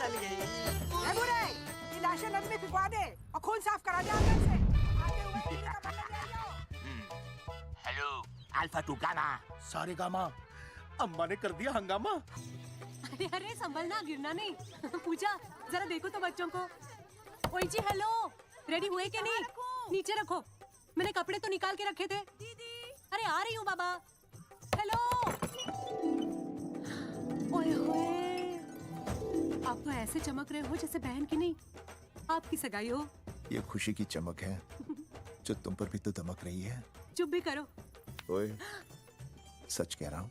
चली गई है। बुरे ये लाशें नदी में फिकवा दे और खून साफ करा दे अंदर से। आते हुए दिल्ली का पता ले आओ। Hello alpha two gamma. सारे गामा अम्मा ने कर दिया हंगामा। अरे अरे संभलना, गिरना नहीं। पूजा जरा देखो तो बच्चों को। ओए जी हेलो, रेडी हुए कि नहीं? नीचे रखो, मैंने कपड़े तो निकाल के रखे थे। दीदी अरे आ रही हूँ बाबा। हेलो। ओए होए, आप तो ऐसे चमक रहे हो जैसे बहन की नहीं आपकी सगाई हो। ये खुशी की चमक है जो तुम पर भी तो दमक रही है। चुप भी करो। ओए सच कह रहा हूँ,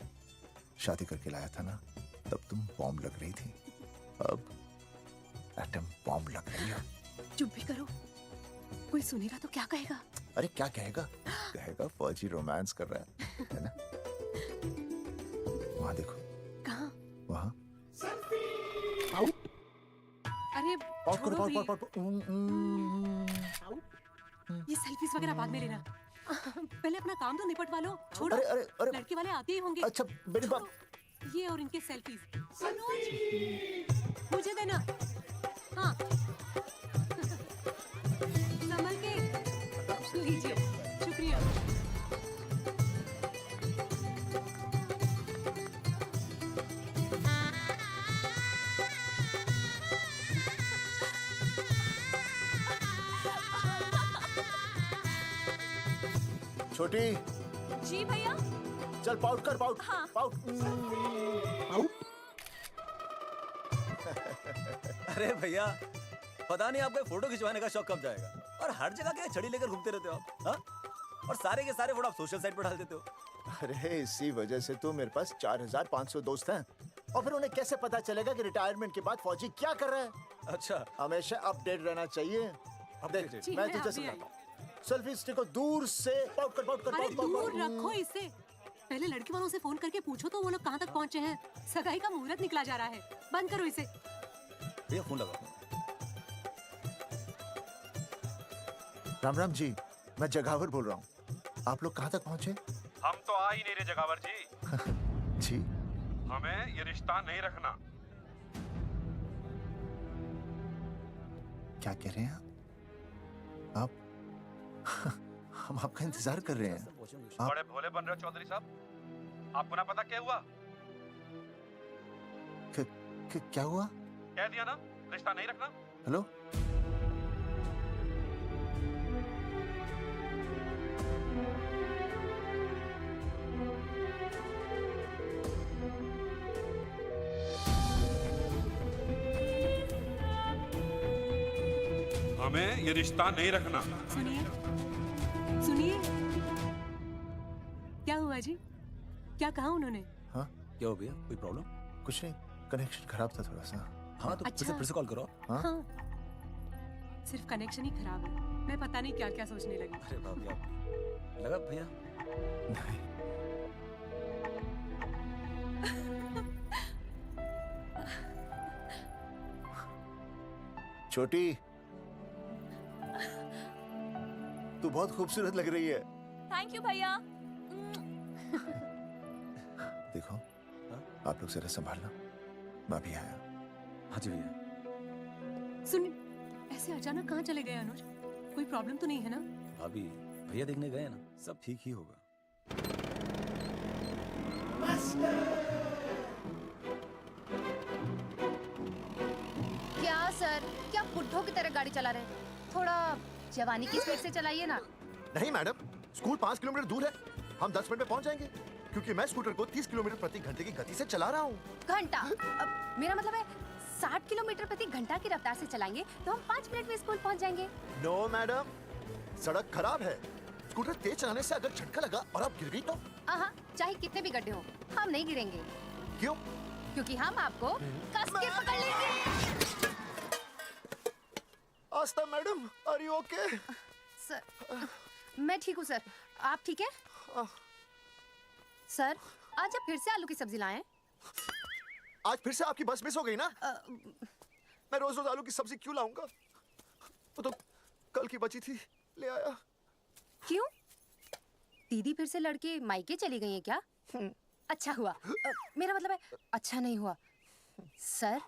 शादी करके लाया था ना तब तुम बॉम्ब लग रही थी, अब एटम बॉम्ब लग रही है। चुप भी करो, कोई सुनेगा तो क्या कहेगा? अरे क्या कहेगा? कहेगा फौजी रोमांस कर रहा है ना? वहाँ देखो। कहाँ? वहाँ। अरे पॉट करो, छोड़ो भी। पॉट। ये सेल्फीज वगैरह बाद में लेना, पहले अपना काम तो निपटवा लो। छोड़ो, अरे लड़के वाले आते ही होंगे। अच्छा मेरी बात। ये और इनके सेल्फीज मुझे देना। हाँ संभल के लीजिए, शुक्रिया। छोटी जी भैया। चल पाउट कर, पाउट। हाँ। पाउट। अरे भैया, पता नहीं आपको फोटो खिंचवाने का शौक कब जाएगा, और हर जगह क्या छड़ी लेकर घूमते रहते हो आप, हाँ? और सारे के सारे फोटो आप सोशल साइट पर डाल देते हो। अरे इसी वजह से तो मेरे पास 4500 दोस्त हैं, और फिर उन्हें कैसे पता चलेगा कि रिटायरमेंट के बाद फौजी क्या कर रहा है। अच्छा, हमेशा अपडेट रहना चाहिए। अब देख जी, मैं मैं तुझे अभी समझाता हूँ। सेल्फी स्टिक को दूर से पाउट कर, पाउट कर, अरे पाउट कर, दूर पाउट। रखो इसे। पहले लड़की वालों से फोन करके पूछो तो वो लोग कहाँ तक पहुँचे हैं। सगाई का मुहूर्त निकला जा रहा है, बंद करो इसे। भैया फोन लगाओ। राम राम जी, मैं जगावर बोल रहा हूँ। आप लोग कहाँ तक पहुँचे? हम तो आ ही नहीं रहे जगावर जी। जी हमें ये रिश्ता नहीं रखना। क्या कह रहे हैं आप? हम आपका इंतजार कर रहे हैं। आप बड़े भोले बन रहे हो चौधरी साहब। आपको ना पता क्या हुआ? क्या हुआ? कह दिया ना, रिश्ता नहीं रखना। हेलो हमें ये रिश्ता नहीं रखना। सुनिए सुनिए, क्या हुआ जी? क्या कहा उन्होंने? हाँ क्या हो भैया, कोई प्रॉब्लम? कुछ नहीं, कनेक्शन खराब था थोड़ा सा। हाँ तो अच्छा। फिर से कॉल करो। हाँ? हाँ, सिर्फ कनेक्शन ही खराब है। मैं पता नहीं क्या क्या सोचने लगी। अरे भाभी आप लगा भैया। नहीं छोटी, तू बहुत खूबसूरत लग रही है। थैंक यू भैया। देखो आप लोग जरा संभालना, मैं भी आया। हाँ जी भैया। सुन, ऐसे अचानक कहाँ चले गए अनुज? कोई प्रॉब्लम तो नहीं है ना? भाभी भैया देखने गए ना, सब ठीक ही होगा। क्या सर, क्या बुड्ढों की तरह गाड़ी चला रहे हैं? थोड़ा जवानी की स्पीड से चलाइए ना। नहीं मैडम, स्कूल 5 किलोमीटर दूर है, हम 10 मिनट में पहुंच जाएंगे, क्योंकि मैं स्कूटर को 30 किलोमीटर प्रति घंटे की गति से चला रहा हूँ। घंटा? मेरा मतलब है 60 किलोमीटर प्रति घंटा की रफ्तार से चलाएंगे तो हम 5 मिनट में स्कूल पहुंच जाएंगे। नो मैडम, सड़क खराब है, स्कूटर तेज चलाने से अगर झटका लगा और आप गिर गई तो? हाँ, चाहे कितने भी गड्ढे हो, हम नहीं गिरेंगे। क्यों? क्योंकि हम आपको कस के पकड़ लेंगे। Astha madam, are you okay? Sir, मैं ठीक हूँ सर, आप ठीक है? सर, आज आप फिर से आलू की सब्जी लाएं? आज फिर से आपकी बस मिस हो गई ना? मैं रोज रोज आलू की सब्जी क्यों लाऊंगा? वो तो कल की बची थी, ले आया। क्यों? दीदी फिर से लड़के मायके चली गई हैं क्या? अच्छा हुआ। मेरा मतलब है अच्छा नहीं हुआ। सर,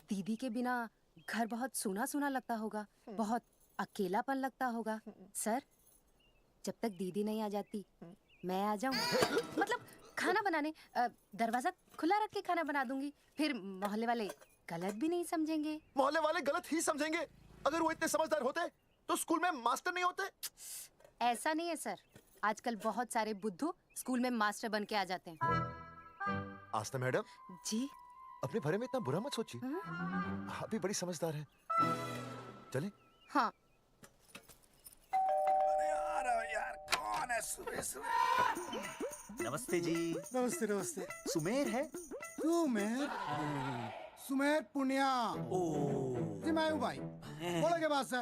दीदी के बिना घर बहुत सूना सूना लगता होगा, बहुत अकेलापन लगता होगा। सर, जब तक दीदी नहीं आ जाती मैं आ जाऊं। मतलब खाना बनाने दरवाजा खुला रख के खाना बना दूंगी, फिर मोहल्ले वाले गलत भी नहीं समझेंगे। मोहल्ले वाले गलत ही समझेंगे। अगर वो इतने समझदार होते तो स्कूल में मास्टर नहीं होते। ऐसा नहीं है सर, आजकल बहुत सारे बुद्धू स्कूल में मास्टर बन के आ जाते हैं। आस्था मैडम जी, अपने भरे में इतना बुरा मत सोचिए। आप भी बड़ी समझदार हैं। चले? हाँ। नमस्ते जी। नमस्ते नमस्ते। सुमेर है? सुमेर? सुमेर पुनिया। जी मैं हूँ भाई। बोलो के पास है।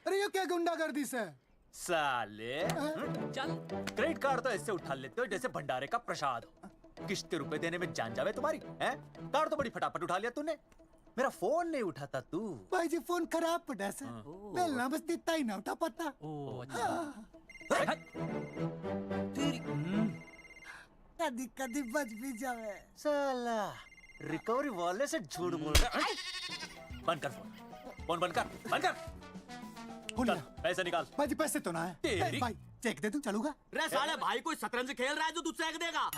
अरे ये क्या गुंडागर्दी से? साले चल, क्रेडिट कार्ड तो ऐसे उठा लेते हो जैसे भंडारे का प्रसाद हो। किश्ते रुपए देने में जान जावे तुम्हारी हैं? कार्ड तो बड़ी फटाफट उठा लिया तूने। मेरा फोन नहीं उठाता तू। भाई जी फोन खराब पड़ा सर। बेलना बस इतना ही ना उठा पाता। कदी कदी बच भी जावे। साला रिकवरी वाले से झूठ बोल रहा है। बंद कर फोन बंद कर। चल, पैसे निकाल। भाई जी पैसे तो ना है। तेरी भाई चेक दे दूं, चलूगा? रे साले भाई कोई शतरंज खेल रहा है जो तुझसे चेक देगा?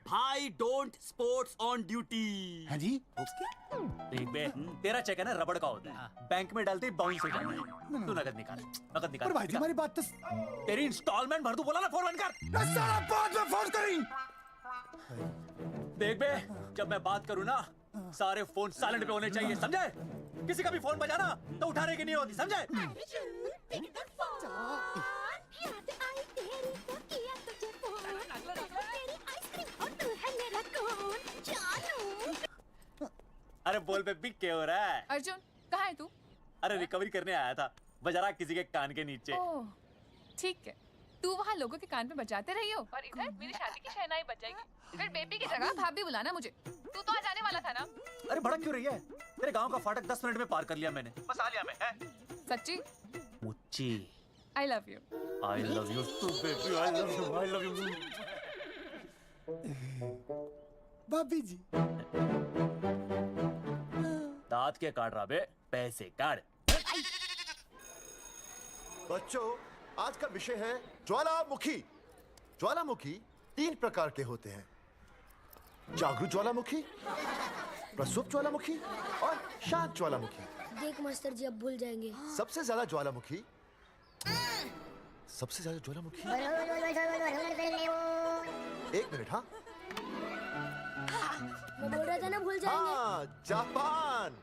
भाई डोंट स्पोर्ट्स ऑन ड्यूटी। हाँ जी। देख बे, तेरा चेक है ना रबड़ का होता है, बैंक में डालते ही बाउंस हो जाता है। तू नकद निकाल। पर भाई जी हमारी बात तो। तेरी इंस्टॉलमेंट भर दूं, बोला ना फोन बंद कर। साला बाद में फोन करी। देख बे, जब मैं बात करूं ना सारे फोन साइलेंट पे होने चाहिए, समझे? किसी का भी फोन बजाना तो उठाने की नहीं होती, समझे? अरे बोल बे, बिग क्या हो रहा है? अर्जुन कहाँ है तू? अरे रिकवरी करने आया था, बजा रहा किसी के कान के नीचे। ओह ठीक है, तू वहाँ लोगों के कान पे बजाते रही हो और इधर मेरी शादी की शहनाई बज जाएगी। फिर बेबी की जगह भाभी बुलाना मुझे। तू तो आज आने वाला था ना? अरे भड़क क्यों रही है? तेरे गांव का फाटक 10 मिनट में पार कर लिया मैंने, बस आ लिया मैं। सच्ची? मुच्ची। I love you. I love you too, baby. I love you. भाभी जी। दांत के काट रहा बे, पैसे काट। बच्चों, आज का विषय है ज्वालामुखी। ज्वालामुखी 3 प्रकार के होते हैं: जागरूक ज्वालामुखी, प्रसुप्त ज्वालामुखी और शांत ज्वालामुखी। देख मास्टर जी अब भूल जाएंगे। सबसे ज्यादा ज्वालामुखी एक मिनट। हाँ मैं बोल रहा था ना भूल जाएंगे। हाँ, जापान।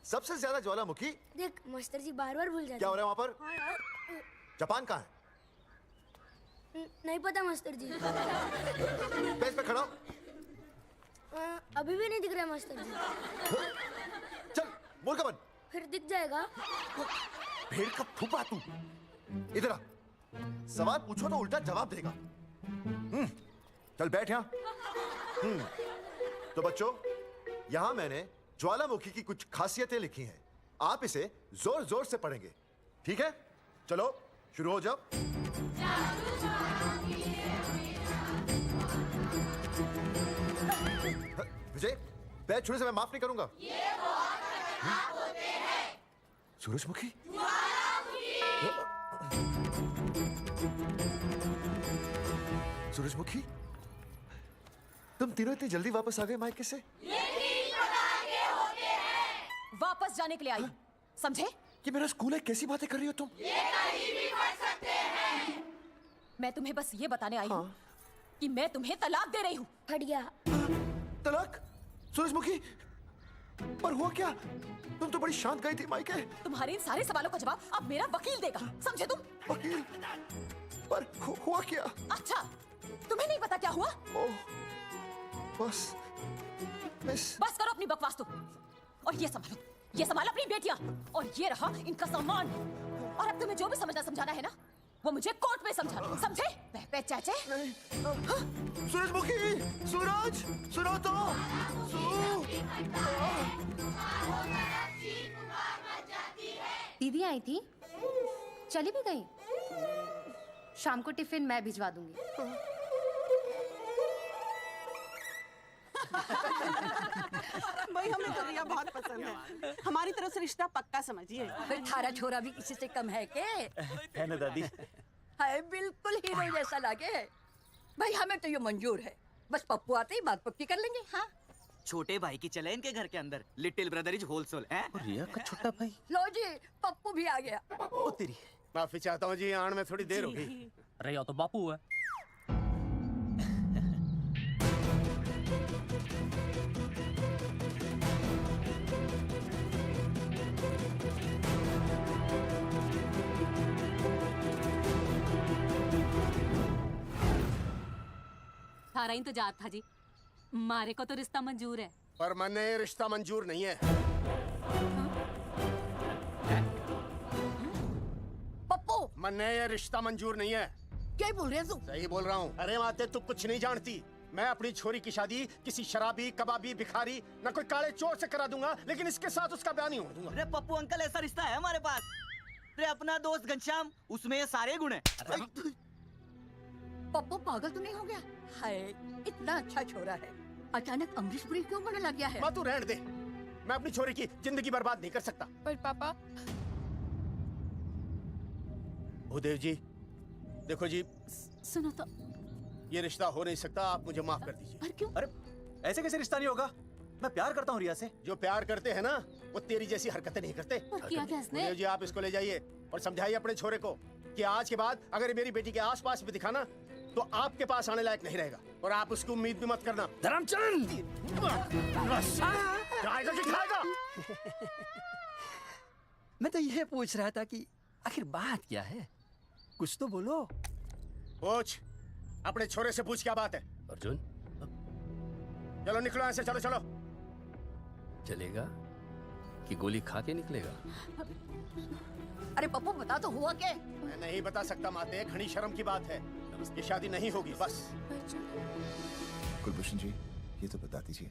सबसे ज्यादा ज्वालामुखी। देख मास्टर जी बार बार भूल जाते। क्या हो रहा है वहाँ पर? जापान कहाँ है? नहीं पता मास्टर जी। पेज पे खड़ा हो। अभी भी नहीं दिख रहा मास्टर जी। चल बोल का बन। फिर दिख जाएगा। भेड़ का फूफा तू। इधर आ। सवाल पूछो तो उल्टा जवाब देगा। चल बैठ यहाँ। तो बच्चों, यहाँ मैंने ज्वालामुखी की कुछ खासियतें लिखी हैं। आप इसे जोर जोर से पढ़ेंगे, ठीक है? चलो शुरू हो जाओ। विजय, पैर छूने से मैं माफ नहीं करूंगा। ये बहुत होते हैं। सूरजमुखी? सूरजमुखी, तुम तीनों इतनी जल्दी वापस आ गए मायके से? वापस जाने के लिए आई, समझे? ये मेरा स्कूल है, कैसी बातें कर रही हो तुम? ये कहीं भी पढ़ सकते हैं। मैं तुम्हें बस ये बताने आई हूँ कि मैं तुम्हें तलाक दे रही हूँ। फट गया। तलाक? सूरजमुखी, पर हुआ क्या? तुम तो बड़ी शांत गई थी मायके। तुम्हारे इन सारे सवालों का जवाब अब मेरा वकील देगा, समझे तुम? वकील? पर हुआ क्या? अच्छा, तुम्हें नहीं पता क्या हुआ? ओह, बस करो अपनी बकवास तुम, और ये संभालो अपनी बेटियां, और ये रहा इनका सामान। और अब तुम्हें जो भी समझाना है ना, वो मुझे कोर्ट में समझाना, समझे? पे चाचे। सूरजमुखी, सूरज, सुनो तो। दीदी आई थी, चली भी गई। शाम को टिफिन मैं भिजवा दूंगी। भाई हमें तो रिया बहुत पसंद है, हमारी तरफ से रिश्ता पक्का समझिए। फिर थारा छोरा भी किसी से कम है के? है ना दादी? हाय बिल्कुल हीरो जैसा लागे। भाई हमें तो ये मंजूर है, बस पप्पू आते ही बात पक्की कर लेंगे। हाँ छोटे भाई की चले इनके घर के अंदर, लिटिल ब्रदर इज होलसेल है। रिया का छोटा भाई। लो जी पप्पू भी आ गया। ओ तेरी। माफी चाहता हूँ जी, आने में थोड़ी देर हो गई। अरे या तो बापू है। थारा इंतजार था जी, मारे को तो रिश्ता मंजूर है। पर मैंने ये रिश्ता मंजूर नहीं है। पप्पू मैंने ये रिश्ता मंजूर नहीं है। क्या बोल रहे हैं तू? सही बोल रहा हूँ। अरे माते तू कुछ नहीं जानती, मैं अपनी छोरी की शादी किसी शराबी कबाबी भिखारी न कोई काले चोर से करा दूंगा, लेकिन इसके साथ उसका ब्याह नहीं हो दूंगा। अरे पप्पू अंकल ऐसा रिश्ता है हमारे पास। अरे अपना दोस्त घनश्याम, उसमें ये सारे गुण हैं। पप्पू पागल तो नहीं हो गया? हाय इतना अच्छा छोरा है, अचानक अमरीश पुरी क्यों बनने लग गया है? माँ तू रहने दे, मैं अपनी छोरी की जिंदगी बर्बाद नहीं कर सकता। पर पापा। भूदेव जी देखो जी, सुनो तो। ये रिश्ता हो नहीं सकता, आप मुझे माफ कर दीजिए। पर क्यों? अरे ऐसे कैसे रिश्ता नहीं होगा? मैं प्यार करता हूँ रिया से। जो प्यार करते हैं ना वो तेरी जैसी हरकतें नहीं करते। और किया क्या इसने? भूदेव जी आप इसको ले जाइए और समझाइए अपने छोरे को कि आज के बाद अगर ये मेरी बेटी के आसपास भी दिखाना तो आपके पास आने लायक नहीं रहेगा, और आप उसकी उम्मीद भी मत करना। धर्मचंद खाएगा कि खाएगा? मैं तो यह पूछ रहा था कि आखिर बात क्या है, कुछ तो बोलो। पूछ, अपने छोरे से पूछ क्या बात है। अर्जुन चलो निकलो यहाँ से, चलो चलो। चलेगा कि गोली खा के निकलेगा? अरे पप्पू बता तो हुआ क्या? मैं नहीं बता सकता माते, घनी शर्म की बात है, ये शादी नहीं होगी बस। कुलभूषण जी ये तो बता दीजिए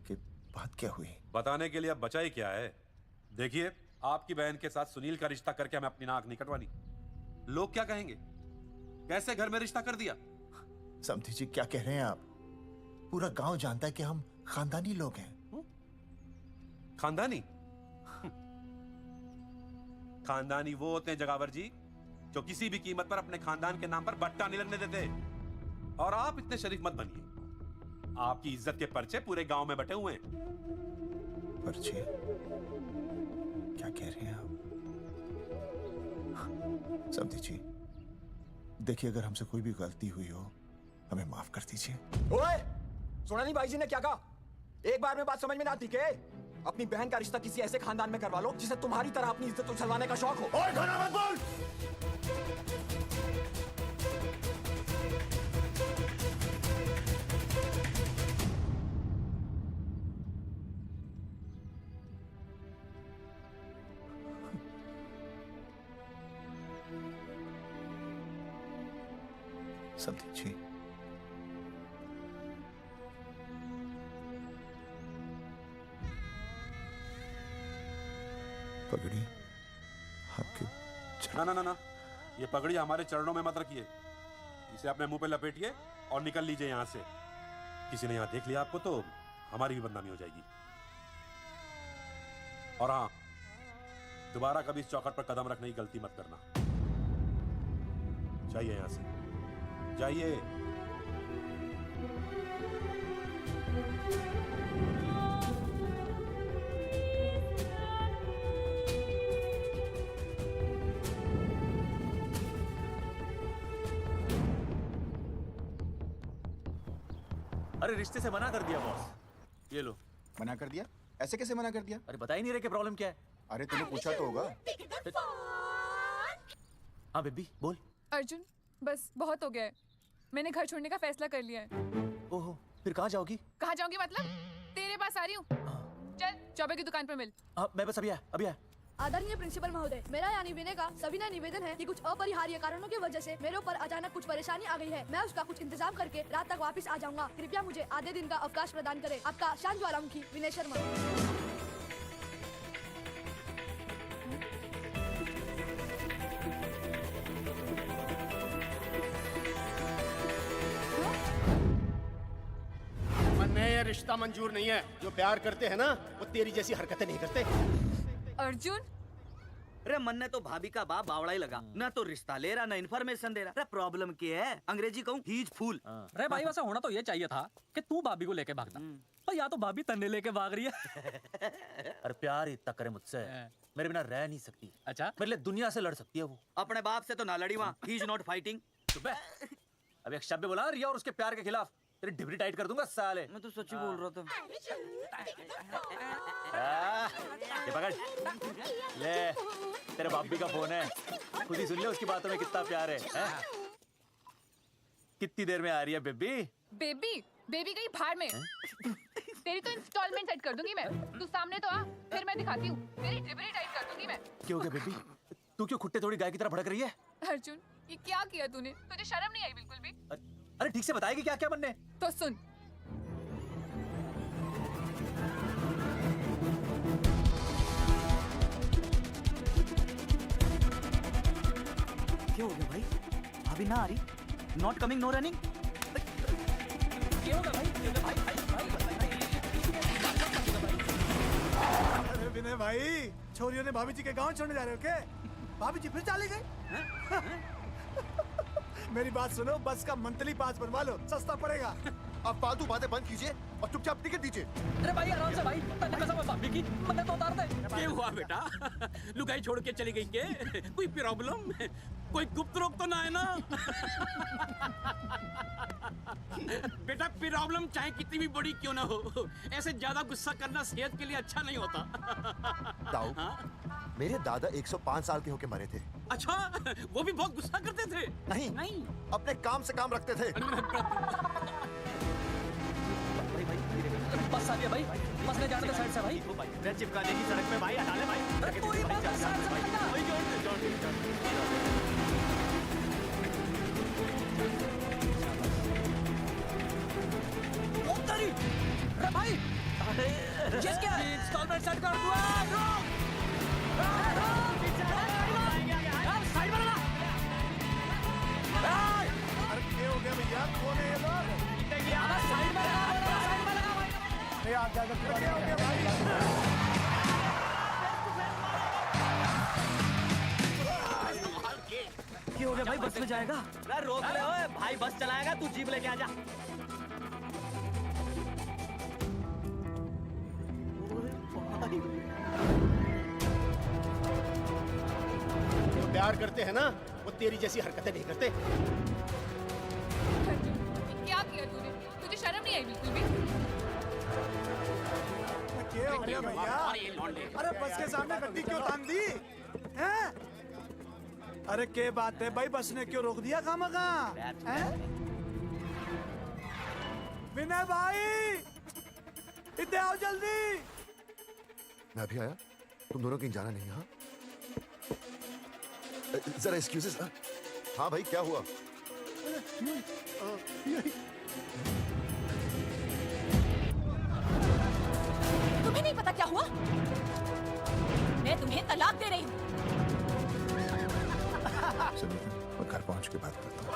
कि बात क्या हुई। बताने के लिए अब बचा ही क्या है। देखिए आपकी बहन के साथ सुनील का रिश्ता करके हमें अपनी नाक नहीं कटवानी। लोग क्या कहेंगे, कैसे घर में रिश्ता कर दिया। समधी जी क्या कह रहे हैं आप? पूरा गांव जानता है कि हम खानदानी लोग हैं। खानदानी? खानदानी वो होते हैं जगावर जी जो किसी भी कीमत पर अपने खानदान के नाम पर बट्टा नहीं लगने देते। और आप इतने शरीफ मत बनिए, आपकी इज्जत के पर्चे पूरे गांव में बटे हुए हैं। पर्चे? क्या कह रहे हैं आप? समधी जी देखिए, अगर हमसे कोई भी गलती हुई हो हमें माफ कर दीजिए। ओए, सुना नहीं भाई जी ने क्या कहा? एक बार में बात समझ में ना आती के? अपनी बहन का रिश्ता किसी ऐसे खानदान में करवा लो जिसे तुम्हारी तरह अपनी इज्जत उछलवाने का शौक हो। ओए घना मत बोल। समधी जी पगड़ी आपके ना ना ना ना, ये पगड़ी हमारे चरणों में मत रखिए, इसे अपने मुंह पे लपेटिए और निकल लीजिए यहाँ से। किसी ने यहाँ देख लिया आपको तो हमारी भी बदनामी हो जाएगी। और हाँ, दोबारा कभी इस चौखट पर कदम रखने की गलती मत करना। जाइए यहाँ से, जाइए। अरे रिश्ते से मना कर दिया बॉस। ये लो। मना कर दिया? ऐसे कैसे मना कर दिया? अरे बता ही नहीं रहे कि प्रॉब्लम क्या है। अरे तूने पूछा तो होगा। हाँ बेबी बोल। अर्जुन बस बहुत हो गया है, मैंने घर छोड़ने का फैसला कर लिया है। ओहो, फिर कहाँ जाओगी? कहाँ जाऊंगी मतलब? तेरे पास आ रही हूँ। चल चौबे की दुकान पर मिल। मैं बस अभी आया। आदरणीय प्रिंसिपल महोदय, मेरा यानी विनय का सविनय निवेदन है कि कुछ अपरिहार्य कारणों की वजह से मेरे ऊपर अचानक कुछ परेशानी आ गई है। मैं उसका कुछ इंतजाम करके रात तक वापस आ जाऊंगा। कृपया मुझे आधे दिन का अवकाश प्रदान करें। आपका शांत ज्वालामुखी विनय शर्मा। मैंने ये रिश्ता मंजूर नहीं है। जो प्यार करते हैं ना वो तेरी जैसी हरकतें नहीं करते। अर्जुन अरे मन ने तो भाभी का बाप बावड़ा ही लगा, ना तो रिश्ता ले रहा ना इन्फॉर्मेशन दे रहा। अरे प्रॉब्लम क्या है? अंग्रेजी कहूँ हीज फूल। अरे भाई वैसा होना तो ये चाहिए था कि तू भाभी को लेके भागता, पर या तो भाभी तन्ने लेके भाग रही है। अरे प्यार इतना करे मुझसे, मेरे बिना रह नहीं सकती। अच्छा मेरे लिए दुनिया से लड़ सकती है वो। अपने बाप से तो ना लड़ी वहाँ, ही इज नॉट फाइटिंग। अब एक शब्द बोला रिया और उसके प्यार के खिलाफ, तेरी डिबरी टाइट कर दूंगा साले। मैं तो सच्ची बोल रहा था। ये पकड़ ले, तेरे भाभी का फोन है, खुद ही सुन ले उसकी बातों में कितना प्यार है, कितनी देर में आ रही है बेबी? बेबी बेबी गई भाड़ में। तेरी तो इंस्टॉलमेंट सेट कर दूंगी मैं। तू सामने तो आ, फिर मैं दिखाती हूँ। तेरी डिबरी टाइट कर दूंगी मैं। क्यों हो गया बेबी? तू क्यों खुट्टे थोड़ी गाय की तरह भड़क रही है? अर्जुन ये क्या किया तूने? तुझे शर्म नहीं आई बिल्कुल भी? अरे ठीक से बताएगी क्या क्या बनने? तो सुन, क्या हो गया भाई? अभी ना आ रही? Not coming no running? क्या होगा भाई? अरे विनय भाई, छोरियों ने भाभी जी के गांव छोड़ने जा रहे हो क्या? भाभी जी फिर चली गई? मेरी बात सुनो, बस का मंथली पास बनवा लो, सस्ता पड़ेगा। अब फालतू बातें बंद कीजिए और चुपचाप टिकट दीजिए। अरे भाई आराम से भाई, तन्ने कसम है भाभी की, मन्ने तो उतार दे। क्या हुआ बेटा? लुगाई छोड़ के चली गई के? कोई प्रॉब्लम? कोई गुप्त रोग तो ना है ना? बेटा प्रॉब्लम चाहे कितनी भी बड़ी क्यों ना हो, ऐसे ज्यादा गुस्सा करना सेहत के लिए अच्छा नहीं होता। दाऊ, मेरे दादा 105 साल के होके मरे थे। अच्छा, वो भी बहुत गुस्सा करते थे? नहीं, अपने काम से काम रखते थे। बस आ गया भाई, बस ले जाने दे साइड से भाई। मैं चिपका देगी सड़क पे भाई, हटा ले भाई। अरे पूरी बात है साइड से अरे भाई, ये क्या है? इंस्टॉलमेंट सेट कर दो। साइड में लगा। अरे क्या हो गया भैया? कौन है ये लोग? साइड में लगा, साइड में लगा। क्या हो गया भाई? क्या हो गया भाई? बस में जाएगा? अरे रोक ले ओए भाई, बस चलाएगा, तू जीप लेके आ जा। जो प्यार करते हैं ना वो तेरी जैसी हरकतें नहीं करते। क्या किया तूने? तुझे शर्म नहीं आई बिल्कुल भी? क्या हो गया भैया? अरे बस के सामने गड्डी क्यों टांग दी? हैं? अरे क्या बात है भाई, बस ने क्यों रोक दिया खामखा? विनय भाई, इधर आओ जल्दी। मैं अभी आया, तुम दोनों कहीं जाना नहीं। हाँ जरा एक्सक्यूजेस। हाँ भाई क्या हुआ? तुम्हें नहीं पता क्या हुआ? मैं तुम्हें तलाक दे रही हूँ। मैं घर पहुंच के बात करता हूँ।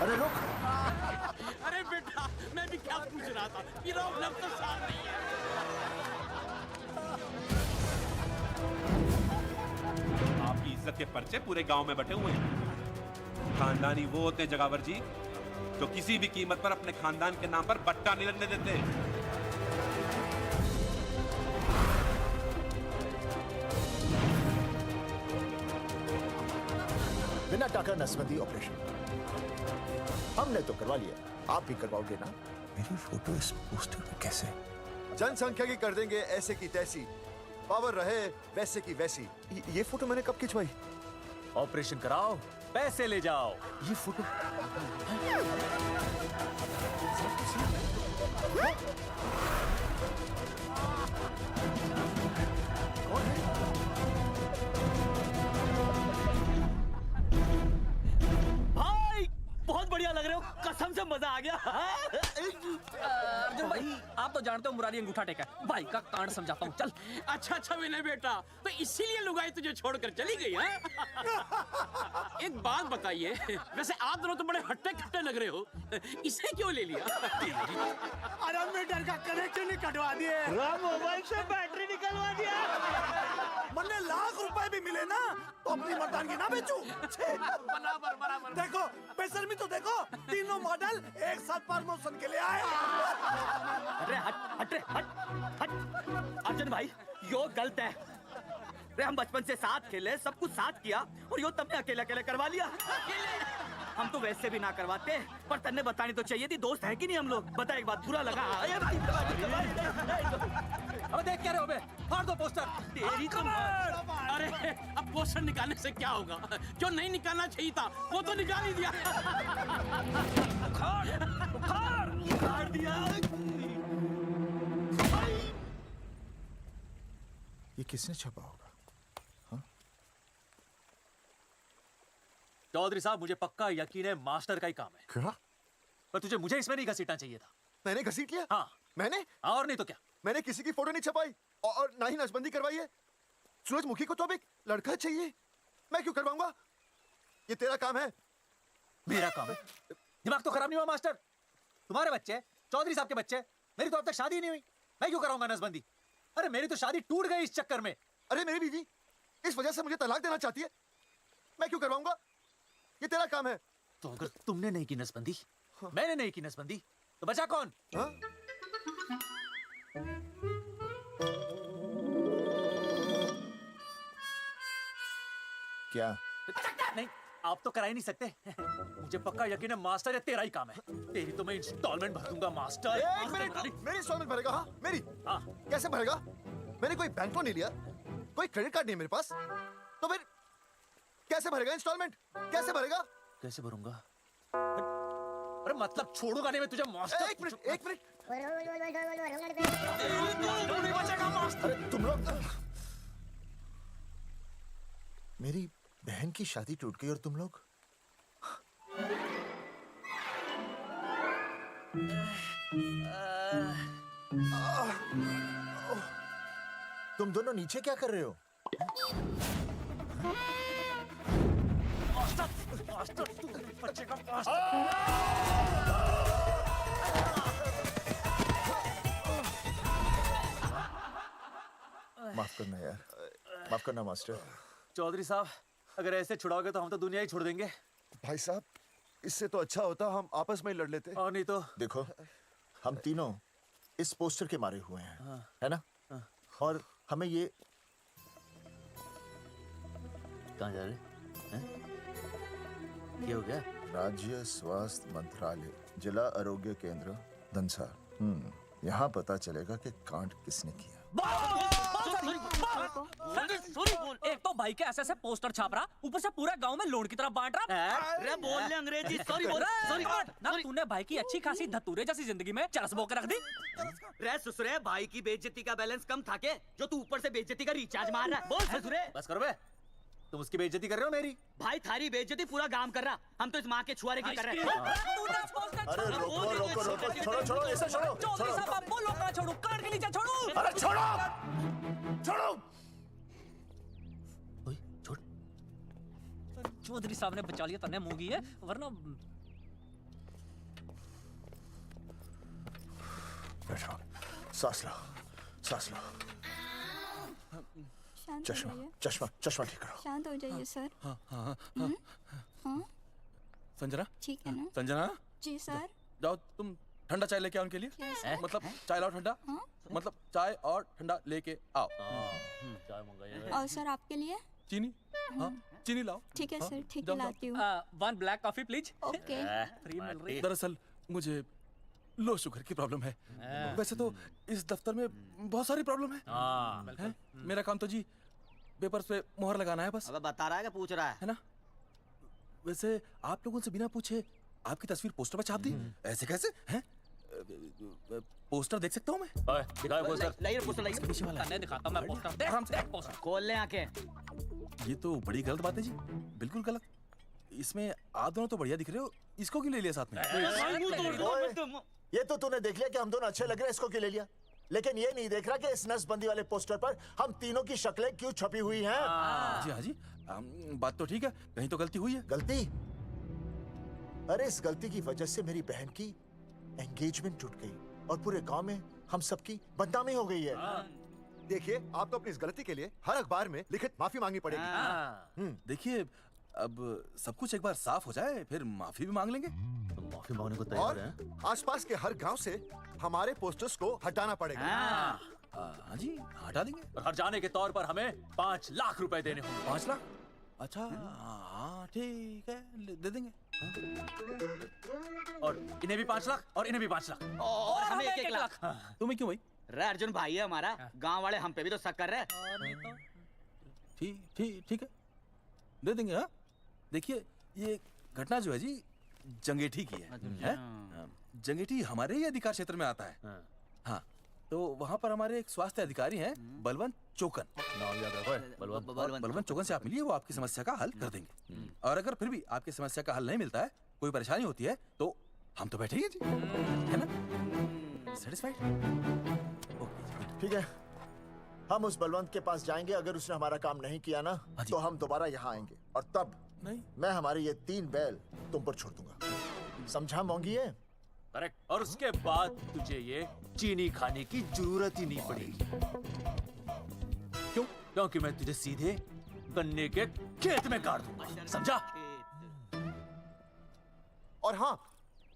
अरे रुक। अरे बेटा, मैं भी क्या पूछ रहा था? प्रॉब्लम तो साफ नहीं है। आपकी इज्जत के पर्चे पूरे गांव में बटे हुए हैं। खानदानी वो होते हैं जगावर जी जो किसी भी कीमत पर अपने खानदान के नाम पर बट्टा नहीं लगने देते। बिना टाका नसबंदी ऑपरेशन हमने तो करवा लिया, आप भी करवाओगे ना? मेरी फोटो इस पोस्टर में कैसे? जनसंख्या की कर देंगे ऐसे की तैसी, पावर रहे वैसे की वैसी। ये फोटो मैंने कब खिंचवाई? ऑपरेशन कराओ, पैसे ले जाओ। ये फोटो भाई बहुत बढ़िया लग रहे हो, कसम से मजा आ गया। अर्जुन भाई, आप तो जानते हो मुरारी अंगूठा टेका है। भाई का कांड समझाता हूँ, चल। अच्छा विनय बेटा, तो इसीलिए लुगाई तुझे छोड़कर चली गई? हाँ? एक बात बताइए, वैसे आप दोनों तो बड़े हट्टे कट्टे लग रहे हो, इसे क्यों ले लिया? अरे मीटर का कनेक्शन ही कटवा दिए, मोबाइल से बैटरी निकलवा दिया। मन्ने लाख रुपए भी मिले ना तो अपनी मर्दानगी ना बेचूं। बराबर बराबर। देखो बेशर्मी तो देखो, तीनों मॉडल एक साथ प्रमोशन के लिए आए। अरे हट अर्जुन भाई, यो गलत है। अरे हम बचपन से साथ खेले, सब कुछ साथ किया, और यो तुमने अकेले अकेले करवा लिया। हम तो वैसे भी ना करवाते, पर तन्ने बतानी तो चाहिए थी, दोस्त है कि नहीं हम लोग। बता एक बात, बुरा लगा? अबे देख क्या रहे हो बे? फाड़ दो पोस्टर। तेरी तो अरे अब पोस्टर निकालने से क्या होगा? जो नहीं निकालना चाहिए था वो तो निकाल ही दिया। उखाड़ दिया। ये किसने छपा होगा? चौधरी साहब, मुझे पक्का यकीन है मास्टर का ही काम है। क्या? पर तुझे मुझे इसमें नहीं घसीटना चाहिए था। मैंने घसीट लिया? हाँ। मैंने? और नहीं तो क्या? मैंने किसी की फोटो नहीं छपाई और ना ही नसबंदी करवाई है। सूरजमुखी को तो अब एक लड़का चाहिए, मैं क्यों करवाऊंगा? ये तेरा काम है। मेरा काम है? दिमाग तो खराब नहीं हुआ मास्टर? तुम्हारे बच्चे, चौधरी साहब के बच्चे, मेरी तो अब तक शादी नहीं हुई, मैं क्यों कराऊंगा नसबंदी? अरे मेरी तो शादी टूट गई इस चक्कर में। अरे मेरी बीवी इस वजह से मुझे तलाक देना चाहती है, मैं क्यों करवाऊंगा? ये तेरा काम है। तो अगर तुमने नहीं की नसबंदी, मैंने नहीं की नसबंदी, तो बचा कौन? क्या? नहीं, आप तो करा ही नहीं सकते। मुझे पक्का यकीन है मास्टर, ये तेरा ही काम है। तेरी तो मैं इंस्टॉलमेंट भर दूंगा मास्टर। एक मिनट, मेरी इंस्टॉलमेंट भरेगा? हाँ मेरी। हाँ। कैसे भरेगा? मैंने कोई बैंक लोन नहीं लिया, कोई क्रेडिट कार्ड नहीं है मेरे पास, तो फिर कैसे भरेगा इंस्टॉलमेंट? कैसे भरेगा? कैसे भरूंगा? अरे मतलब छोड़ूंगा नहीं मैं तुझे मास्टर। एक मिनट। अरे तुम लोग, मेरी बहन की शादी टूट गई और तुम लोग? तुम दोनों नीचे क्या कर रहे हो? बच्चे का माफ करना यार, माफ करना मास्टर। चौधरी साहब, अगर ऐसे छुड़ाओगे तो हम तो दुनिया ही छोड़ देंगे। भाई साहब, इससे तो अच्छा होता हम आपस में ही लड़ लेते। और नहीं तो। देखो, हम तीनों इस पोस्टर के मारे हुए हैं, है ना? और हमें ये कहाँ जा रहे हैं? ये हो गया? राज्य स्वास्थ्य मंत्रालय, जिला आरोग्य केंद्र दंसा। यहाँ पता चलेगा कि कांड किसने किया। एक तो भाई के ऐसे पोस्टर छाप रहा, ऊपर से पूरा गांव में लोन की तरह बांट रहा। अरे बोल ले अंग्रेजी, सॉरी बोल, सॉरी ना। तूने भाई की अच्छी खासी धतूरे जैसी जिंदगी में चरस बो के रख दी। रे ससुरे, भाई की बेइज्जती का बैलेंस कम था के, जो तू ऊपर से बेइज्जती का रिचार्ज मार रहा है? बोल ससुरे। बस करो बे, तुम उसकी बेइज्जती कर रहे हो मेरी। भाई थारी बेइज्जती पूरा गांव कर रहा, हम तो इस माँ के छुआरे की कर रहे हैं। अरे रोको रोको रोको, छोड़ो छोड़ो, ऐसे छोड़ो। चौधरी साहब, आप बोलो ना, छोड़ो, कान के नीचे छोड़ो। अरे छोड़ो, छोड़ो। छोड़। चौधरी साहब ने बचा लिया, तन्ने मूंगी है, वरना। बैठो, सांस लो, सांस लो। चश्मा चश्मा चश्मा ठीक करो। शांत हो जाइए सर। हाँ हाँ हाँ हाँ संजना, ठीक है ना? संजना जी सर। जाओ तुम ठंडा चाय लेके आओ उनके लिए। मतलब चाय लाओ ठंडा। मतलब चाय और ठंडा लेके आओ। चाय मंगाइए। और सर आपके लिए? चीनी। हाँ चीनी लाओ। ठीक है सर, ठीक है, लाती हूँ। 1 black coffee please. Okay. Free मिल रही है। दरअसल मुझे लो शुगर की प्रॉब्लम है। वैसे तो इस दफ्तर में बहुत सारी प्रॉब्लम है। मेरा काम तो जी पेपर्स पे मोहर लगाना है बस। अब बता रहा है कि पूछ रहा है ना? वैसे आप लोगों से बिना पूछे आपकी तस्वीर पोस्टर पर छाप दी, ऐसे कैसे हैं? पोस्टर देख सकता हूँ मैं? दिखाओ पोस्टर। लाइए पोस्टर, लाइए। पीछे वाला तन्ने दिखाता मैं पोस्टर। देख, आराम से। देख पोस्टर। खोल ले आंखें। ये तो बड़ी गलत बात है जी, बिल्कुल गलत। इसमें आप दोनों तो बढ़िया दिख रहे हो, इसको क्यों ले लिया साथ में? ये तो तूने देख लिया कि हम दोनों अच्छे लग रहे हैं, इसको क्यों ले लिया? लेकिन ये नहीं देख रहा कि इस नसबंदी वाले पोस्टर पर हम तीनों की शक्लें क्यों छपी हुई हैं। जी हाँ जी, बात तो ठीक है, कहीं तो गलती हुई है। गलती? अरे इस गलती की वजह से मेरी बहन की एंगेजमेंट टूट गई और पूरे गांव में हम सबकी बदनामी हो गई है। देखिए, आपको अपनी इस गलती के लिए हर अखबार में लिखित माफी मांगनी पड़ेगी। देखिए, अब सब कुछ एक बार साफ हो जाए, फिर माफी भी मांग लेंगे। तो माफी मांगने को और आसपास के हर गांव से हमारे पोस्टर्स को हटाना पड़ेगा। हाँ जी, हटा देंगे। और हर जाने के तौर पर हमें 5 लाख रुपए देने होंगे। 5 लाख? अच्छा, हाँ ठीक है, दे देंगे। और इन्हें भी 5 लाख और इन्हें भी 5 लाख और हमें 1-1 लाख। तुम्हें क्यों भाई? रे अर्जुन भाई है हमारा, गांव वाले हम पे भी तो शक कर रहे हैं। ठीक है, दे देंगे। हाँ, देखिए, ये घटना जो है जी जंगेठी की है? जंगेठी हमारे ही अधिकार क्षेत्र में आता है। हाँ, तो वहाँ पर हमारे एक स्वास्थ्य अधिकारी हैं, बलवंत चौकन। नाम याद रखो, बलवंत चौकन से आप मिलिए, वो आपकी समस्या का हल कर देंगे। और अगर फिर भी आपकी समस्या का हल नहीं मिलता है, कोई परेशानी होती है, तो हम तो बैठे ही हैं जी, है ना? सेटिस्फाइड? ठीक है, हम उस बलवंत के पास जाएंगे। अगर उसने हमारा काम नहीं किया ना, तो हम दोबारा यहाँ आएंगे और तब नहीं, मैं हमारे ये 3 बैल तुम पर छोड़ दूंगा। समझा मोंगी? है करेक्ट। और उसके बाद तुझे ये चीनी खाने की जरूरत ही नहीं पड़ेगी। क्यों? क्योंकि मैं तुझे सीधे गन्ने के खेत में काट दूंगा, समझा? और हाँ,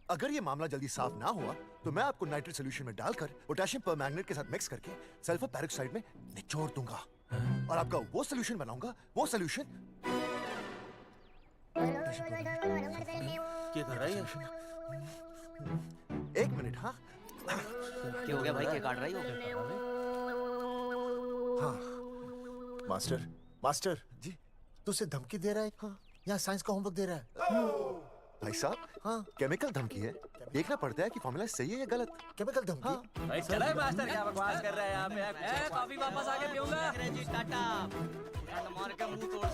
अगर ये मामला जल्दी साफ ना हुआ तो मैं आपको नाइट्रेट सोल्यूशन में डालकर पोटेशियम परमैंगनेट के साथ मिक्स करके सल्फर पेरोक्साइड में निचोड़ दूंगा और आपका वो सोल्यूशन बनाऊंगा। वो सोल्यूशन क्या कर रहा है? 1 मिनट। हाँ, क्या हो गया भाई? क्या काट रही हो? हाँ, मास्टर जी, तू उसे धमकी दे रहा है? हाँ, यहाँ साइंस का होमवर्क दे रहा है। भाई साहब, हाँ, केमिकल धमकी है। देखना पड़ता है कि फॉर्मूला सही है या गलत। केमिकल धमकी? हाँ। भाई चला मास्टर, क्या बकवास कर रहा है यहाँ पे? कॉफी वापस आके पीऊंगा। टाटा, मार के मुंह तोड़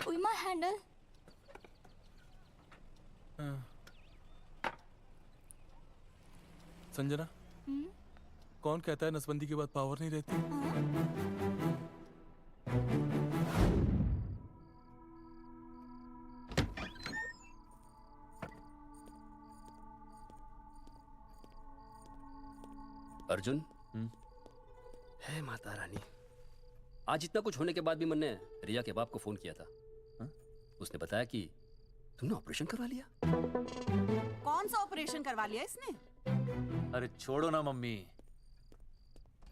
उइमा हैंडल। संजना, कौन कहता है नसबंदी के बाद पावर नहीं रहती? अर्जुन, है माता रानी, आज इतना कुछ होने के बाद भी मैंने रिया के बाप को फोन किया था। उसने बताया कि तुमने ऑपरेशन करवा लिया। कौन सा ऑपरेशन करवा लिया इसने? अरे छोड़ो ना मम्मी।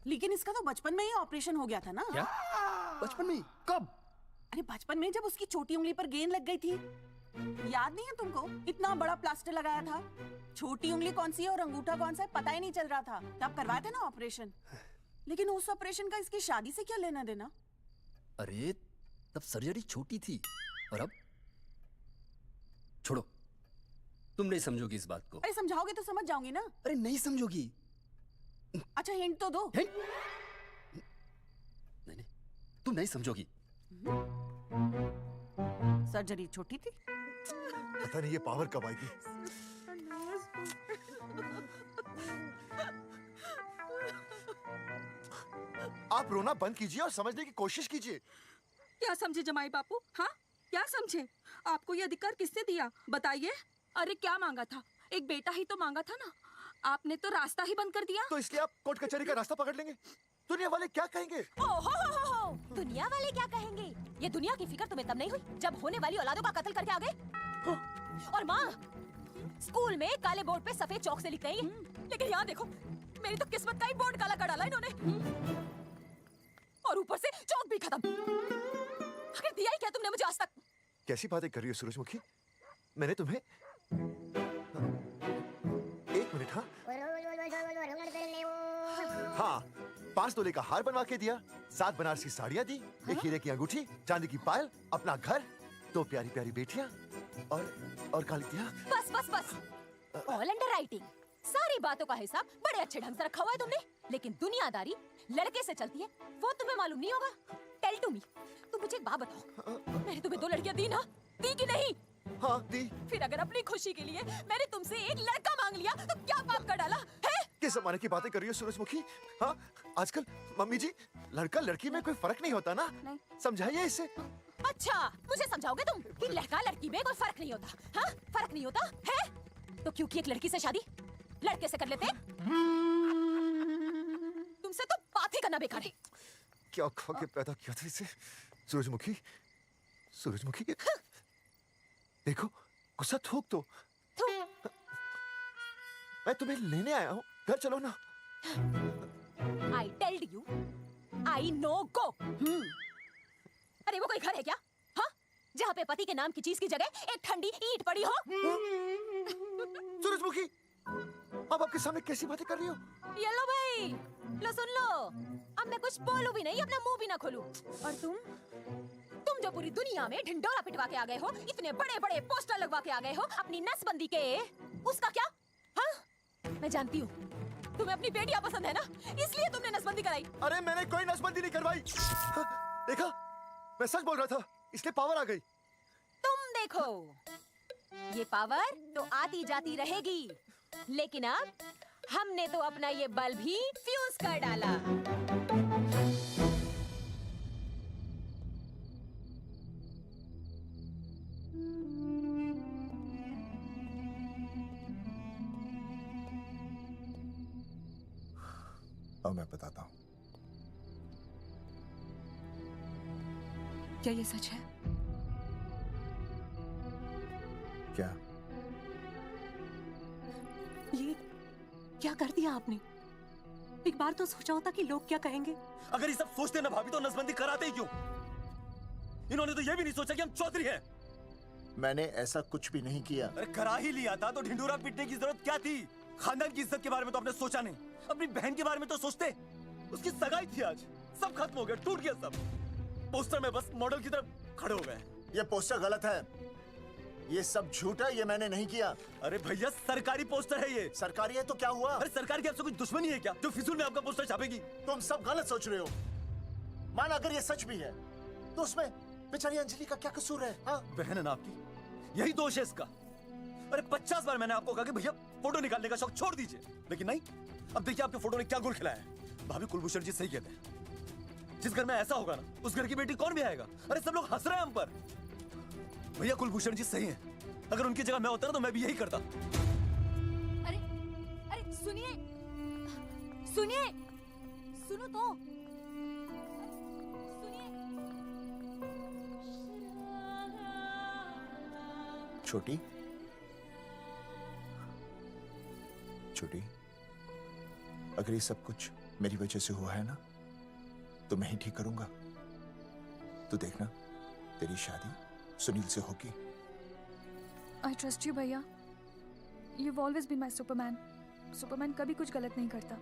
लेकिन इसका तो बचपन में ही ऑपरेशन हो गया था ना? क्या? बचपन में? कब? अरे बचपन में, जब उसकी छोटी उंगली पर गेंद लग गई थी। याद नहीं है तुमको? इतना बड़ा प्लास्टर लगाया था। छोटी उंगली कौन सी है और अंगूठा कौन सा है पता ही नहीं चल रहा था। तब करवाया था ना ऑपरेशन। लेकिन उस ऑपरेशन का इसकी शादी से क्या लेना देना? अरे तब सर्जरी छोटी थी और अब? छोड़ो, तुम नहीं समझोगी इस बात को। अरे समझाओगे तो समझ जाऊंगी ना। अरे नहीं समझोगी। अच्छा हिंट तो दो। नहीं, तुम नहीं समझोगी। सर्जरी छोटी थी। पता नहीं ये पावर कब आएगी। आप रोना बंद कीजिए और समझने की कोशिश कीजिए। क्या समझे जमाई बापू? हाँ, क्या समझे? आपको ये अधिकार किसने दिया बताइए? अरे क्या मांगा था? एक बेटा ही तो मांगा था ना। आपने तो रास्ता ही बंद कर दिया। तो इसलिए आप कोर्ट कचहरी का रास्ता पकड़ लेंगे। दुनिया वाले क्या कहेंगे? ओहो, दुनिया वाले क्या कहेंगे? ये दुनिया की फिक्र तुम्हें तब नहीं हुई जब होने वाली औलादों का कत्ल करके आ गए? और माँ, स्कूल में काले बोर्ड पे सफेद चौक से लिख रही है, लेकिन यहाँ देखो, मेरी तो किस्मत का ही बोर्ड काला कर डाला इन्होंने। और ऊपर से चौक भी खत्म। आखिर दिया ही क्या तुमने मुझे आज तक? कैसी बातें कर रही हो सूरजमुखी? मैंने तुम्हें 1 मिनट। हाँ, 5 तोले का हार बनवा के दिया, 7 बनारसी साड़ियाँ दी, 1 हीरे की अंगूठी, चांदी की पायल, अपना घर, 2 प्यारी प्यारी बेटियाँ और काली दिया। बस। All under writing. सारी बातों का हिसाब बड़े अच्छे ढंग से रखा हुआ है तुमने, लेकिन दुनियादारी लड़के से चलती है वो तुम्हें मालूम नहीं होगा। टेल टू मी, तुम मुझे एक बात बताओ, मैंने तुम्हें 2 लड़कियां दी ना? दी कि नहीं? हाँ दी। फिर अगर अपनी खुशी के लिए मैंने तुमसे एक लड़का मांग लिया तो क्या पाप कर डाला है? किस जमाने की बातें कर रही हो सूरजमुखी? हाँ, आजकल मम्मी जी लड़का लड़की में कोई फर्क नहीं होता ना? समझाइए इसे। अच्छा, मुझे समझाओगे तुम कि लड़का लड़की में कोई फर्क नहीं होता? हाँ, फर्क नहीं होता है? तो क्योंकि एक लड़की से शादी लड़के से कर लेते हैं? तुमसे तो बात ही करना बेकार है। क्या खा के पैदा किया था इसे? सूरजमुखी, सूरजमुखी, देखो गुस्सा थूक दो। मैं तुम्हें लेने आया हूँ, घर चलो ना। I told you, I know go. अरे वो कोई घर है क्या? हाँ? जहाँ पे पति के नाम की चीज की जगह एक ठंडी ईंट पड़ी हो? सूरजमुखी, अब आपके सामने कैसी बातें कर रही हो? ये लो भाई, लो सुन लो। अब मैं कुछ बोलूं भी नहीं, अपना मुंह भी ना खोलूं। और तुम जो पूरी दुनिया में ढिंडोरा पिटवा के आ गए हो, इतने बड़े-बड़े पोस्टर लगवा के आ गए हो अपनी नसबंदी के, उसका क्या? हाँ? मैं जानती हूँ तुम्हें अपनी बेटियां पसंद है ना, इसलिए तुमने नसबंदी कराई। अरे मैंने कोई नसबंदी नहीं करवाई। हाँ, देखा, मैं सच बोल रहा था, इसलिए पावर आ गई। तुम देखो, ये पावर तो आती जाती रहेगी, लेकिन अब हमने तो अपना ये बल्ब ही फ्यूज कर डाला। अब मैं बताता हूँ। क्या ये सच है? क्या? ये क्या कर दिया आपने? एक बार तो सोचा होता कि लोग क्या कहेंगे। अगर ये सब सोचते ना भाभी तो नसबंदी कराते ही क्यों? इन्होंने तो ये भी नहीं सोचा कि हम चौधरी हैं। मैंने ऐसा कुछ भी नहीं किया। अरे करा ही लिया था तो ढिंडोरा पीटने की जरूरत क्या थी? खानदान की इज्जत के बारे में तो आपने सोचा नहीं। अपनी बहन के बारे में तो सोचते। उसकी सगाई थी आज, सब खत्म हो गया, टूट गया सब। पोस्टर में बस मॉडल की तरफ खड़े हो गए। ये पोस्टर गलत है, ये सब झूठ है, ये मैंने नहीं किया। अरे भैया सरकारी पोस्टर है ये। सरकारी है तो क्या हुआ? अरे सरकार की आपसे कोई दुश्मनी है क्या जो फिजूल में आपका पोस्टर छापेगी? तुम सब गलत सोच रहे हो। मान अगर ये सच भी है तो उसमें बेचारी अंजलि का क्या कसूर है? हाँ? बहन है ना आपकी, यही दोष है इसका। अरे 50 बार मैंने आपको कहा कि भैया फोटो निकालने का शौक छोड़ दीजिए, लेकिन नहीं। अब देखिए आपके फोटो ने क्या गुल खिलाया है। भाभी कुलभूषण जी सही कहते हैं, जिस घर में ऐसा होगा ना उस घर की बेटी कौन भी आएगा। अरे सब लोग हंस रहे हैं हम पर। भैया कुलभूषण जी सही हैं, अगर उनकी जगह मैं होता ना तो मैं भी यही करता। अरे अरे सुनिए, सुनिए, सुनो तो। छोटी, छोटी, अगर ये सब कुछ मेरी वजह से हुआ है ना तो मैं ही ठीक करूंगा। तो देखना तेरी शादी सुनील से होगी। I trust you, भैया। You've always been my Superman. Superman कभी कुछ गलत नहीं करता।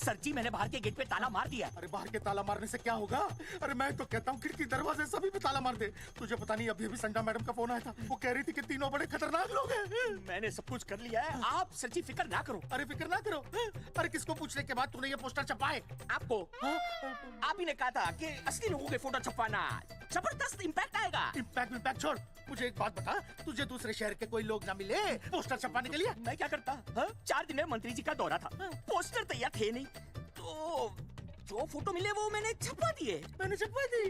सर जी मैंने बाहर के गेट पे ताला मार दिया। अरे बाहर के ताला मारने से क्या होगा? अरे मैं तो कहता हूँ खिड़की दरवाजे सभी पे ताला मार दे। तुझे पता नहीं अभी अभी संडा मैडम का फोन आया था, वो कह रही थी कि तीनों बड़े खतरनाक लोग हैं। मैंने सब कुछ कर लिया है, आप सर जी फिक्र ना करो। अरे फिक्र ना करो। अरे किसको पूछने के बाद तूने ये पोस्टर छपाए? आपको। आप ही ने कहा था कि असली लोगों के फोटो छपाना, जबरदस्त इम्पैक्ट आएगा। इम्पैक्ट छोड़, मुझे एक बात बता, तुझे दूसरे शहर के कोई लोग ना मिले पोस्टर छपाने के लिए? मैं क्या करता? 4 दिन में मंत्री जी का दौरा था, पोस्टर तैयार थे नहीं, तो जो फोटो मिले वो मैंने छपवा दिए। मैंने छपवा दी?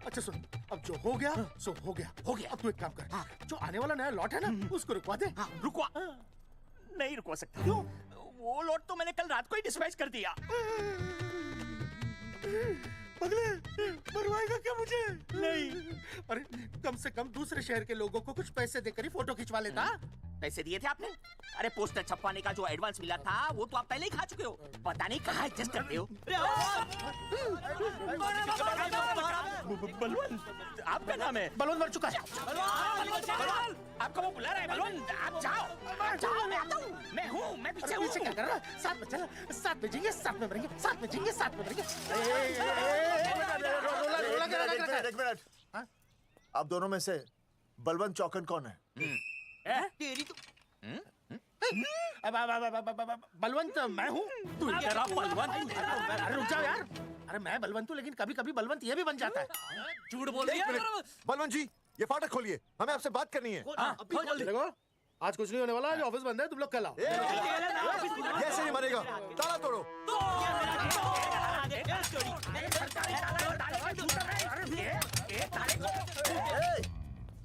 अच्छा सुन, अब जो हो गया सो हो गया। हो गया। अब तू एक काम कर, जो आने वाला नया लॉट है ना उसको रुकवा दे। रुकवा? नहीं रुकवा सकता। क्यों? वो लॉट तो मैंने कल रात को ही डिस्पैच कर दिया। पगले, मरवाएगा क्या मुझे? नहीं। अरे कम से कम दूसरे शहर के लोगों को कुछ पैसे देकर ही फोटो खिंचवा लेता। पैसे दिए थे आपने? अरे पोस्टर छपवाने का जो एडवांस मिला था वो तो आप पहले ही खा चुके हो, पता नहीं कहाँ एडजस्ट करते हो। बलवंत आपका नाम है? बलवंत मर चुका है। आपका वो बुला रहा है बलवंत, आप जाओ जाओ, मैं आता हूँ, मैं हूँ, मैं पीछे हूँ। क्या कर रहा है? साथ में चल, साथ में जिएंगे, साथ में मरेंगे, साथ में जिएंगे, साथ में मरेंगे। एक मिनट, आप दोनों में से बलवंत चौकन कौन है? तेरी तो बलवंत मैं हूँ। तू तेरा बलवंत? अरे रुक जाओ यार। अरे मैं बलवंत हूँ, लेकिन कभी कभी बलवंत ये भी बन जाता है। झूठ बोल रही है। बलवंत जी, ये फाटक खोलिए, हमें आपसे बात करनी है। देखो, आज कुछ नहीं होने वाला, आज ऑफिस बंद है, तुम लोग कल आओ। ये ऐसे नहीं मरेगा, ताला तोड़ो।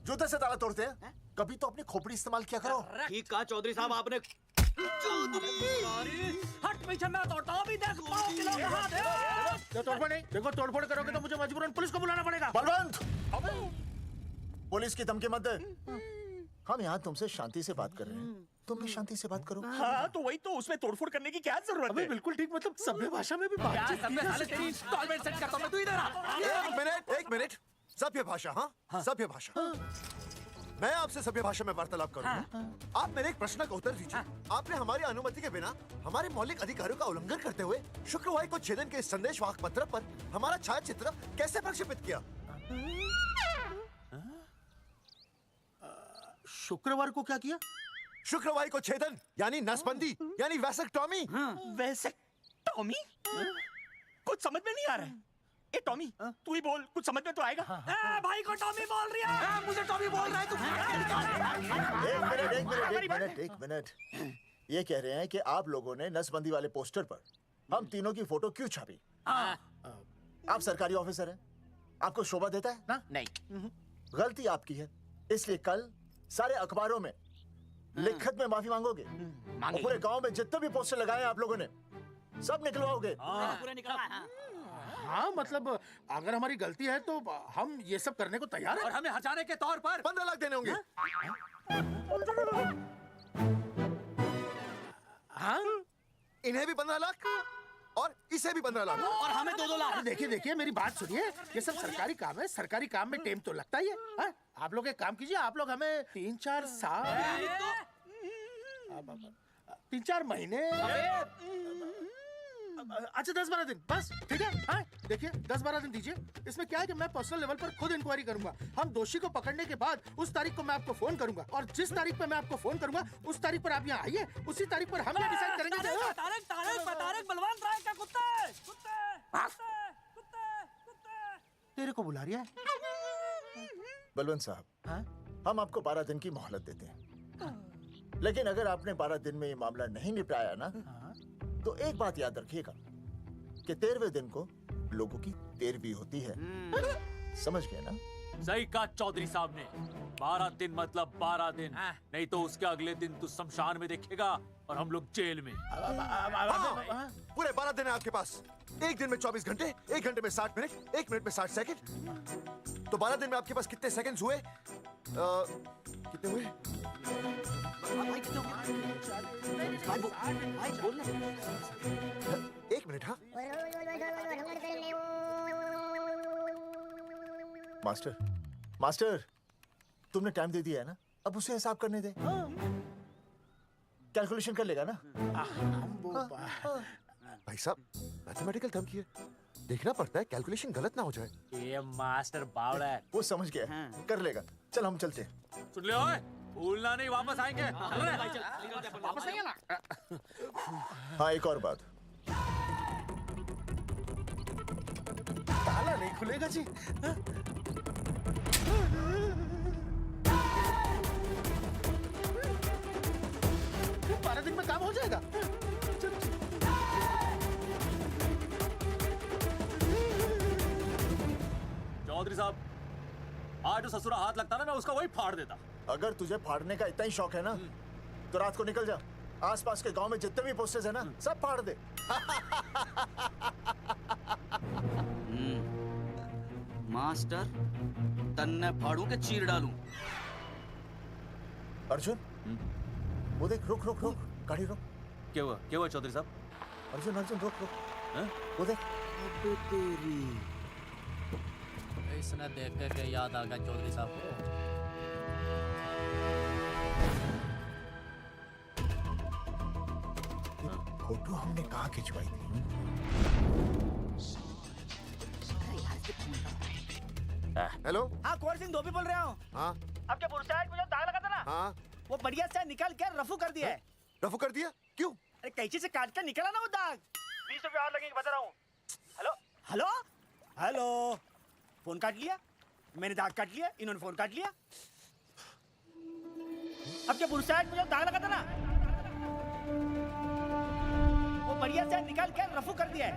जूते से ताला तोड़ते हैं? कभी तो अपनी खोपड़ी इस्तेमाल किया करो। ठीक कहा चौधरी साहब आपने। हट पीछे, मैं तोड़ता हूँ, अभी देख पाँव किलो कहाँ थे। तोड़फोड़ नहीं, देखो तोड़फोड़ करोगे तो मुझे मजबूरन पुलिस को बुलाना पड़ेगा। बलवंत, पुलिस की धमकी मत दे। हम यहाँ तुमसे शांति से बात कर रहे हैं, तुम भी शांति से बात करो। हाँ तो वही तो, उसमें तोड़फोड़ करने की क्या जरूरत है? बिल्कुल ठीक, मतलब सभ्य भाषा में भी बातचीत एक मिनट, सभ्य भाषा। हाँ, सभ्य भाषा। मैं आपसे सभ्य भाषा में वार्तालाप करूंगा। आप मेरे एक प्रश्न का उत्तर दीजिए। आपने हमारी अनुमति के बिना हमारे मौलिक अधिकारों का उल्लंघन करते हुए शुक्रवार को छेदन के संदेशवाहक पत्र पर हमारा छायाचित्र कैसे प्रक्षेपित किया? शुक्रवार को क्या किया? शुक्रवार को छेदन यानी नसबंदी यानी वैसेक्टॉमी। वैसेक्टॉमी? कुछ समझ में नहीं आ रहा है। ए टॉमी, तू ही बोल, कुछ समझ में तो आएगा। भाई को टॉमी बोल रही है। मुझे टॉमी बोल रहा है तू। एक मिनट। ये कह रहे हैं कि आप लोगों ने नसबंदी वाले पोस्टर पर हम तीनों की फोटो क्यों छापी? आप सरकारी ऑफिसर हैं, आपको शोभा देता है ना? नहीं। गलती आपकी है, इसलिए कल सारे अखबारों में लिखत में माफी मांगोगे। और पूरे गांव में जितने भी पोस्टर लगाए आप लोगों ने सब निकलवाओगे। पूरा निकला। हाँ मतलब अगर हमारी गलती है तो हम ये सब करने को तैयार हैं। और हमें हटाने के तौर पर 15 लाख देने होंगे। हाँ? इन्हें भी 15 लाख और इसे भी 15 लाख और हमें 2-2 लाख। देखिए मेरी बात सुनिए, ये सब सरकारी काम है, सरकारी काम में टेम तो लगता ही है। हाँ? आप लोग एक काम कीजिए, आप लोग हमें 3-4 साल 3-4 महीने, अच्छा 10-12 दिन बस, ठीक है? हाँ देखिए 10-12 दिन दीजिए। इसमें क्या है कि मैं पर्सनल लेवल पर खुद इंक्वायरी करूंगा। हम दोषी को पकड़ने के बाद उस तारीख को मैं आपको फोन करूंगा, और जिस तारीख पर मैं आपको फोन करूंगा उस तारीख पर आप यहाँ आइए। उसी तारीख पर हम ये डिसाइड करेंगे। तारिक बलवंत राय का कुत्ते। तेरे को बुला रहा है। बलवंत साहब, हम आपको 12 दिन की मोहलत देते हैं, लेकिन अगर आपने 12 दिन में ये मामला नहीं निपटाया ना, तो एक बात याद रखिएगा कि 13वें दिन को लोगों की 13वीं होती है। समझ गए ना? सही कहा चौधरी साहब ने। 12 दिन मतलब 12 दिन, नहीं तो उसके अगले दिन तू शमशान में देखेगा और हम लोग जेल में। पूरे 12 दिन है आपके पास। एक दिन में 24 घंटे, 1 घंटे में 60 मिनट, 1 मिनट में 60 सेकंड। तो 12 दिन में आपके पास कितने सेकंड्स हुए? कितने हुए? एक मिनट। हाँ मास्टर, तुमने टाइम दे दिया है ना, अब उसे हिसाब करने दे। कैलकुलेशन कर लेगा ना? भाई साहब, मैथमेटिकल थम की है, देखना पड़ता है कैलकुलेशन गलत ना हो जाए। ये मास्टर बावड़ा है। वो समझ गया, कर लेगा। चल हम चलते हैं। सुन ले ओए, भूलना नहीं, वापस आएंगे। वापस आइए ना। हाँ एक और बात, ताला नहीं खुलेगा जी। 12 दिन में काम हो जाएगा। चौधरी साहब, आज जो ससुरा हाथ लगता ना, मैं उसका वही फाड़ देता। अगर तुझे फाड़ने का इतना ही शौक है ना, तो रात को निकल जा, आसपास के गांव में जितने भी पोस्टर्स है ना, सब फाड़ दे। मास्टर, तन्ने फाड़ू के चीर डालूं। अर्जुन, वो देख, रुक रुक रुक, गाड़ी रुक। क्या हुआ चौधरी साहब? अर्जुन रुक रुक, वो देख। इसने देख के याद आ गया चौधरी साहब को। फोटो हमने कहाँ खिंचवाई थी? हेलो। हाँ, कुंवर सिंह धोबी बोल रहा हूँ। हाँ। आपके बुरसाइड में जो दाग लगा था ना, हाँ। वो बढ़िया से निकाल के रफू कर दिया है। रफू कर दिया क्यों? अरे कैंची से काट कर निकला ना वो दाग। 20 रुपये और लगेंगे, बता रहा हूँ। हेलो हेलो हेलो, फोन काट लिया, मैंने दाग काट लिया, इन्होंने फोन काट लिया। अब क्या बुरसाट मुझे दाग लगा था ना, वो बढ़िया से निकाल के रफू कर दिया है।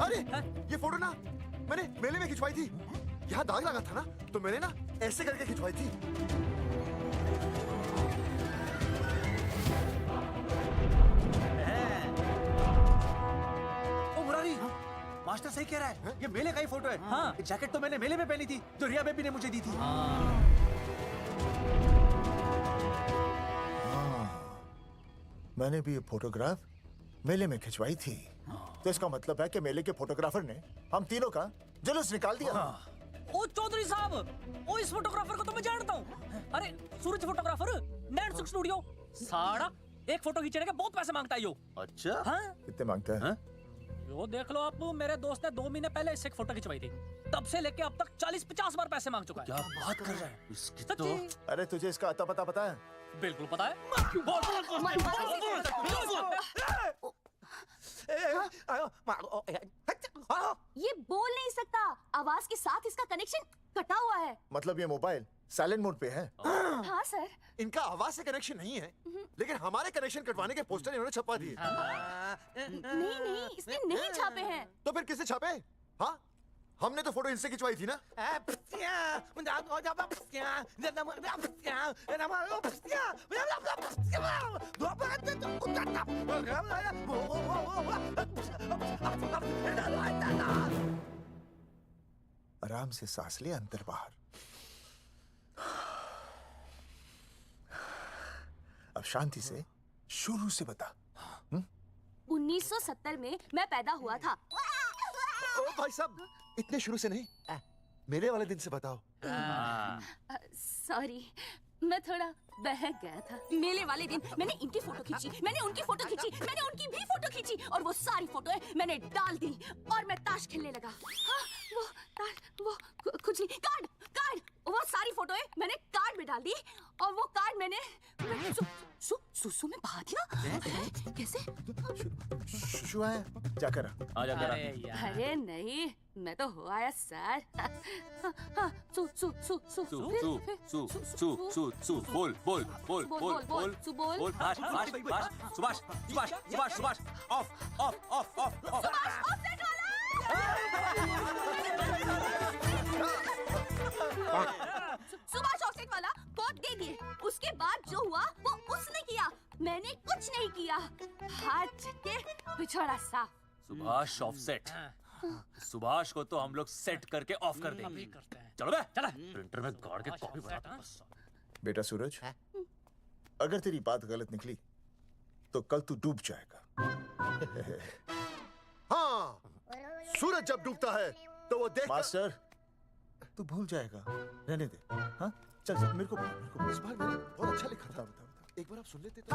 अरे ये फोटो ना मैंने मेले में खिंचवाई थी। यहाँ दाग लगा था ना, तो मैंने ना ऐसे करके खिंचवाई थी। ओ मुरारी, मास्टर सही कह रहा है, ये मेले का ही फोटो है। हाँ, जैकेट तो मैंने मेले में पहनी थी, जो रिया बेबी ने मुझे दी थी। मैंने भी ये फोटोग्राफ मेले में खिंचवाई थी। तो इसका मतलब है कि मेले के फोटोग्राफर ने हम तीनों का जुलूस निकाल दिया। ओ चौधरी साहब, ओ इस फोटोग्राफर को तो मैं जानता हूँ। अरे सूरज फोटोग्राफर, नैनसुख स्टूडियो। साड़ा एक फोटो खींचने के बहुत पैसे मांगता है यो। अच्छा हाँ? कितने मांगता है? यो देख लो आप, मेरे दोस्त ने 2 महीने पहले इससे एक फोटो खिंचवाई थी, तब से लेके अब तक 40-50 बार पैसे मांग चुका है। क्या बात कर रहा है? इसकी तो अरे तुझे इसका अता पता पता है? बिल्कुल पता है। ये बोल नहीं सकता, आवाज के साथ इसका कनेक्शन कटा हुआ है। मतलब ये मोबाइल साइलेंट मोड पे है? हाँ सर। इनका आवाज से कनेक्शन नहीं है, लेकिन हमारे कनेक्शन कटवाने के पोस्टर इन्होंने छपवा दिए। नहीं, इसने नहीं छापे हैं। तो फिर किससे छापे? हाँ, हमने तो फोटो इनसे खिंचवाई थी ना। आराम से सांस ले, अंदर बाहर। अब शांति से शुरू से बता। 1970 में मैं पैदा हुआ था। ओ भाई साहब, इतने शुरू से नहीं, मेले वाले दिन से बताओ। सॉरी, मैं थोड़ा बहक गया था। मेले वाले दिन मैंने इनकी फोटो खींची, मैंने उनकी फोटो खींची, मैंने उनकी भी फोटो खींची, और वो सारी फोटोएं मैंने डाल दी और मैं ताश खेलने लगा। हाँ, वो कुछ नहीं, कार्ड, वो सारी फोटोएं मैंने कार्ड में डाल दी, और वो कार्ड मैंने सुसु में बहा दिया। कैसे? शू आया? जाकर आ जाकर। अरे नहीं, मैं तो हो आया सर। बोल सुभाष ऑफ। सुभाष ऑफसेट वाला कोड दे दिए। उसके बाद जो हुआ वो उसने किया, मैंने कुछ नहीं किया। हाथ के पिछड़ा सा। सुभाष ऑफसेट। सुभाष को तो हम लोग सेट करके ऑफ कर देंगे। चलो बे, चला प्रिंटर में गाड़ के कॉपी बना। बेटा सूरज, अगर तेरी बात गलत निकली तो कल तू डूब जाएगा। हाँ, सूरज जब डूबता है तो वो देखता। मास्टर, तू भूल जाएगा, रहने दे। हाँ, चल मेरे को इस बार मैंने बहुत अच्छा लिखा था। बता। एक बार आप सुन लेते तो।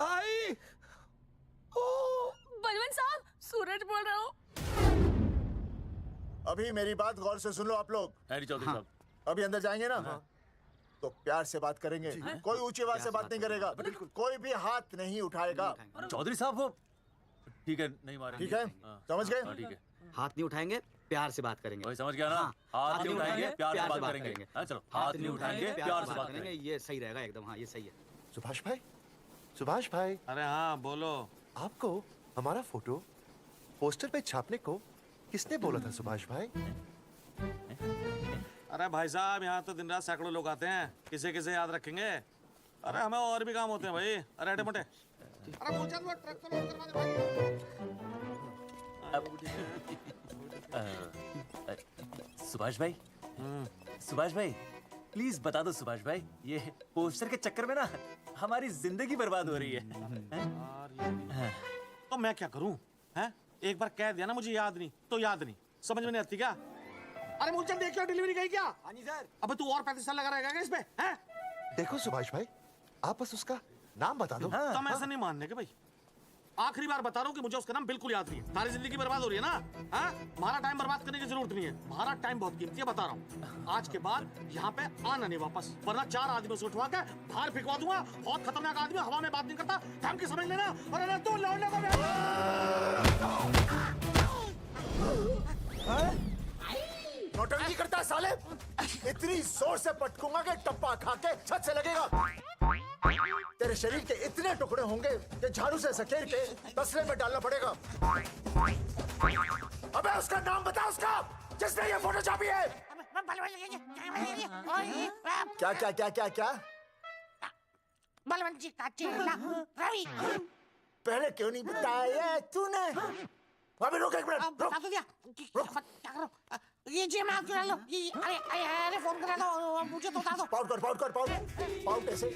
आई। बलवंत साहब, सूरज बोल रहा हूँ। अभी मेरी बात गौर से सुन लो आप लोग। चौधरी साहब, अभी अंदर जाएंगे ना, तो प्यार से बात करेंगे। कोई ऊंची आवाज से बात नहीं करेगा, बिल्कुल कोई भी हाथ नहीं उठाएगा। चौधरी साहब वो ठीक है, नहीं मारेंगे। ठीक है, समझ गए? ठीक है, हाथ नहीं उठाएंगे, प्यार से बात करेंगे। वही समझ गया ना? हाथ नहीं उठाएंगे, प्यार से बात करेंगे। हाँ, चलो, हाथ नहीं उठाएंगे, प्यार से बात करेंगे। ये सही रहेगा एकदम। हाँ, ये सही है। सुभाष भाई। अरे हाँ, बोलो। आपको हमारा फोटो पोस्टर पे छापने को किसने बोला था सुभाष भाई? अरे भाई साहब, यहाँ तो दिन रात सैकड़ों लोग आते हैं, किसे किसे याद रखेंगे। अरे हमें और भी काम होते हैं भाई। अरे हटे मोटे। अरे वो चल, वो ट्रक को लोड करवा दे भाई। सुभाष भाई प्लीज बता दो सुभाष भाई, ये पोस्टर के चक्कर में ना हमारी जिंदगी बर्बाद हो रही है। तो मैं क्या करूं? हैं? एक बार कह दिया ना मुझे याद नहीं तो याद नहीं, समझ में नहीं आती क्या? अरे मूलचंद देखियो, डिलीवरी गई क्या? हाँ जी सर। अब तू और 35 साल लगा रहेगा क्या इसमें? हैं? देखो सुभाष भाई, आप बस उसका नाम बता दो। तो हम ऐसा नहीं मानने के भाई। आखिरी बार बता रहा हूँ कि मुझे उसका नाम बिल्कुल याद नहीं है। सारी जिंदगी बर्बाद हो रही है ना? हाँ, हमारा टाइम बर्बाद करने की जरूरत नहीं है। हमारा टाइम बहुत कीमती है, बता रहा हूँ। आज के बाद यहाँ पे आना नहीं वापस, वरना 4 आदमियों से उठवा के बाहर फेंकवा दूंगा। बहुत खतरनाक आदमी, हवा में बात नहीं करता, धमकी समझ लेना। और अगर तू लौटने नौटंकी करता है साले। इतनी जोर से पटकूंगा कि टप्पा खा के छत से लगेगा। तेरे शरीर के इतने टुकड़े होंगे कि झाड़ू से सकेर के तसले में डालना पड़ेगा। अबे उसका नाम बता, उसका जिसने ये फोटो छापी है। क्या क्या क्या क्या क्या? बलवंत जी का चेला रवि। पहले क्यों नहीं बताया तूने? अबे रुक एक मिनट, रुक। क्या करो? ये जी मैं आपको लो। अरे फोन करा लो, मुझे तो बता दो। पाउट ऐसे।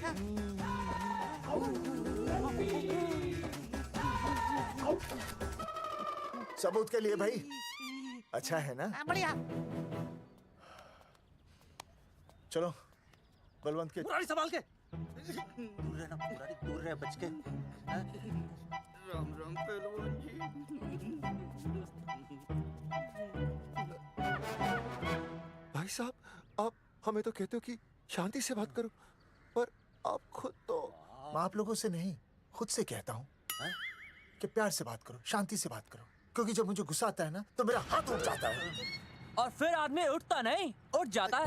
सबूत के लिए भाई, अच्छा है ना? बढ़िया। चलो बलवंत के। मुरारी संभाल के। दूर रहना मुरारी, दूर रह, बच के। राम राम पहलवान जी। भाई साहब, आप हमें तो कहते हो कि शांति से बात करो, पर आप खुद तो। मैं आप लोगों से नहीं, खुद से कहता हूँ कि प्यार से बात करो, शांति से बात करो, क्योंकि जब मुझे गुस्सा आता है ना तो मेरा हाथ उठ जाता है। और फिर आदमी उठता नहीं, उठ जाता है।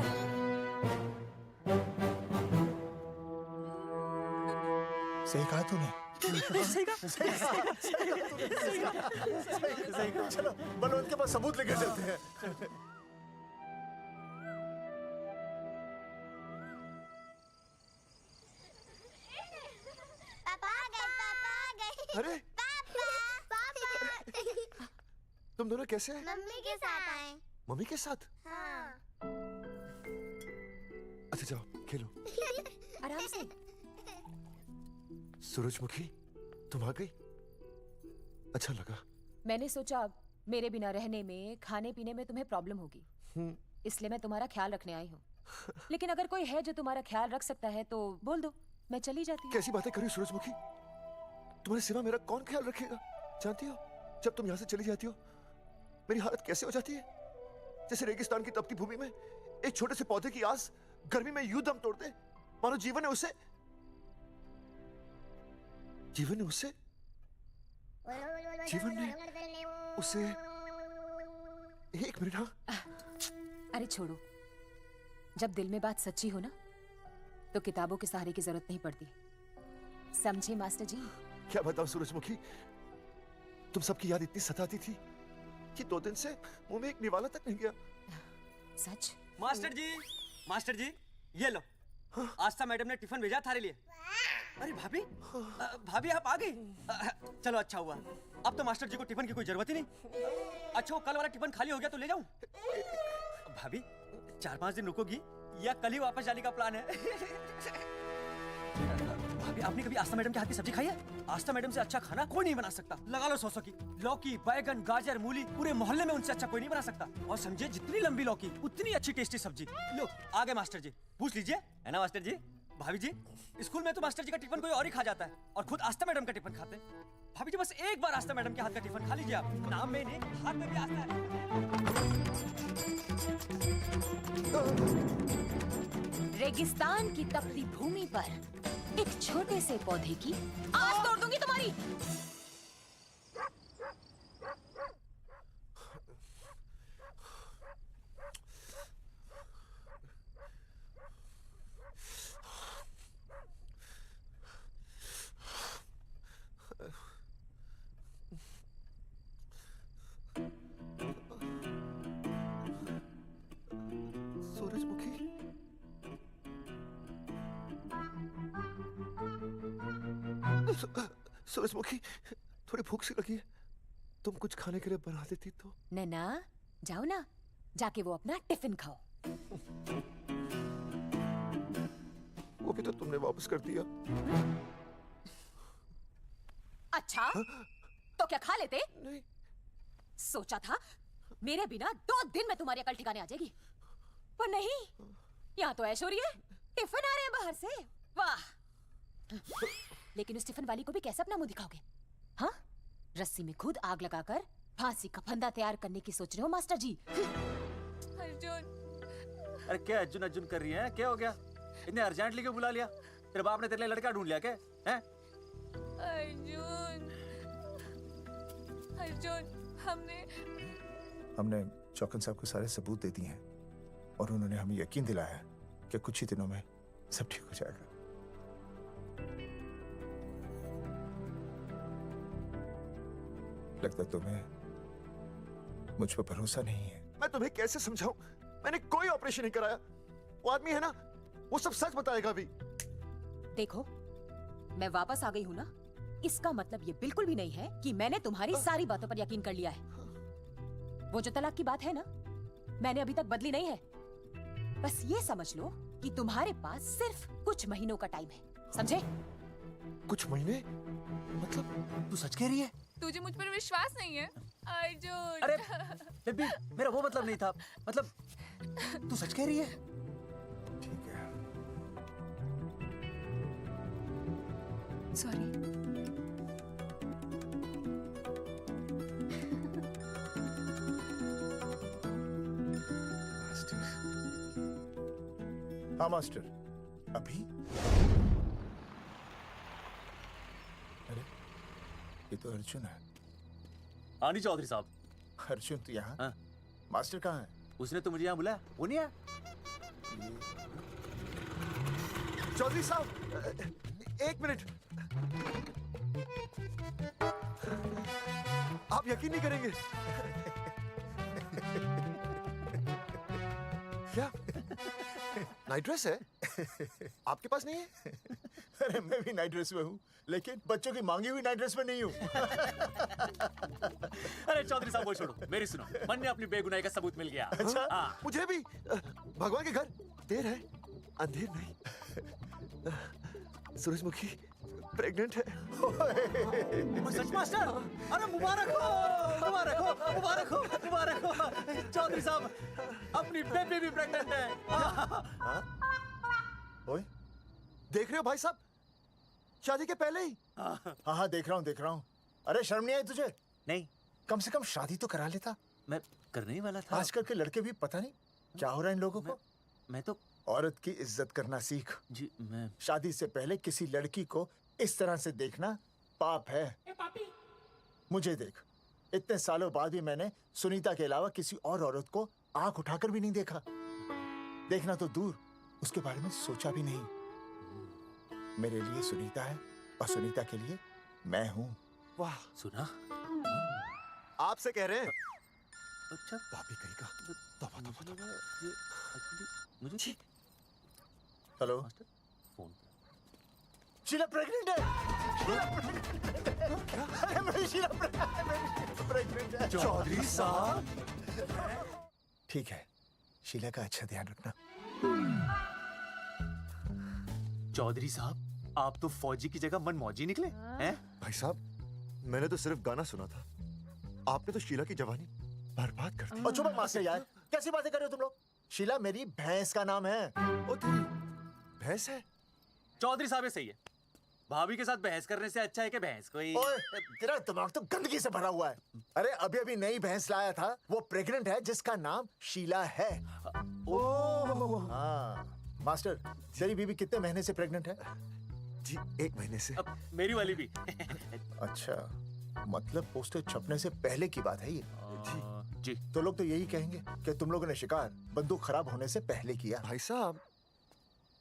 सही कहा तूने। सही कहा। चलो बलवंत के पास सबूत लेकर चलते हैं। अरे तुम दोनों कैसे हैं? मम्मी के साथ आए। मम्मी के साथ? हाँ। अच्छा जाओ खेलो। आराम से। सूरजमुखी, तुम आ गई, अच्छा लगा। मैंने सोचा मेरे बिना रहने में, खाने पीने में तुम्हें प्रॉब्लम होगी, इसलिए मैं तुम्हारा ख्याल रखने आई हूँ। लेकिन अगर कोई है जो तुम्हारा ख्याल रख सकता है तो बोल दो, मैं चली जाती हूँ। कैसी बातें कर रही हो सूरजमुखी? तुम्हारे सिवा मेरा कौन ख्याल रखेगा? जानती हो जब तुम यहाँ से चली जाती हो मेरी हालत कैसे हो जाती है? जैसे रेगिस्तान की तपती भूमि में एक छोटे से पौधे की आस गर्मी में यूं दम तोड़ दे, मानो जीवन ने उसे एक मिनट। हाँ अरे छोड़ो, जब दिल में बात सच्ची हो ना तो किताबों के सहारे की जरूरत नहीं पड़ती, समझे मास्टर जी? क्या बताओ सूरजमुखी, तुम सबकी याद इतनी सताती थी कि 2 दिन से मुंह में एक निवाला तक नहीं गया। सच? मास्टर जी ये लो। आस्था मैडम ने टिफिन भेजा थारे लिए। अरे भाभी, भाभी आप आ गई? चलो अच्छा हुआ, अब तो मास्टर जी को टिफिन की कोई जरूरत ही नहीं। अच्छा वो कल वाला टिफिन खाली हो गया तो ले जाऊं? भाभी 4-5 दिन रुकोगी या कल ही वापस जाने का प्लान है? भाभी आपने कभी आस्था मैडम के हाथ की सब्जी खाई है? आस्था मैडम से अच्छा खाना कोई नहीं बना सकता। लगा लो 100 की। लौकी, बैगन, गाजर, मूली, पूरे मोहल्ले में उनसे अच्छा कोई नहीं बना सकता। और समझे जितनी लंबी लौकी उतनी अच्छी टेस्टी सब्जी। लो आ गए मास्टर जी, पूछ लीजिए, है ना मास्टर जी? भाभी जी स्कूल में तो मास्टर जी का टिफिन कोई और ही खा जाता है और खुद आस्था मैडम का टिफिन खाते हैं। भाभी जी बस एक बार आस्था मैडम के हाथ का टिफिन खा लीजिए आप, नाम में नहीं हाथ में भी आस्था है। रेगिस्तान की तपती भूमि पर एक छोटे से पौधे की आस तोड़ दूंगी तुम्हारी। सूरजमुखी, सूरजमुखी थोड़ी भूख सी लगी है, तुम कुछ खाने के लिए बना देती तो। नैना जाओ ना, जाके वो अपना टिफिन खाओ। वो भी तो तुमने वापस कर दिया। अच्छा तो क्या खा लेते? नहीं। सोचा था मेरे बिना 2 दिन में तुम्हारी अकल ठिकाने आ जाएगी, पर नहीं, यहाँ तो ऐश हो रही है। टिफिन आ रहे हैं बाहर से, वाह। लेकिन उस टिफिन वाली को भी कैसे अपना मुंह दिखाओगे? हाँ, रस्सी में खुद आग लगाकर फांसी का फंदा तैयार करने की सोच रहे हो मास्टर जी? अर्जुन, अरे क्या अर्जुन अर्जुन कर रही है? क्या हो गया? इतने अर्जेंटली क्यों बुला लिया? तेरे बाप ने तेरे लिए लड़का ढूंढ लिया क्या? हैं? अर्जुन, अर्जुन, हमने चौकन साहब को सारे सबूत दे दिए हैं और उन्होंने हमें यकीन दिलाया है कि कुछ ही दिनों में सब ठीक हो जाएगा। लगता तुम्हें मुझ पर भरोसा नहीं है। मैं तुम्हें कैसे समझाऊं? मैंने कोई ऑपरेशन नहीं कराया। वो आदमी है ना, वो सब सच बताएगा अभी। देखो, मैं वापस आ गई हूँ ना, इसका मतलब ये बिल्कुल भी नहीं है कि मैंने तुम्हारी सारी बातों पर यकीन कर लिया है। वो जो तलाक की बात है ना, मैंने अभी तक बदली नहीं है। बस ये समझ लो कि तुम्हारे पास सिर्फ कुछ महीनों का टाइम है, समझे? कुछ महीने? मतलब तू सच कह रही है? तुझे मुझ पर विश्वास नहीं है अर्जुन? अरे बेबी, मेरा वो मतलब नहीं था। मतलब तू सच कह रही है? ठीक है। सॉरी। हाँ मास्टर, अभी? अरे ये तो अर्जुन है। हाँ नहीं चौधरी साहब। अर्जुन तो यहाँ? हाँ। मास्टर कहाँ है? उसने तो मुझे यहाँ बुलाया, वो नहीं आया। चौधरी साहब, एक मिनट। आप यकीन नहीं करेंगे। क्या नाइट ड्रेस है? आपके पास नहीं है? अरे मैं भी नाइट ड्रेस में हूँ, लेकिन बच्चों की मांगी हुई नाइट ड्रेस में नहीं हूँ। अरे चौधरी साहब वो छोड़ो, मेरी सुनो। मन ने अपनी बेगुनाही का सबूत मिल गया। अच्छा, हाँ। मुझे भी। भगवान के घर देर है, अंधेर नहीं। सूरजमुखी प्रेग्नेंट है। सच मास्टर? अरे मुबारक हो, मुबारक हो, मुबारक हो, मुबारक हो। चौधरी साहब, अपनी बेबी भी प्रेग्नेंट है। ओए, देख रहे हो भाई साहब, शादी के पहले ही। हाँ हाँ देख रहा हूँ, देख रहा हूँ। अरे शर्म नहीं आई तुझे? नहीं। कम से कम शादी तो करा लेता। मैं करने ही वाला था। आजकल के लड़के भी पता नहीं क्या हो रहा है इन लोगों को। मैं तो औरत की इज्जत करना सीख। जी मैं शादी से पहले किसी लड़की को इस तरह से देखना पाप है। मुझे देख, इतने सालों बाद भी मैंने सुनीता के अलावा किसी और औरत को आंख उठाकर भी नहीं देखा। देखना तो दूर, उसके बारे में सोचा भी नहीं। मेरे लिए सुनीता है और सुनीता के लिए मैं हूँ। वाह, सुना? आपसे कह रहे हैं। अच्छा, भाभी कहीं का। तौबा तौबा तौबा। मुझे हेलो, फोन शीला प्रेग्नेंट है। शीला प्रेग्नेंट है। अरे मेरी शीला प्रेग्नेंट है। चौधरी साहब, ठीक है, शीला का अच्छा ध्यान रखना। चौधरी साहब, आप तो फौजी की जगह मनमौजी निकले हैं? भाई साहब, मैंने तो सिर्फ गाना सुना था। आपने तो शीला की जवानी बर्बाद कर दी। और चुप मास्टर यार, कैसी बातें कर रहे हो तुम लोग? शीला मेरी भैंस का नाम है। ओ तेरी भैंस है? चौधरी साहब ये सही है। भाभी के साथ बहस करने से अच्छा है कि भैंस कोई। ओए, तेरा दिमाग तो गंदगी से भरा हुआ है। अरे अभी अभी नई भैंस लाया था, वो प्रेग्नेंट है, जिसका नाम शीला है। हाँ मास्टर, तेरी बीवी कितने महीने से प्रेग्नेंट है? जी 1 महीने से। अब मेरी वाली भी। अच्छा, मतलब पोस्टर छपने से पहले की बात है ये। जी। तो लोग तो यही कहेंगे कि तुम लोगों ने शिकार बंदूक खराब होने से पहले किया। भाई साहब,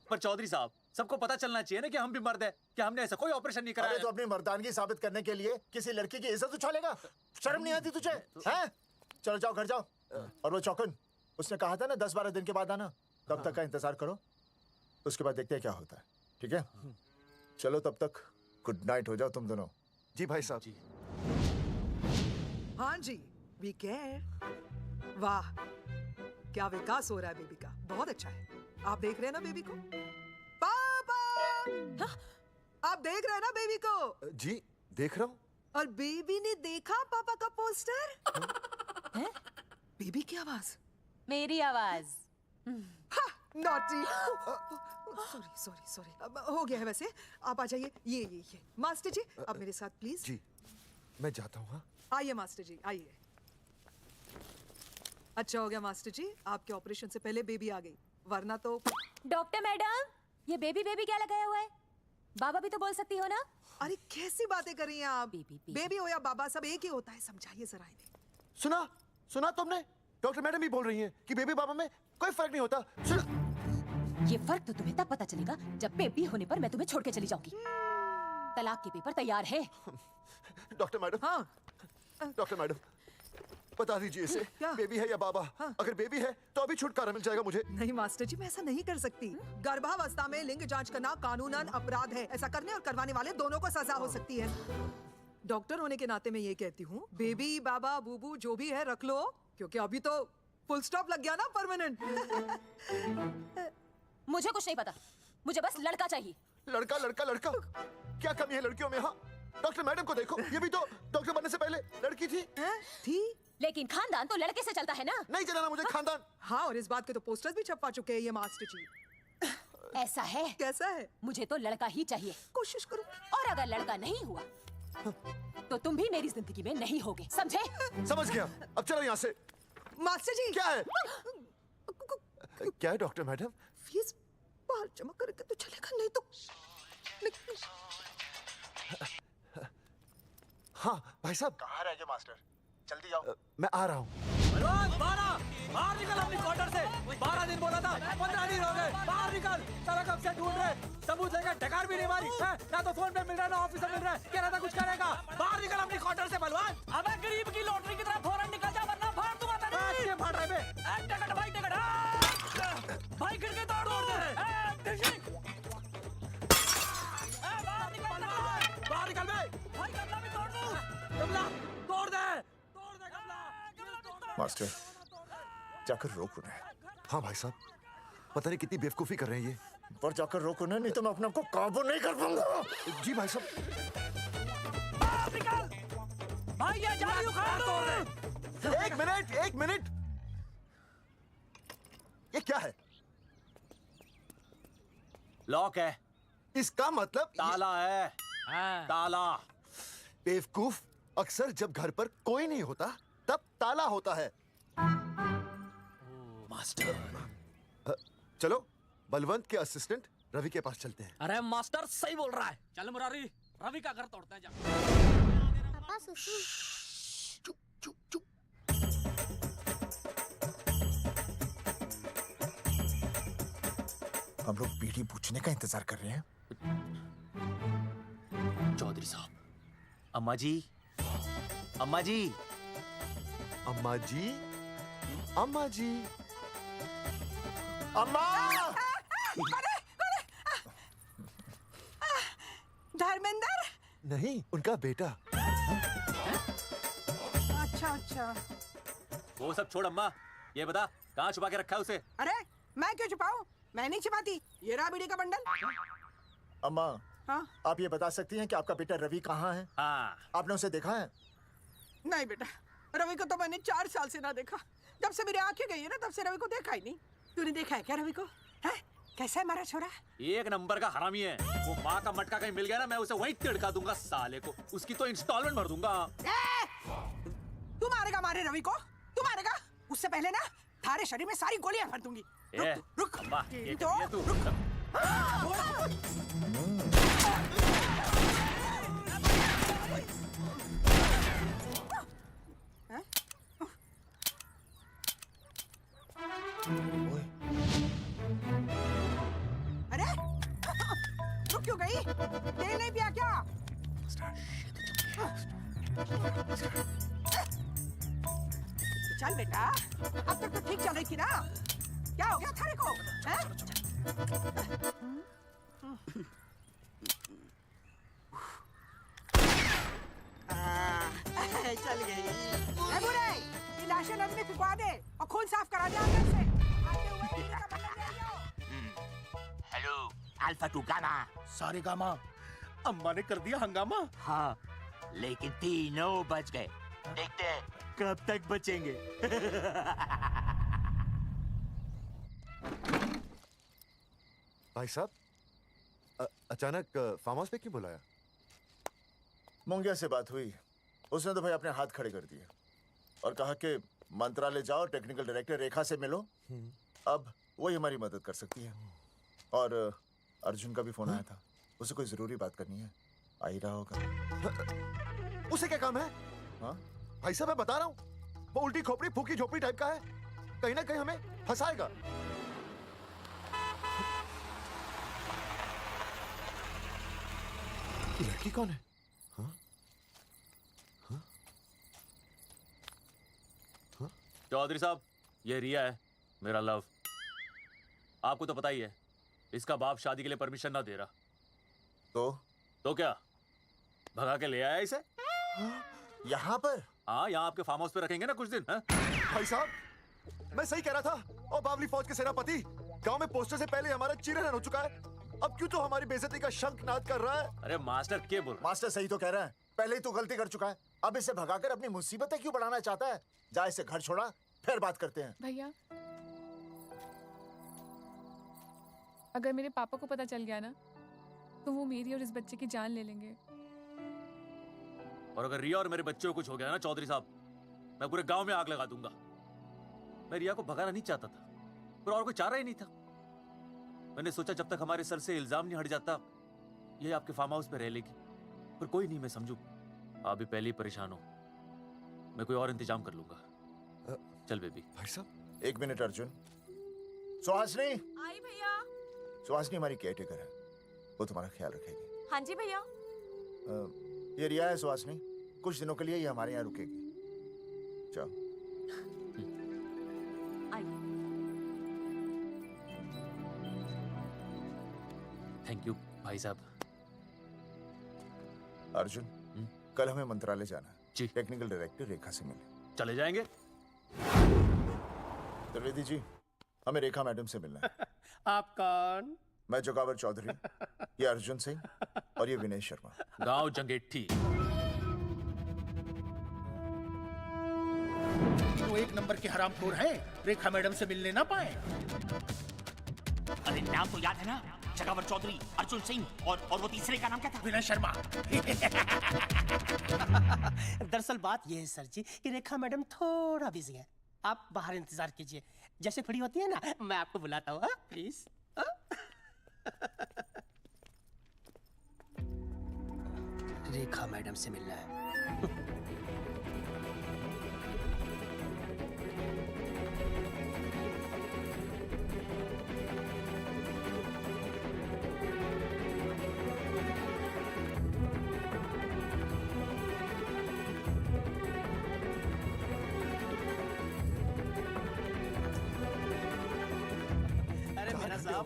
पर चौधरी साहब, सबको पता चलना चाहिए ना कि हम भी मर्द हैं, कि हमने ऐसा कोई ऑपरेशन नहीं कराया। अरे तो अपनी मर्दानगी साबित करने के लिए किसी लड़की की इज्जत उछालेगा? शर्म नहीं आती तुझे? हैं? चलो जाओ, घर जाओ। और वो चौकन, उसने कहा था ना 10-12 दिन के बाद आना, तब तक का इंतजार करो, उसके बाद देखते हैं क्या होता है। ठीक है? चलो तब तक गुड नाइट हो जाओ तुम दोनों। जी भाई साहब। जी। हाँ जी, बी केयर। वाह, क्या विकास हो रहा है बेबी का, बहुत अच्छा है। आप देख रहे हैं ना बेबी को? पापा, आप देख रहे हैं ना बेबी को? जी देख रहा हूँ। और बेबी ने देखा पापा का पोस्टर? बेबी की आवाज? मेरी आवाज। नॉटी। सॉरी सॉरी सॉरी, हो गया है वैसे। आप आ जाइए। ये मास्टर जी, आप मेरे साथ प्लीज। जी। मैं जाता हूँ। हाँ? आइए मास्टर जी, आइए। अच्छा हो गया मास्टर जी, आपके ऑपरेशन से पहले बेबी आ गई, वरना तो। डॉक्टर मैडम, ये बेबी बेबी क्या लगाया हुआ है? बाबा भी तो बोल सकती हो ना? अरे कैसी बातें कर रही हैं आप? बेबी हो या बाबा सब एक ही होता है, समझाइए जरा इन्हें। सुना सुना तुमने? डॉक्टर मैडम भी बोल रही हैं कि बेबी बाबा में कोई फर्क नहीं होता। सुना? ये फर्क तो तुम्हें तब पता चलेगा जब बेबी होने पर मैं तुम्हें छोड़ के चली जाऊंगी। तलाक के पेपर तैयार है। Doctor madam. हाँ। डॉक्टर मैडम, बता दीजिए इसे, बेबी है या बाबा? अगर बेबी है तो अभी छुटकारा मिल जाएगा मुझे। नहीं मास्टर जी, मैं ऐसा नहीं कर सकती। गर्भावस्था में लिंग जांच करना कानूनन अपराध है। ऐसा करने और करवाने वाले दोनों को सजा हो सकती है। डॉक्टर होने के नाते मैं ये कहती हूँ, बेबी बाबा बूबू जो भी है रख लो, क्योंकि अभी तो फुल स्टॉप लग गया ना परमानेंट। मुझे कुछ नहीं पता, मुझे बस लड़का चाहिए। लड़का लड़का लड़का, क्या कमी है लड़कियों में? हाँ, डॉक्टर मैडम को देखो, ये भी तो डॉक्टर बनने से पहले लड़की थी। थी? लेकिन खानदान तो लड़के से चलता है ना। नहीं चलाना मुझे खानदान। हाँ, और इस बात के तो पोस्टर्स भी छपवा चुके हैं ये मास्टर जी। ऐसा है? कैसा है? मुझे तो लड़का ही चाहिए। कोशिश करो। और अगर लड़का नहीं हुआ तो तुम भी मेरी जिंदगी में नहीं होगे, समझे? समझ गया, अब चलो यहाँ से। मास्टर जी। क्या है? क्या है डॉक्टर मैडम? फीस बाहर जमा करके तो चलेगा, नहीं तो। हाँ भाई साहब। कहाँ रह गए मास्टर? जल्दी आओ। मैं आ रहा हूँ। बाहर निकल अपनी क्वार्टर से। 12 दिन बोला था, 15 दिन हो गए। बाहर निकल, साला कब से ढूंढ रहे, सबूत लेकर ढकार भी नहीं मारी है? ना तो फोन पे मिल रहा है, ना ऑफिस में मिल रहा है। कह रहा था कुछ करेगा। बाहर निकल अपनी क्वार्टर से बलवान। अबे गरीब की लॉटरी की तरह फौरन निकल जा, वरना फाड़ दूंगा तेरी। क्या फाड़ रहे बे? टिकट भाई, टिकट। भाई खिड़की तोड़ दे। बाहर निकल बे। भाई गमला भी तोड़ दूं। गमला तोड़ दे। मास्टर, जाकर रोक उन्हें। हाँ भाई साहब, पता नहीं कितनी बेवकूफी कर रहे हैं ये। पर जाकर रोक उन्हें, नहीं तो मैं अपने आप को काबू नहीं कर पाऊंगा। जी भाई साहब। निकल भाई, ये जाली उखाड़ दो। एक मिनट, एक मिनट। ये क्या है? लॉक है। इसका मतलब ताला है। ताला। बेवकूफ, अक्सर जब घर पर कोई नहीं होता तब ताला होता है। मास्टर। चलो बलवंत के असिस्टेंट रवि के पास चलते हैं। अरे मास्टर सही बोल रहा है, चल मुरारी, रवि का घर तोड़ते हैं। जा पापा सुसु। चुप चुप चुप। हम लोग बीड़ी पूछने का इंतजार कर रहे हैं। चौधरी साहब। अम्मा जी, अम्मा जी, अम्मा जी, अम्मा जी, अम्मा। धर्मेंद्र? नहीं, उनका बेटा। अच्छा अच्छा। वो सब छोड़ अम्मा, ये बता कहाँ छुपा के रखा है उसे? अरे मैं क्यों छुपाऊं? मैं नहीं छुपाती। ये रहा बीड़ी का बंडल। अम्मा, हाँ? आप ये बता सकती हैं कि आपका बेटा रवि कहाँ है? हाँ। आपने उसे देखा है? नहीं बेटा, रवि को तो मैंने 4 साल से ना देखा। जब से मेरी आंखें गई है ना, तब से रवि को देखा ही नहीं। तूने देखा है क्या रवि को? है? कैसा है हमारा छोरा? एक नंबर का हरामी है। वो माँ का मटका कहीं मिल गया ना, मैं उसे वहीं तिड़का दूंगा साले को। उसकी तो इंस्टॉलमेंट भर दूंगा। तू मारेगा मारे रवि को? तू मारेगा? उससे पहले ना थारे शरीर में सारी गोलियां भर दूंगी। रुक अम्मा, ये तो कर दिया तू। अरे रुक क्यों गई? तेल नहीं पिया क्या? चल बेटा, अब तक तो ठीक चल रही थी ना? क्या हो गया थारे को? चल गई। ए बुरे, ये लाशें नदी में फिकवा दे और खून साफ करा दे अंदर से। Hello alpha two gamma. सारे गामा। अम्मा ने कर दिया हंगामा। हाँ, लेकिन तीनों बच गए। देखते हैं कब तक बचेंगे। भाई साहब, अचानक फार्म हाउस पे क्यों बुलाया? मुंगिया से बात हुई, उसने तो भाई अपने हाथ खड़े कर दिए और कहा कि मंत्रालय जाओ, टेक्निकल डायरेक्टर रेखा से मिलो, अब वही हमारी मदद कर सकती है। और अर्जुन का भी फोन आया था, उसे कोई जरूरी बात करनी है, आ ही रहा होगा। उसे क्या काम है? हाँ भाई साहब मैं बता रहा हूँ, वो उल्टी खोपड़ी फूकी झोपड़ी टाइप का है, कहीं ना कहीं हमें फंसाएगा। ये लड़की कौन है? चौधरी साहब, ये रिया है, मेरा लव। आपको तो पता ही है, इसका बाप शादी के लिए परमिशन ना दे रहा। तो क्या भगा के ले आया इसे यहाँ पर? हाँ, यहाँ आपके फार्म हाउस पे रखेंगे ना कुछ दिन। हा? भाई साहब मैं सही कह रहा था। और बावली फौज के सेनापति गांव में पोस्टर से पहले हमारा चीरहरण हो चुका है, अब क्यों तो हमारी बेइज्जती का शंखनाद कर रहा है? अरे मास्टर क्या बोल? मास्टर सही तो कह रहा है, पहले ही तो गलती कर चुका है, अब इसे भगाकर अपनी मुसीबतें क्यों बढ़ाना चाहता है? जा इसे घर छोड़ा, फिर बात करते हैं। भैया, अगर मेरे पापा को पता चल गया ना, तो वो मेरी और इस बच्चे की जान ले लेंगे। और अगर रिया और मेरे बच्चे को कुछ हो गया ना चौधरी साहब, मैं पूरे गांव में आग लगा दूंगा। मैं रिया को भगाना नहीं चाहता था, पर और कोई चारा ही नहीं था। मैंने सोचा जब तक हमारे सर से इल्जाम नहीं हट जाता, ये आपके फार्म हाउस पे रह लेगी। पर कोई नहीं, मैं समझू आप भी पहले ही परेशान हो, मैं कोई और इंतजाम कर लूंगा। चल बेबी। भाई साहब एक मिनट अर्जुन। सुहासनी, आई भैया। सुहासनी हमारी केयरटेकर है, वो तुम्हारा ख्याल रखेगी। हाँ जी भैया। ये रिया है सुहासनी, कुछ दिनों के लिए ये हमारे यहाँ रुकेगी। जाओ। थैंक यू भाई साहब। अर्जुन, कल हमें मंत्रालय जाना है जी। टेक्निकल डायरेक्टर रेखा से मिले। चले जाएंगे। त्रिवेदी जी, हमें रेखा मैडम से मिलना है। आप कौन? मैं जोगावर चौधरी, ये अर्जुन सिंह और ये विनय शर्मा। गांव जंगेठी। वो एक नंबर के हरामखोर हैं, रेखा मैडम से मिलने ना पाए। अरे नाम तो याद है ना, जगावर चौधरी, अर्जुन सिंह और वो तीसरे का नाम क्या था? विनय शर्मा। दरअसल बात यह है सर जी कि रेखा मैडम थोड़ा बिजी है, आप बाहर इंतजार कीजिए, जैसे फ्री होती है ना मैं आपको बुलाता हूँ, प्लीज। रेखा मैडम से मिलना है।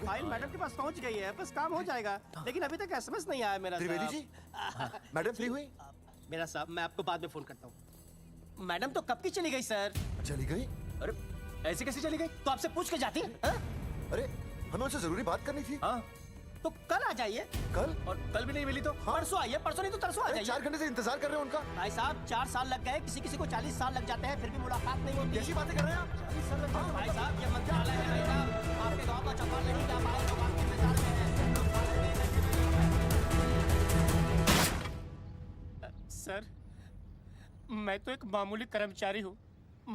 फाइल मैडम के पास पहुंच गई है, बस काम हो जाएगा, लेकिन अभी तक एसएमएस नहीं आया मेरा। त्रिवेदी जी, मैडम फ्री हुई? मेरा साहब, मैं आपको बाद में फोन करता हूँ। मैडम तो कब की चली गई सर? चली गई? अरे ऐसे कैसे चली गई? तो आपसे पूछ के जाती है? अरे हमें उनसे जरूरी बात करनी थी। हाँ तो कल आ जाइए। कल? और कल भी नहीं मिली तो? हाँ? परसों आइए, परसों नहीं तो तरसों आ जाइए। 4 घंटे से इंतजार कर रहे हैं उनका। भाई साहब 4 साल लग गए, किसी किसी को 40 साल लग जाते हैं, फिर भी मुलाकात नहीं होती। कैसी बातें कर रहे हैं आप? 40 साल लग जाते हैं। भाई साहब ये मंत्रालय है भाई साहब, आपके गाँव का चौपाल नहीं जा पाए, लोग आपके इंतजार में हैं। सर मैं तो एक मामूली कर्मचारी हूँ,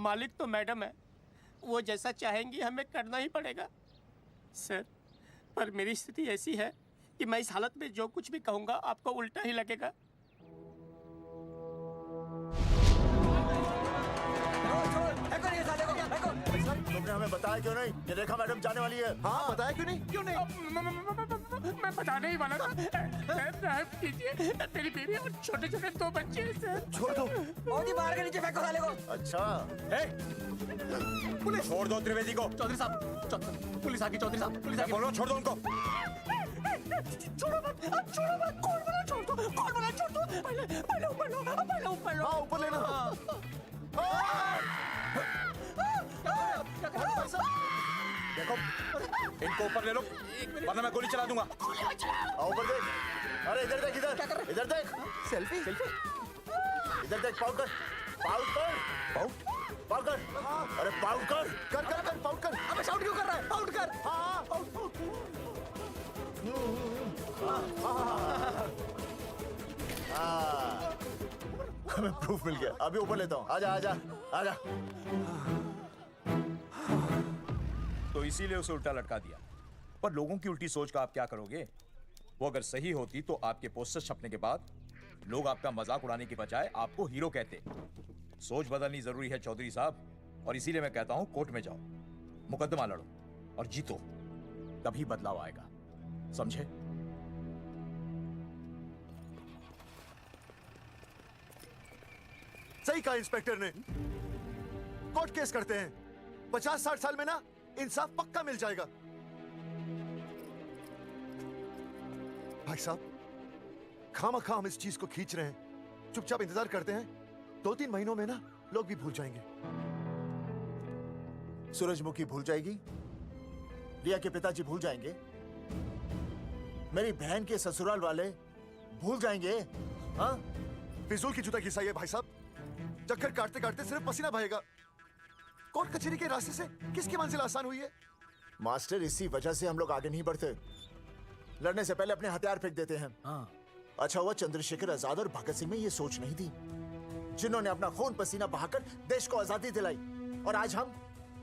मालिक तो मैडम है, वो जैसा चाहेंगी हमें करना ही पड़ेगा। सर पर मेरी स्थिति ऐसी है कि मैं इस हालत में जो कुछ भी कहूँगा आपको उल्टा ही लगेगा। तुमने हमें बताया क्यों नहीं कि रेखा मैडम जाने वाली है? हाँ बताया क्यों नहीं? क्यों नहीं? मैं बताने ही वाला था। रहम कीजिए, मेरी बीवी और छोटे-छोटे 2 बच्चे हैं सर। छोड़ दो। और बाहर के नीचे फेंको साले को। अच्छा। पुलिस छोड़ दो त्रिवेदी को। चौधरी साहब, पुलिस आ गई। चौधरी साहब, पुलिस आ गई। बोलो छोड़ दो उनको। छोड़ो मत, अब छोड़ो मत। कौन बोला छोड़ दो? कौन बोला छोड़ दो? पहले ऊपर लो। हाँ ऊपर लेना। देखो इनको ऊपर ले लो, वरना मैं गोली चला दूंगा। ऊपर देख। अरे इधर देख, इधर देख। सेल्फी? इधर देख, पाउट कर। पाउट कर। अरे पाउट कर। कर पाउट कर। अबे शाउट क्यों कर रहा है? पाउट कर। हाँ हमें प्रूफ मिल गया। अभी ऊपर लेता हूँ। आजा आजा आजा। तो इसीलिए उसे उल्टा लटका दिया। पर लोगों की उल्टी सोच का आप क्या करोगे? वो अगर सही होती तो आपके पोस्टर छपने के बाद लोग आपका मजाक उड़ाने के बजाय आपको हीरो कहते। सोच बदलनी जरूरी है चौधरी साहब, और इसीलिए मैं कहता हूं कोर्ट में जाओ, मुकदमा लड़ो और जीतो, तभी बदलाव आएगा, समझे? सही कहा इंस्पेक्टर ने। कोर्ट केस करते हैं, 50-60 साल में ना इंसाफ पक्का मिल जाएगा। भाई साहब, खामखा हम इस चीज को खींच रहे हैं। चुपचाप इंतजार करते हैं, 2-3 महीनों में ना लोग भी भूल जाएंगे। सूरजमुखी भूल जाएगी, रिया के पिताजी भूल जाएंगे, मेरी बहन के ससुराल वाले भूल जाएंगे। हाँ, फिजूल की जुता घिसाई है भाई साहब। चक्कर काटते काटते सिर्फ पसीना बहेगा। कोर्ट कचहरी के रास्ते से किसकी मंजिल आसान हुई है? मास्टर, इसी वजह से हम लोग आगे नहीं बढ़ते। लड़ने से पहले अपने हथियार फेंक देते हैं। अच्छा हुआ चंद्रशेखर आजाद और भगत सिंह में ये सोच नहीं थी, जिन्होंने अपना खून पसीना बहाकर देश को आजादी दिलाई, और आज हम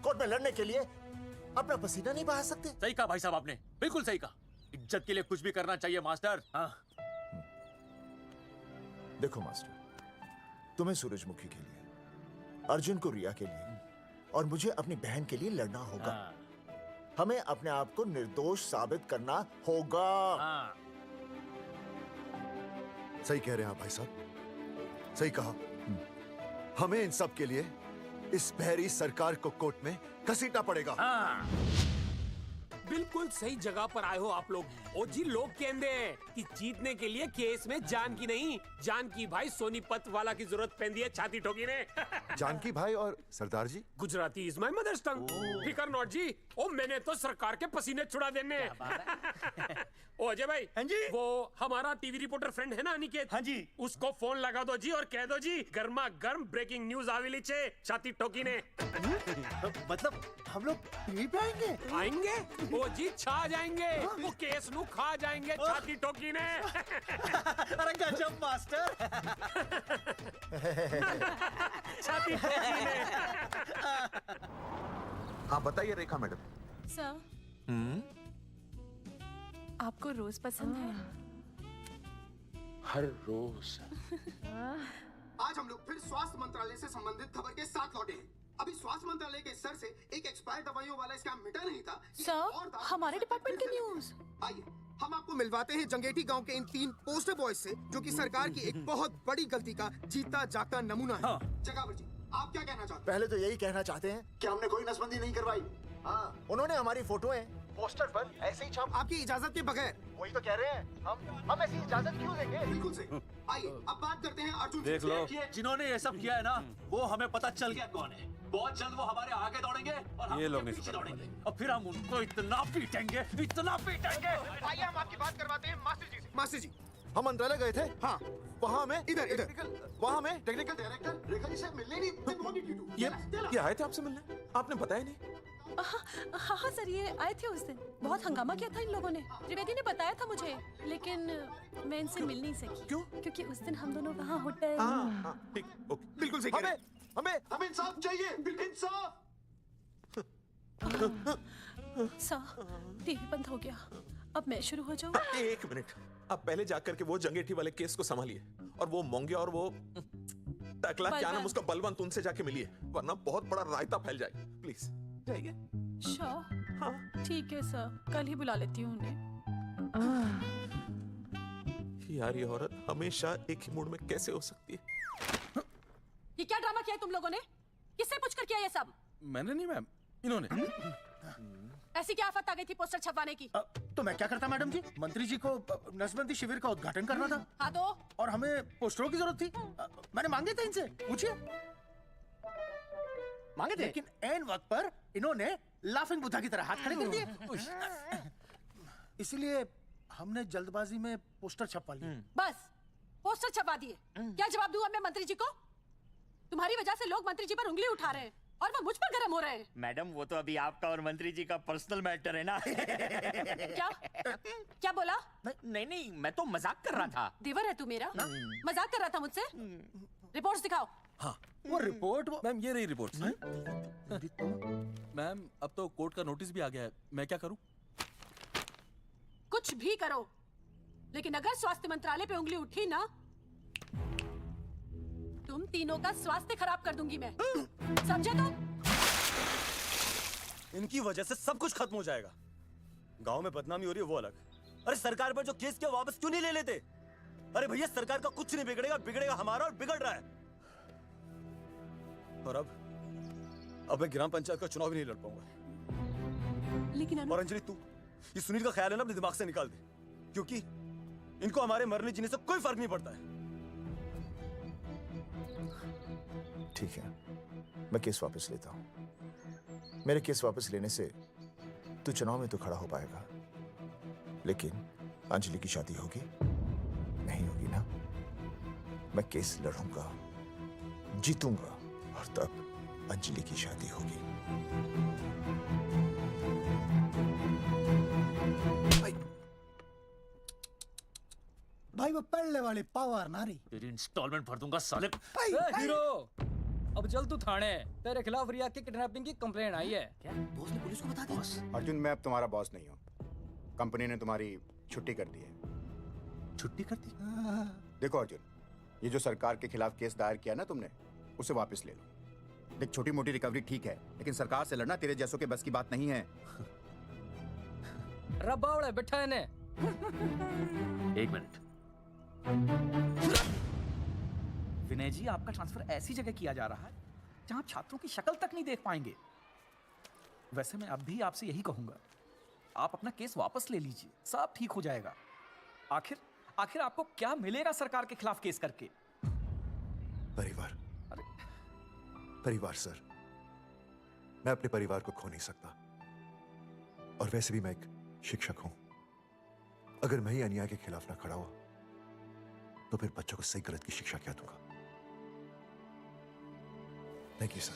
कोर्ट में लड़ने के लिए अपना पसीना नहीं बहा सकते। सही कहा भाई साहब आपने, बिल्कुल सही कहा। इज्जत के लिए कुछ भी करना चाहिए मास्टर। देखो मास्टर, तुम्हें सूरजमुखी के लिए, अर्जुन को रिया के लिए, और मुझे अपनी बहन के लिए लड़ना होगा। हमें अपने आप को निर्दोष साबित करना होगा। सही कह रहे हैं आप भाई साहब, सही कहा। हमें इन सब के लिए इस बहरी सरकार को कोर्ट में घसीटना पड़ेगा। बिल्कुल सही जगह पर आए हो आप लोग। और जी लोग कहते हैं कि जीतने के लिए केस में जान की नहीं, जान की भाई सोनीपत वाला की जरूरत पैंदी है छाती ठोकी ने। जानकी भाई और सरदार जी, गुजराती इज माय मदर्स टंग। फिकर नॉट जी। ओ मैंने तो सरकार के पसीने छुड़ा देने। ओ अजय भाई, हाँ जी, वो हमारा टीवी रिपोर्टर फ्रेंड है ना अनिकेत, हाँ जी, उसको फोन लगा दो जी और कह दो जी गर्मा गर्म ब्रेकिंग न्यूज आवेली छे छाती ठोकी ने। मतलब हम लोग टीवी पे आएंगे? आएंगे वो जी, छा जाएंगे, वो केस नु खा जाएंगे छाती ठोकी ने। अरे गजब मास्टर। छाती ठोकी ने। हाँ बताइए रेखा मैडम। सर, आपको रोज पसंद है? हर रोज। आज हम लोग फिर स्वास्थ्य मंत्रालय से संबंधित खबर के साथ लौटे हैं। अभी स्वास्थ्य मंत्रालय के स्तर से एक एक्सपायर दवाइयों वाला स्कैम मिटा नहीं था। सर, हमारे डिपार्टमेंट की न्यूज। आइए हम आपको मिलवाते हैं जंगेटी गांव के इन 3 पोस्टर बॉयज से, जो कि सरकार की एक बहुत बड़ी गलती का जीता जागता नमूना है। जगावर जी, आप क्या कहना चाहते हैं? पहले तो यही कहना चाहते हैं कि हमने कोई नसबंदी नहीं करवाई। हाँ, उन्होंने हमारी फोटोएं पोस्टर पर ऐसे ही छाप, आपकी इजाजत के बगैर। वही तो कह रहे हैं, हम ऐसी इजाजत क्यों देंगे? बिल्कुल सही। आइए अब बात करते हैं अर्जुन देख लो, जिन्होंने ये सब किया है ना, वो हमें पता चल गया कौन है। बहुत जल्द वो हमारे आगे दौड़ेंगे और हम ये लोग पीछे दौड़ेंगे, और फिर हम उनको इतना पीटेंगे, इतना पीटेंगे। आइए हम आपकी बात करवाते हैं मास्टर जी से। मास्टर जी, हम मंत्रालय गए थे। हाँ, वहाँ में इधर वहाँ में टेक्निकल डायरेक्टर रेखा जी से मिलने नहीं। ये आए थे आपसे मिलने, आपने बताया नहीं? हाँ हाँ सर, ये आए थे उस दिन। बहुत हंगामा किया था इन लोगों ने। त्रिवेदी ने बताया था मुझे, लेकिन मैं इनसे मिल नहीं सकी। क्यों? क्योंकि उस दिन हम दोनों वहाँ होटल। बिल्कुल सही। हमें इंसाफ चाहिए, इंसाफ। सर, टीवी बंद हो गया, अब मैं शुरू हो जाऊँ? एक मिनट, आप पहले जाकर के वो जंगेठी वाले केस को संभालिए, और वो मोंगे और वो टकला क्या नाम उसका, बलवंत, उनसे जाके मिलिए, वरना बहुत बड़ा रायता फैल जाएगा। प्लीज जाइए। हाँ ठीक है सर, कल ही बुला लेती हूँ उन्हें। यार ये औरत हमेशा एक ही मूड में कैसे हो सकती है? ये क्या ड्रामा किया तुम लोगों ने? किससे पूछ कर किया ये सब? मैंने नहीं मैम, इन्होंने। ऐसी क्या आफत आ गई थी पोस्टर छपवाने की? तो मैं क्या करता मैडम जी? मंत्री जी को नसबंदी शिविर का उद्घाटन करना था। हाँ तो? और हमें पोस्टरों की जरूरत थी। मैंने मांगे थे इनसे, पूछिए। मांगे थे, लेकिन ऐन वक्त पर इन्होंने लाफिंग बुद्धा की तरह हाथ खड़े कर दिए। इसीलिए हमने जल्दबाजी में पोस्टर छपवा लिए। बस पोस्टर छपवा दिए। क्या जवाब दूं अब मैं मंत्री जी को? तुम्हारी वजह से लोग मंत्री जी पर उंगली उठा रहे हैं और वो मुझ पर गर्म हो रहे हैं। मैडम, वो तो अभी आपका और मंत्री जी का पर्सनल मैटर है ना। क्या क्या बोला? नहीं, मैं तो मजाक कर रहा था। देवर है तू मेरा? मजाक कर रहा था मुझसे? रिपोर्ट्स दिखाओ। हाँ वो रिपोर्ट मैम ये रही रिपोर्ट। मैम अब तो कोर्ट का नोटिस भी आ गया है, मैं क्या करूं? कुछ भी करो, लेकिन अगर स्वास्थ्य मंत्रालय पे उंगली उठी ना, तुम तीनों का स्वास्थ्य खराब कर दूंगी मैं। समझे तुम? इनकी वजह से सब कुछ खत्म हो जाएगा। गांव में बदनामी हो रही है वो अलग, अरे सरकार पर जो केस किया वापस क्यों नहीं ले लेते? अरे भैया सरकार का कुछ नहीं बिगड़ेगा, बिगड़ेगा हमारा और बिगड़ रहा है। और अब मैं ग्राम पंचायत का चुनाव भी नहीं लड़ पाऊंगा। लेकिन और अंजलि तू ये सुनील का ख्याल है ना अपने दिमाग से निकाल दे, क्योंकि इनको हमारे मरने जीने से कोई फर्क नहीं पड़ता है। ठीक है, मैं केस वापस लेता हूं। मेरे केस वापस लेने से तू चुनाव में तो खड़ा हो पाएगा, लेकिन अंजलि की शादी होगी नहीं होगी ना? मैं केस लड़ूंगा, जीतूंगा, और तब अंजलि की शादी होगी। भाई वो पढ़ने वाली पावर नारी तेरी इंस्टॉलमेंट भर दूंगा साले। हीरो अब चल तू थाने, तेरे खिलाफ रिया की किडनैपिंग की कंप्लेंट आई है। क्या बॉस ने पुलिस को बता दिया? अर्जुन मैं अब तुम्हारा बॉस नहीं हूँ, कंपनी ने तुम्हारी छुट्टी कर दी है। छुट्टी कर दी? देखो अर्जुन, ये जो सरकार के खिलाफ केस दायर किया ना तुमने, उसे वापस ले लो। देख छोटी मोटी रिकवरी ठीक है, लेकिन सरकार से लड़ना तेरे जैसों के बस की बात नहीं है। रबावड़ा बैठा है ने। एक मिनट। विनय जी आपका ट्रांसफर ऐसी जगह किया जा रहा है जहां आप छात्रों की शक्ल तक नहीं देख पाएंगे। वैसे मैं अब भी आपसे यही कहूंगा, आप अपना केस वापस ले लीजिए, सब ठीक हो जाएगा। आखिर आपको क्या मिलेगा सरकार के खिलाफ केस करके? परिवार। परिवार सर, मैं अपने परिवार को खो नहीं सकता, और वैसे भी मैं एक शिक्षक हूं। अगर मैं ही अन्याय के खिलाफ ना खड़ा हुआ तो फिर बच्चों को सही गलत की शिक्षा क्या दूंगा? Thank you sir.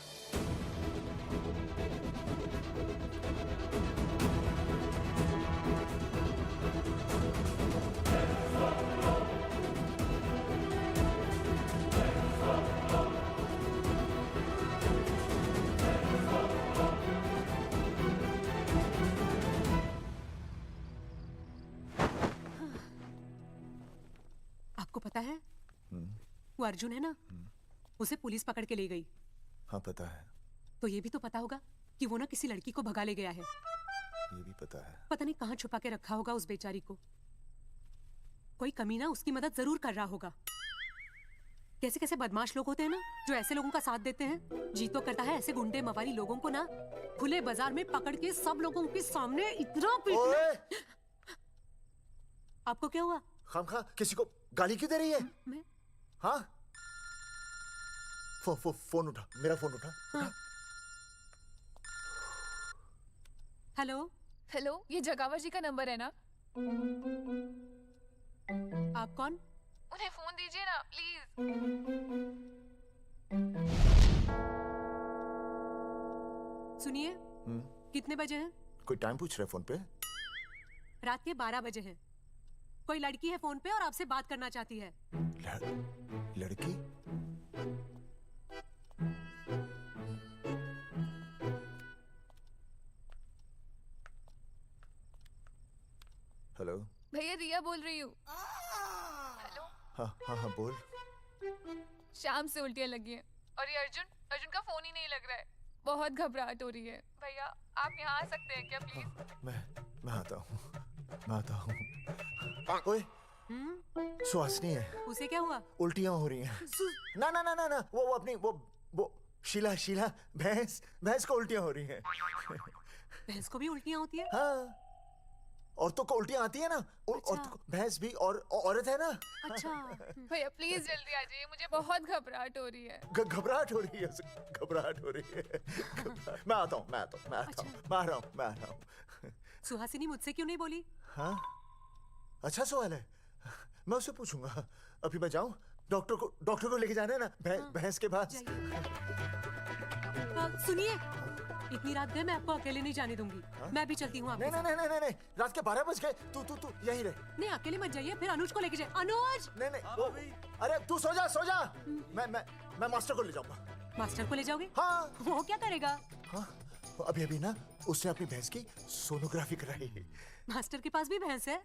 आपको पता है वो अर्जुन है ना, उसे पुलिस पकड़ के ले गई। हाँ पता है। तो ये भी तो पता होगा कि वो ना किसी लड़की को भगा ले गया है। ये भी पता है। पता नहीं कहाँ छुपा के रखा होगा उस बेचारी को। कोई कमीना उसकी मदद जरूर कर रहा होगा। कैसे कैसे बदमाश लोग होते हैं ना जो ऐसे लोगों का साथ देते हैं। जी तो करता है ऐसे गुंडे मवाली लोगों को ना खुले बाजार में पकड़ के सब लोगों के सामने इतना पीटना। आपको क्या हुआ? खामखा किसी को गाली क्यों दे रही है? मैं? हाँ फोन उठा, मेरा फोन उठा। हाँ। हेलो हेलो, ये जगावर जी का नंबर है ना? आप कौन? उन्हें फोन दीजिए ना प्लीज। सुनिए, कितने बजे हैं? कोई टाइम पूछ रहे फोन पे? रात के 12 बजे हैं। कोई लड़की है फोन पे और आपसे बात करना चाहती है। लड़की? हेलो भैया रिया बोल रही हूँ। हेलो हाँ बोल। शाम से उल्टियाँ लगी हैं और ये अर्जुन का फोन ही नहीं लग रहा है। बहुत घबराहट हो रही है। भैया आप यहाँ आ सकते हैं क्या प्लीज? मैं आता हूँ। ओए सुहासिनी है। उसे क्या हुआ? उल्टियाँ हो रही हैं। ना वो अपनी वो शीला भैंस को उल्टियाँ हो रही हैं। भैंस को भी उल्टियाँ होती है? हाँ, औरतों को उल्टियाँ आती है ना। अच्छा। भैंस भी और औरत है ना। अच्छा भैया प्लीज जल्दी आ जाइए, मुझे बहुत घबराहट हो रही है। घबराहट हो रही है। मैं आता हूँ। मैं आ रहा हूँ। सुहासिनी मुझसे क्यों नहीं बोली? हाँ अच्छा सवाल है, मैं उससे पूछूंगा। अभी मैं जाऊँ? डॉक्टर को लेके जाना है ना भैंस के पास। सुनिए, इतनी रात गए मैं आपको अकेले नहीं जाने दूंगी। मैं भी चलती हूँ आपके नहीं नहीं नहीं नहीं रात के 12 बज गए। तू यहीं रह। नहीं अकेले मत जाइए, फिर अनुज को लेके जाइए। अनुज नहीं अरे तू सो जा। मैं मास्टर को ले जाऊंगा। मास्टर को ले जाओगे? हाँ। वो क्या करेगा? हाँ अभी ना उसने अपनी भैंस की सोनोग्राफी कराई। मास्टर के पास भी भैंस है?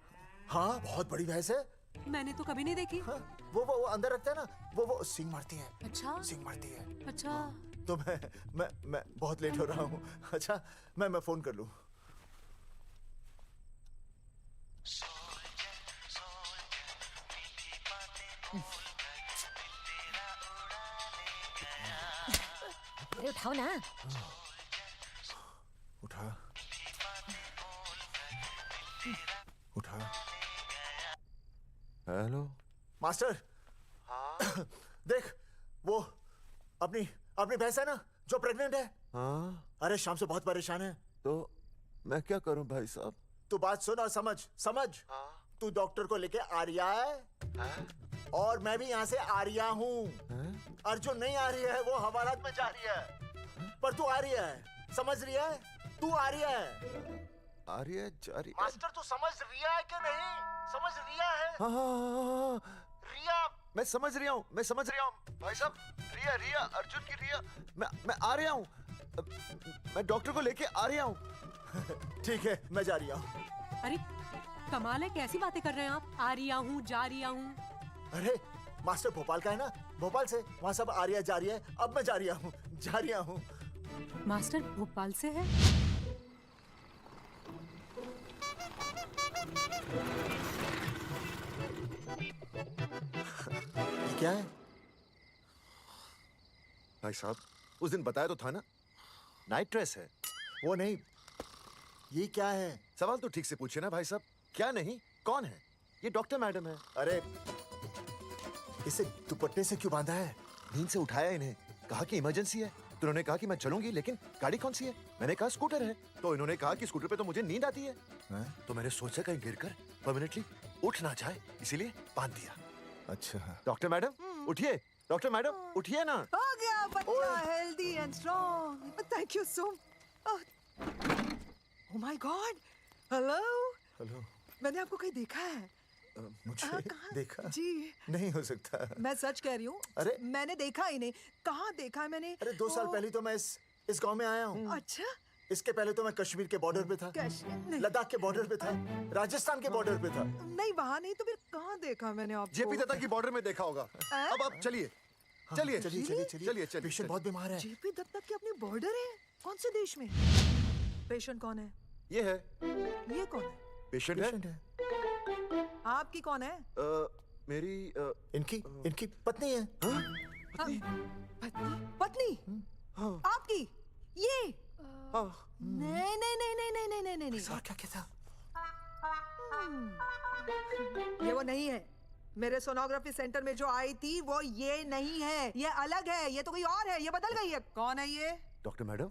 हाँ बहुत बड़ी भैंस है। मैंने तो कभी नहीं देखी। हाँ, वो अंदर रखते हैं ना, वो सींग मारती है। अच्छा सींग मारती है। अच्छा तो मैं बहुत लेट हो रहा हूँ। अच्छा मैं फोन कर लूँ। अरे उठाओ ना। उठा। Hello master. हाँ? देख वो अपनी भैंस है ना जो प्रेग्नेंट है। हाँ अरे शाम से बहुत परेशान है। तो मैं क्या करूं भाई साहब? तू बात सुन और समझ। हाँ? तू डॉक्टर को लेके आ रिया है और मैं भी यहाँ से आ रिया हूँ। अर्जुन नहीं आ रही है, वो हवालात में जा रही है, पर तू आ रही है। समझ रही है? तू आ रही है। आ रही है जा रही है। मास्टर तू समझ रिया है कि नहीं? समझ रिया है? हाँ। रिया मैं समझ रहा हूँ भाई साहब। रिया अर्जुन की रिया। मैं आ रहा हूँ। मैं डॉक्टर को लेके आ रहा हूँ। ठीक है मैं जा रहा हूँ। अरे कमाल है, कैसी बातें कर रहे हैं आप? आ रही हूँ जा रही हूँ। अरे मास्टर भोपाल का है ना, भोपाल से वहाँ सब आ रही है जा रही है। अब मैं जा रहा हूँ। मास्टर भोपाल से है? क्या है भाई साहब? उस दिन बताया तो था ना, नाइट ड्रेस है। वो नहीं, ये क्या है? सवाल तो ठीक से पूछे ना भाई साहब। क्या नहीं, कौन है? ये डॉक्टर मैडम है। अरे इसे दुपट्टे से क्यों बांधा है? नींद से उठाया इन्हें, कहा कि इमरजेंसी है। तो उन्होंने कहा कि मैं चलूंगी, लेकिन गाड़ी कौन सी है? मैंने कहा स्कूटर है। तो इन्होंने कहा कि स्कूटर पे तो मुझे नींद आती है। तो मैंने सोचा कहीं गिरकर परमानेंटली उठ ना जाए, इसीलिए बांध दिया। अच्छा डॉक्टर मैडम उठिए। डॉक्टर मैडम उठिए ना। हो गया बच्चा healthy and strong. Thank you so much. Oh my God. Hello. मैंने आपको कहीं देखा है? मुझे देखा? जी नहीं हो सकता। मैं सच कह रही हूँ। अरे मैंने देखा ही नहीं। कहाँ देखा है मैंने? अरे 2 साल पहले तो मैं इस गांव में आया हूँ। अच्छा। इसके पहले तो मैं कश्मीर के बॉर्डर पे था, लद्दाख के बॉर्डर पे था, राजस्थान के बॉर्डर पे था। नहीं वहाँ नहीं तो फिर कहाँ देखा मैंने आपको? जेपी दत्ता की बॉर्डर में देखा होगा। अब आप चलिए। चलिए। पेशेंट बहुत बीमार है। जेपी दत्ता की अपनी बॉर्डर है? कौन से देश में? पेशेंट कौन है? ये है। ये कौन है? पेशेंट है। आपकी कौन है? मेरी इनकी पत्नी है। पत्नी? आपकी? ये? नहीं। क्या था? ये वो नहीं है। मेरे सोनोग्राफी सेंटर में जो आई थी वो ये नहीं है, ये अलग है। ये तो कोई और है, ये बदल गई है। कौन है ये? डॉक्टर मैडम,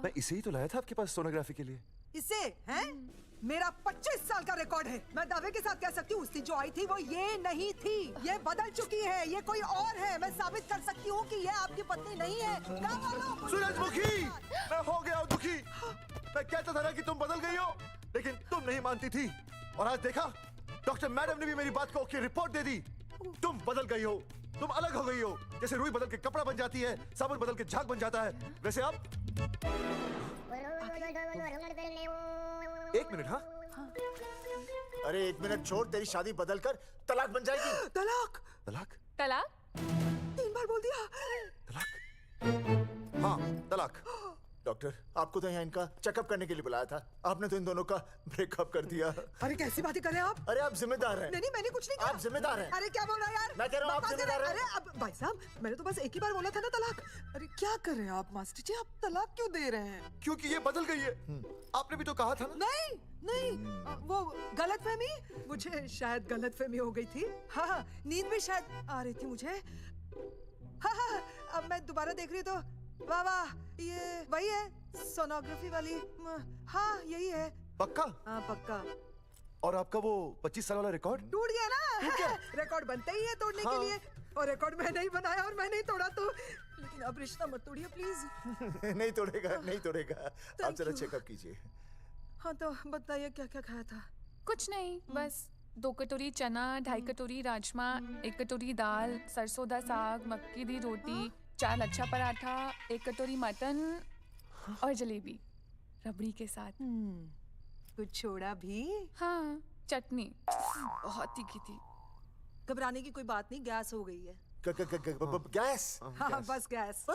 मैं इसे ही तो लाया था आपके पास सोनोग्राफी के लिए। इसे हैं? मेरा 25 साल का रिकॉर्ड है। मैं दावे के साथ कह सकती हूँ उसकी जो आई थी वो ये नहीं थी। ये बदल चुकी है, ये कोई और है। मैं साबित कर सकती हूँ कि ये आपकी पत्नी नहीं है। सूरजमुखी, मैं हो गया दुखी। मैं कहता था ना कि तुम बदल गई हो, लेकिन तुम नहीं मानती थी। और आज देखा, डॉक्टर मैडम ने भी मेरी बात को ओके रिपोर्ट दे दी। तुम बदल गई हो, तुम अलग हो गई हो। जैसे रुई बदल के कपड़ा बन जाती है, साबुन बदल के झाग बन जाता है, वैसे आप। एक मिनट। हाँ अरे 1 मिनट छोड़, तेरी शादी बदल कर तलाक बन जाएगी। तलाक? 3 बार बोल दिया। हाँ तलाक। डॉक्टर, आपको तो यहाँ इनका चेकअप करने के लिए बुलाया था। आपने तो इन दोनों का ब्रेकअप कर दिया। अरे कैसी बातें कर रहे हैं आप? अरे आप जिम्मेदार हैं। नहीं मैंने कुछ नहीं किया। आप जिम्मेदार हैं। अरे क्या बोल रहा है यार? मैं कह रहा हूँ आप जिम्मेदार हैं। अरे अब भाई साहब, मैंने तो बस एक ही बार बोला था ना तलाक। अरे क्या कर रहे हैं आप मास्टर जी? आप तलाक क्यों दे रहे हैं? क्योंकि ये बदल गई है। आपने भी तो कहा था ना। नहीं, वो गलतफहमी। मुझे शायद गलतफहमी हो गई थी। हाँ, नींद भी शायद आ रही थी मुझे। हाँ, अब मैं दोबारा देख रही तो वाह, ये वही है सोनोग्राफी वाली। हाँ यही है। पक्का? हाँ पक्का। और आपका वो 25 साल वाला रिकॉर्ड? टूट गया ना। रिकॉर्ड बनते ही है तोड़ने के लिए। और रिकॉर्ड मैंने ही बनाया और मैंने ही तोड़ा तो, लेकिन अब रिश्ता मत तोड़िए प्लीज। नहीं तोड़ेगा, नहीं तोड़ेगा। आप जरा चेकअप कीजिए। हाँ तो बताइए क्या क्या खाया था? कुछ नहीं, बस 2 कटोरी चना, 2.5 कटोरी राजमा, 1 कटोरी दाल, सरसों दा साग, मक्की दी रोटी, 4 लच्छा पराठा, 1 कटोरी मटन और जलेबी रबड़ी के साथ। कुछ छोड़ा भी? हाँ, चटनी बहुत तीखी थी। घबराने की कोई बात नहीं, गैस हो गई है। गैस? हाँ बस गैस।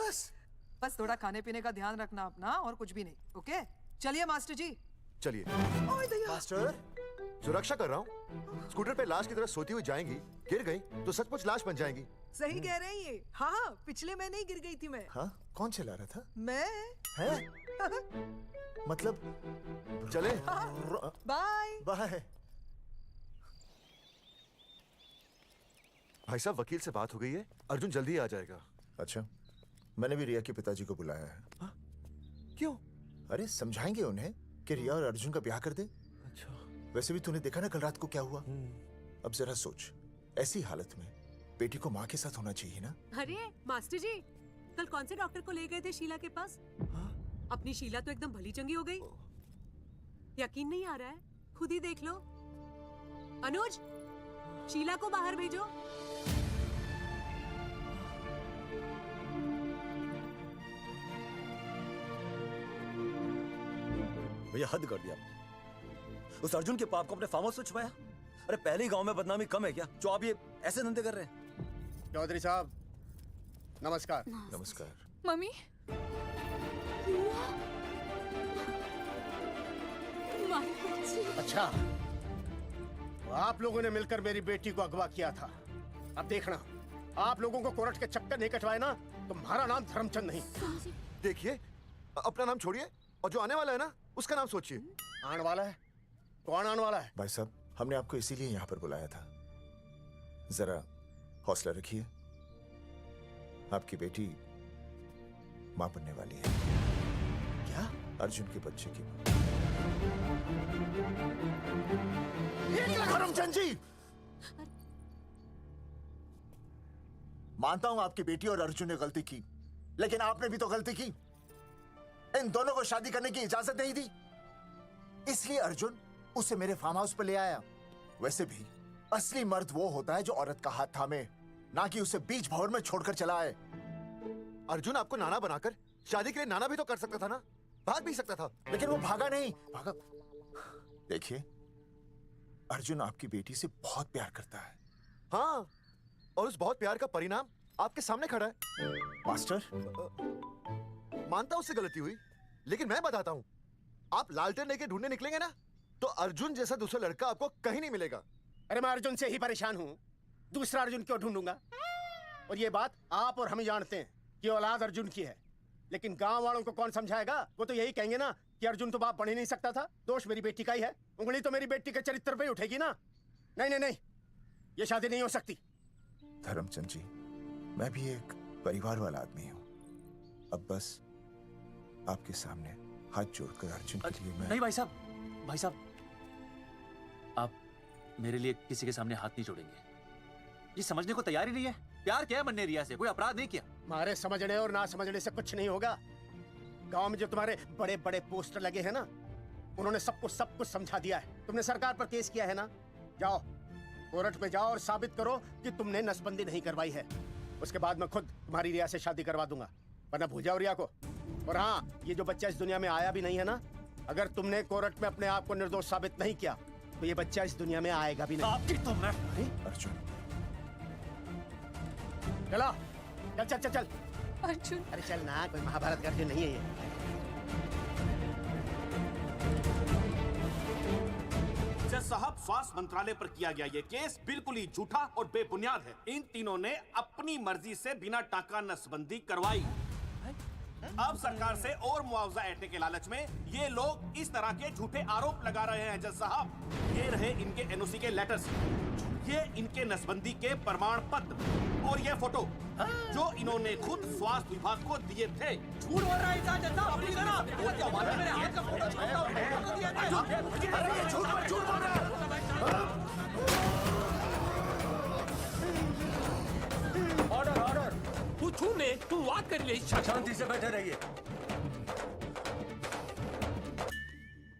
बस थोड़ा खाने पीने का ध्यान रखना अपना, और कुछ भी नहीं। ओके चलिए मास्टर जी। चलिए। मास्टर, सुरक्षा कर रहा हूँ। स्कूटर पे लाश की तरह सोती हुई जाएंगी, गिर गई तो सचमुच लाश बन जाएंगी। सही कह रहे हैं ये। हाँ पिछले महीने ही गिर गई थी मैं। हाँ कौन चला रहा था? मैं। है? मतलब चले? Bye bye. भाई साहब, वकील से बात हो गई है, अर्जुन जल्दी ही आ जाएगा। अच्छा, मैंने भी रिया के पिताजी को बुलाया है। हा? क्यों? अरे समझाएंगे उन्हें कि रिया और अर्जुन का ब्याह कर दे। अच्छा। वैसे भी तूने देखा ना कल रात को क्या हुआ। अब जरा सोच, ऐसी हालत में बेटी को माँ के साथ होना चाहिए ना। अरे मास्टर जी, कल कौन से डॉक्टर को ले गए थे शीला के पास? अपनी शीला तो एकदम भली चंगी हो गई। यकीन नहीं आ रहा है? खुद ही देख लो। अनुज, शीला को बाहर भेजो। भैया हद कर दिया। उस अर्जुन के पाप को अपने फार्म हाउस में छुपाया। अरे पहले ही गांव में बदनामी कम है क्या, जो आप ये ऐसे धंधे कर रहे हैं? चौधरी साहब नमस्कार। नमस्कार। मम्मी। अच्छा, तो आप लोगों ने मिलकर मेरी बेटी को अगवा किया था। अब देखना, आप लोगों को कोर्ट के चक्कर नहीं कटवाए ना, तो हमारा नाम धर्मचंद नहीं। देखिए, अपना नाम छोड़िए और जो आने वाला है ना, उसका नाम सोचिए। आने वाला है? कौन आने वाला है? भाई साहब, हमने आपको इसीलिए यहाँ पर बुलाया था। जरा हौसला रखिए, आपकी बेटी मां बनने वाली है। क्या? अर्जुन के बच्चे की मां। धर्मचंद जी, मानता हूं आपकी बेटी और अर्जुन ने गलती की, लेकिन आपने भी तो गलती की। इन दोनों को शादी करने की इजाजत नहीं दी, इसलिए अर्जुन उसे मेरे फार्म हाउस पर ले आया। वैसे भी असली मर्द वो होता है जो औरत का हाथ थामे, ना कि उसे बीच भंवर में छोड़कर चला आए। अर्जुन आपको नाना बनाकर शादी के लिए नाना भी तो कर सकता था ना, भाग भी सकता था। लेकिन वो भागा नहीं। भागा। देखिए, अर्जुन आपकी बेटी से बहुत प्यार करता है। हाँ, और उस बहुत प्यार का परिणाम आपके सामने खड़ा है। मास्टर, मानता उससे गलती हुई, लेकिन मैं बताता हूँ, आप लालटेन लेके ढूंढने निकलेंगे ना, तो अर्जुन जैसा दूसरा लड़का आपको कहीं नहीं मिलेगा। अरे मैं अर्जुन से ही परेशान हूँ, दूसरा अर्जुन क्यों ढूंढूंगा? और ये बात आप और हम ही जानते हैं कि औलाद अर्जुन की है, लेकिन गांव वालों को कौन समझाएगा? वो तो यही कहेंगे ना कि अर्जुन तो बाप बन ही नहीं सकता था, दोष मेरी बेटी का ही है। उंगली तो मेरी बेटी के चरित्र पे ही उठेगी ना। नहीं नहीं नहीं, ये शादी नहीं हो सकती। धर्मचंद जी, मैं भी एक परिवार वाला आदमी हूँ। अब बस आपके सामने हाथ जोड़कर अर्जुन के लिए मैं... नहीं भाई साहब, आप मेरे लिए किसी के सामने हाथ नहीं जोड़ेंगे। ये समझने को तैयार ही नहीं है। प्यार किया है मैंने रिया से, कोई अपराध नहीं किया। हमारे समझने और ना समझने से कुछ नहीं होगा। गांव में जो तुम्हारे बड़े बड़े पोस्टर लगे हैं ना, उन्होंने सबको सब कुछ समझा दिया है। तुमने सरकार पर केस किया है ना, जाओ कोर्ट में जाओ और साबित करो कि तुमने नसबंदी नहीं करवाई है। उसके बाद मैं खुद तुम्हारी रिया से शादी करवा दूंगा, वरना भूल जाओ रिया को। और हाँ, ये जो बच्चा इस दुनिया में आया भी नहीं है ना, अगर तुमने कोर्ट में अपने आप को निर्दोष साबित नहीं किया, तो ये बच्चा इस दुनिया में आएगा भी नहीं। आपकी तुमने अर्जुन, चला चल चल चल चल। अर्जुन, अरे चल ना, कोई महाभारत का अर्जुन नहीं है ये। जज साहब, स्वास्थ्य मंत्रालय पर किया गया ये केस बिल्कुल ही झूठा और बेबुनियाद है। इन तीनों ने अपनी मर्जी से बिना टाका नसबंदी करवाई। अब सरकार से और मुआवजा ऐंठने के लालच में ये लोग इस तरह के झूठे आरोप लगा रहे हैं। जज साहब, ये रहे इनके एनओसी के लेटर्स, ये इनके नसबंदी के प्रमाण पत्र और ये फोटो जो इन्होंने खुद स्वास्थ्य विभाग को दिए थे। झूठ बोल रहा है इंसान जैसा, अपनी जरा मेरे हाथ का फोटो छापा फोटो दिया था। अरे ये झूठ बोल रहा है। तू वाक कर ले। शांति से बैठे रहिए।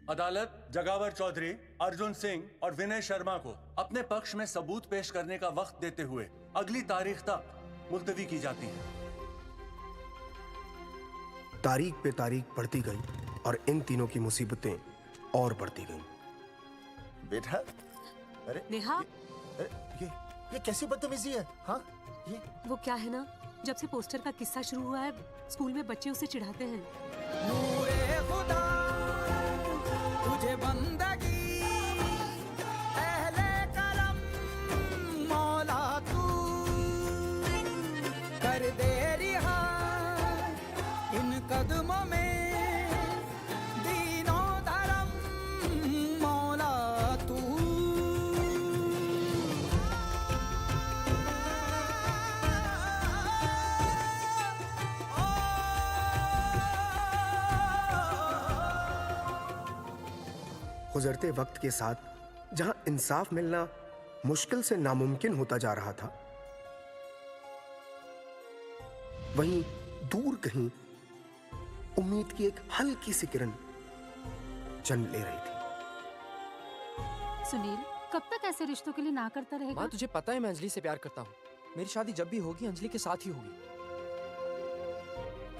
अदालत जगावर चौधरी, अर्जुन सिंह और विनय शर्मा को अपने पक्ष में सबूत पेश करने का वक्त देते हुए अगली तारीख तक मुलतवी की जाती है। तारीख पे तारीख बढ़ती गई और इन तीनों की मुसीबतें और बढ़ती गईं। बेटा, अरे नेहा, ये कैसी बदतमीजी है? हाँ, ये वो क्या है ना, जब से पोस्टर का किस्सा शुरू हुआ है स्कूल में बच्चे उसे चिढ़ाते हैं। खुदा तुझे बंदगी पहले कलम मौला तू कर दे रिहा इन कदमों में दीनों धर्म मौला तू। गुजरते वक्त के साथ जहां इंसाफ मिलना मुश्किल से नामुमकिन होता जा रहा था, वहीं दूर कहीं उम्मीद की एक हल्की सी किरण जन्म ले रही थी। सुनील, कब तक ऐसे रिश्तों के लिए ना करता रहेगा? माँ, तुझे पता है मैं अंजलि से प्यार करता हूँ। मेरी शादी जब भी होगी अंजलि के साथ ही होगी।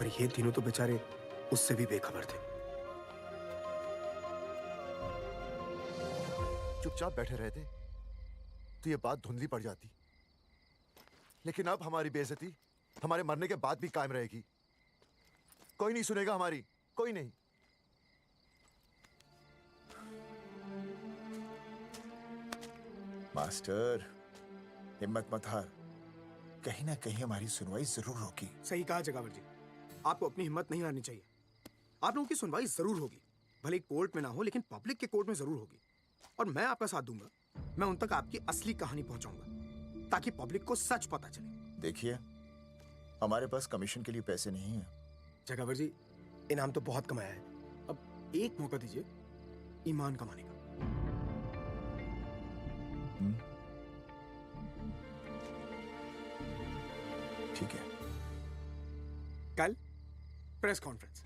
पर ये तीनों तो बेचारे उससे भी बेखबर थे। चुपचाप बैठे रहते तो ये बात धुंधली पड़ जाती, लेकिन अब हमारी बेइज्जती हमारे मरने के बाद भी कायम रहेगी। कोई नहीं सुनेगा हमारी, कोई नहीं। मास्टर, हिम्मत मत हार, कहीं ना कहीं हमारी सुनवाई जरूर होगी। सही कहा जगावर जी, आपको अपनी हिम्मत नहीं हारनी चाहिए। आप लोगों की सुनवाई जरूर होगी, भले कोर्ट में ना हो लेकिन पब्लिक के कोर्ट में जरूर होगी। और मैं आपका साथ दूंगा, मैं उन तक आपकी असली कहानी पहुंचाऊंगा ताकि पब्लिक को सच पता चले। देखिए, हमारे पास कमीशन के लिए पैसे नहीं हैं। जगावर जी, इनाम तो बहुत कमाया है, अब एक मौका दीजिए ईमान कमाने का। ठीक है, कल प्रेस कॉन्फ्रेंस।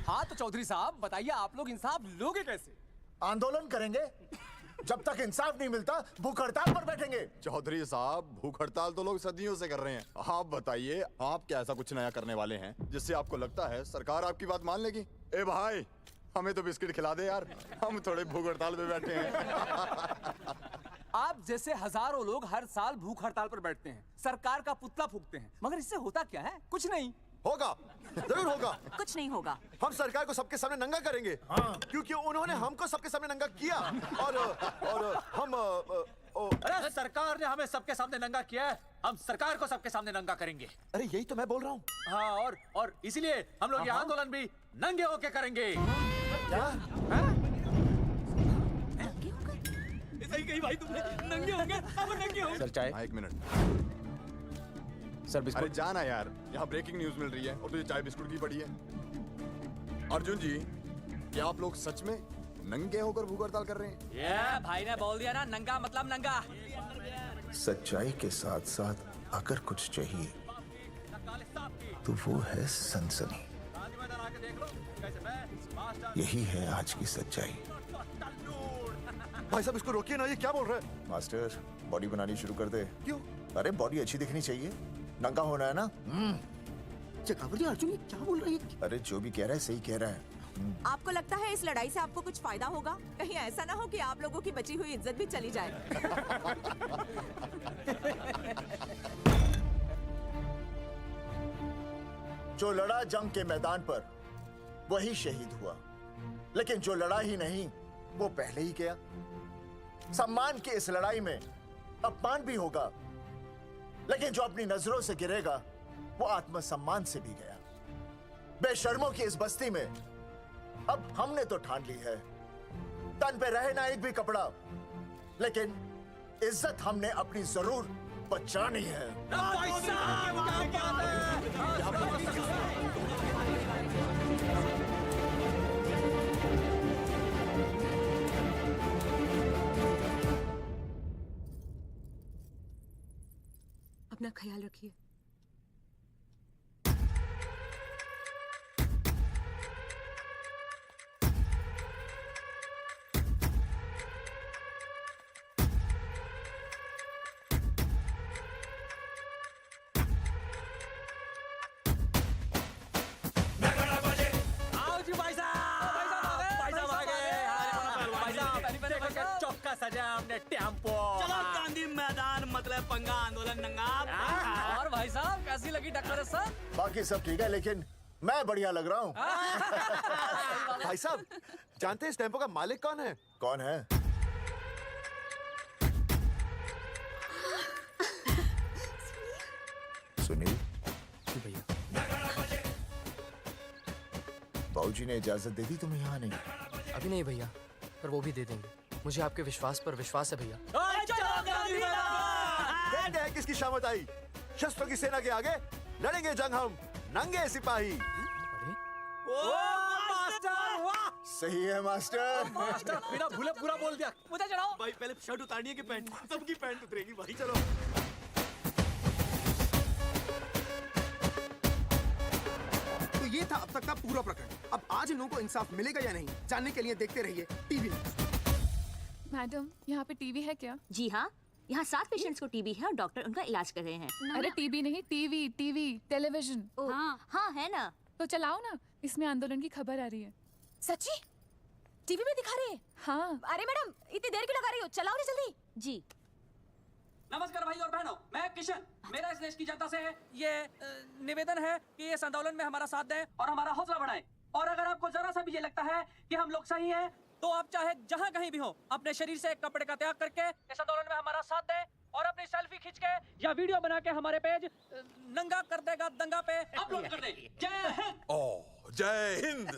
हाँ तो चौधरी साहब बताइए, आप लोग इंसाफ लोगे कैसे? आंदोलन करेंगे, जब तक इंसाफ नहीं मिलता भूख हड़ताल पर बैठेंगे। चौधरी साहब, भूख हड़ताल तो लोग सदियों से कर रहे हैं। आप बताइए, आप क्या ऐसा कुछ नया करने वाले हैं जिससे आपको लगता है सरकार आपकी बात मान लेगी? ए भाई, हमें तो बिस्किट खिला दे यार, हम थोड़े भूख हड़ताल पे बैठे हैं। आप जैसे हजारों लोग हर साल भूख हड़ताल पर बैठते हैं, सरकार का पुतला फूकते हैं, मगर इससे होता क्या है? कुछ नहीं होगा, जरूर होगा। कुछ नहीं होगा। हम सरकार को सबके सामने नंगा करेंगे। हाँ। क्योंकि उन्होंने हमको सबके सामने नंगा किया और हम अरे सरकार ने हमें सबके सामने नंगा किया है, हम सरकार को सबके सामने नंगा करेंगे। अरे यही तो मैं बोल रहा हूँ। हाँ, और इसीलिए हम लोग ये आंदोलन भी नंगे होके करेंगे। सही कही भाई तुमने, नंगे होंगे, हम नंगे होंगे। सर चाय। एक मिनट सर, बिस्कुट। अरे जाना यार, यहाँ ब्रेकिंग न्यूज मिल रही है और तुझे चाय बिस्कुट की पड़ी है। अर्जुन जी, क्या आप लोग सच में नंगे होकर भूख हड़ताल कर रहे हैं? ये भाई ने बोल दिया ना, नंगा मतलब नंगा। सच्चाई के साथ साथ अगर कुछ चाहिए तो वो है सनसनी। यही है आज की सच्चाई। भाई साहब, इसको रोकिए ना, ये क्या बोल रहा है? मास्टर, बॉडी बनानी शुरू कर दे। क्यों? अरे बॉडी अच्छी दिखनी चाहिए, नंगा होना है ना। जगावर जी, अर्जुन ये क्या बोल रही है? अरे जो भी कह रहा है सही कह रहा है। आपको लगता है इस लड़ाई से आपको कुछ फायदा होगा? कहीं ऐसा ना हो कि आप लोगों की बची हुई इज्जत भी चली जाए। जो लड़ा जंग के मैदान पर वही शहीद हुआ, लेकिन जो लड़ा ही नहीं वो पहले ही गया। सम्मान की इस लड़ाई में अपमान भी होगा, लेकिन जो अपनी नजरों से गिरेगा वो आत्मसम्मान से भी गया। बेशर्मों की इस बस्ती में अब हमने तो ठान ली है, तन पे रहे ना एक भी कपड़ा, लेकिन इज्जत हमने अपनी जरूर बचानी है। अपना ख्याल रखिए। आओ जी भाई साहब, भाई साहब आ गए। भाई साहब देखो क्या चौका सजा हमने टेम्पो। चलो गांधी मैदान मतलब पंगा आंदोलन नंगा। और भाई साहब कैसी लगी टक्कर सर? बाकी सब ठीक है लेकिन मैं बढ़िया लग रहा हूँ। भाई साहब जानते हैं इस टेम्पो का मालिक कौन है? कौन है? सुनील भैया। बाबूजी ने इजाजत दे दी तुम्हें यहाँ आने की? अभी नहीं भैया, पर वो भी दे देंगे। मुझे आपके विश्वास पर विश्वास है भैया। देखते हैं किसकी शामत आई। शस्त्रों की सेना के आगे लड़ेंगे जंग हम नंगे सिपाही। सही है मास्टर। मास्टर बिना भूले पूरा बोल दिया। मुझे चढ़ाओ भाई, पहले शर्ट उतारनी है कि पैंट? सबकी पैंट उतरेगी भाई। चलो तो ये था अब तक का पूरा प्रकरण। अब आज इन लोगों को इंसाफ मिलेगा या नहीं, जानने के लिए देखते रहिए टीवी न्यूज़। मैडम, यहाँ पे टीवी है क्या? जी हाँ, यहाँ 7 पेशेंट्स को टीबी है और डॉक्टर उनका इलाज कर रहे हैं। अरे टीवी नहीं, टीवी टीवी टेलीविजन। हाँ हाँ है ना। तो चलाओ ना, इसमें आंदोलन की खबर आ रही है। सच्ची? टीवी में दिखा रहे हैं? हाँ। अरे मैडम इतनी देर क्यों लगा रही हो, चलाओ ना जल्दी। जी। नमस्कार भाई और बहनों, मैं किशन। मेरा इस देश की जनता से ये निवेदन है कि इस आंदोलन में हमारा साथ दें और हमारा हौसला बढ़ाएं। और अगर आपको जरा सा भी ये लगता है कि हम लोग सही हैं, तो आप चाहे जहां कहीं भी हो अपने शरीर से कपड़े का त्याग करके इस आंदोलन में हमारा साथ दें और अपनी सेल्फी खींच के या वीडियो बना के हमारे पेज नंगा कर देगा दंगा पे अपलोड कर दें। जय हिंद। ओह जय हिंद।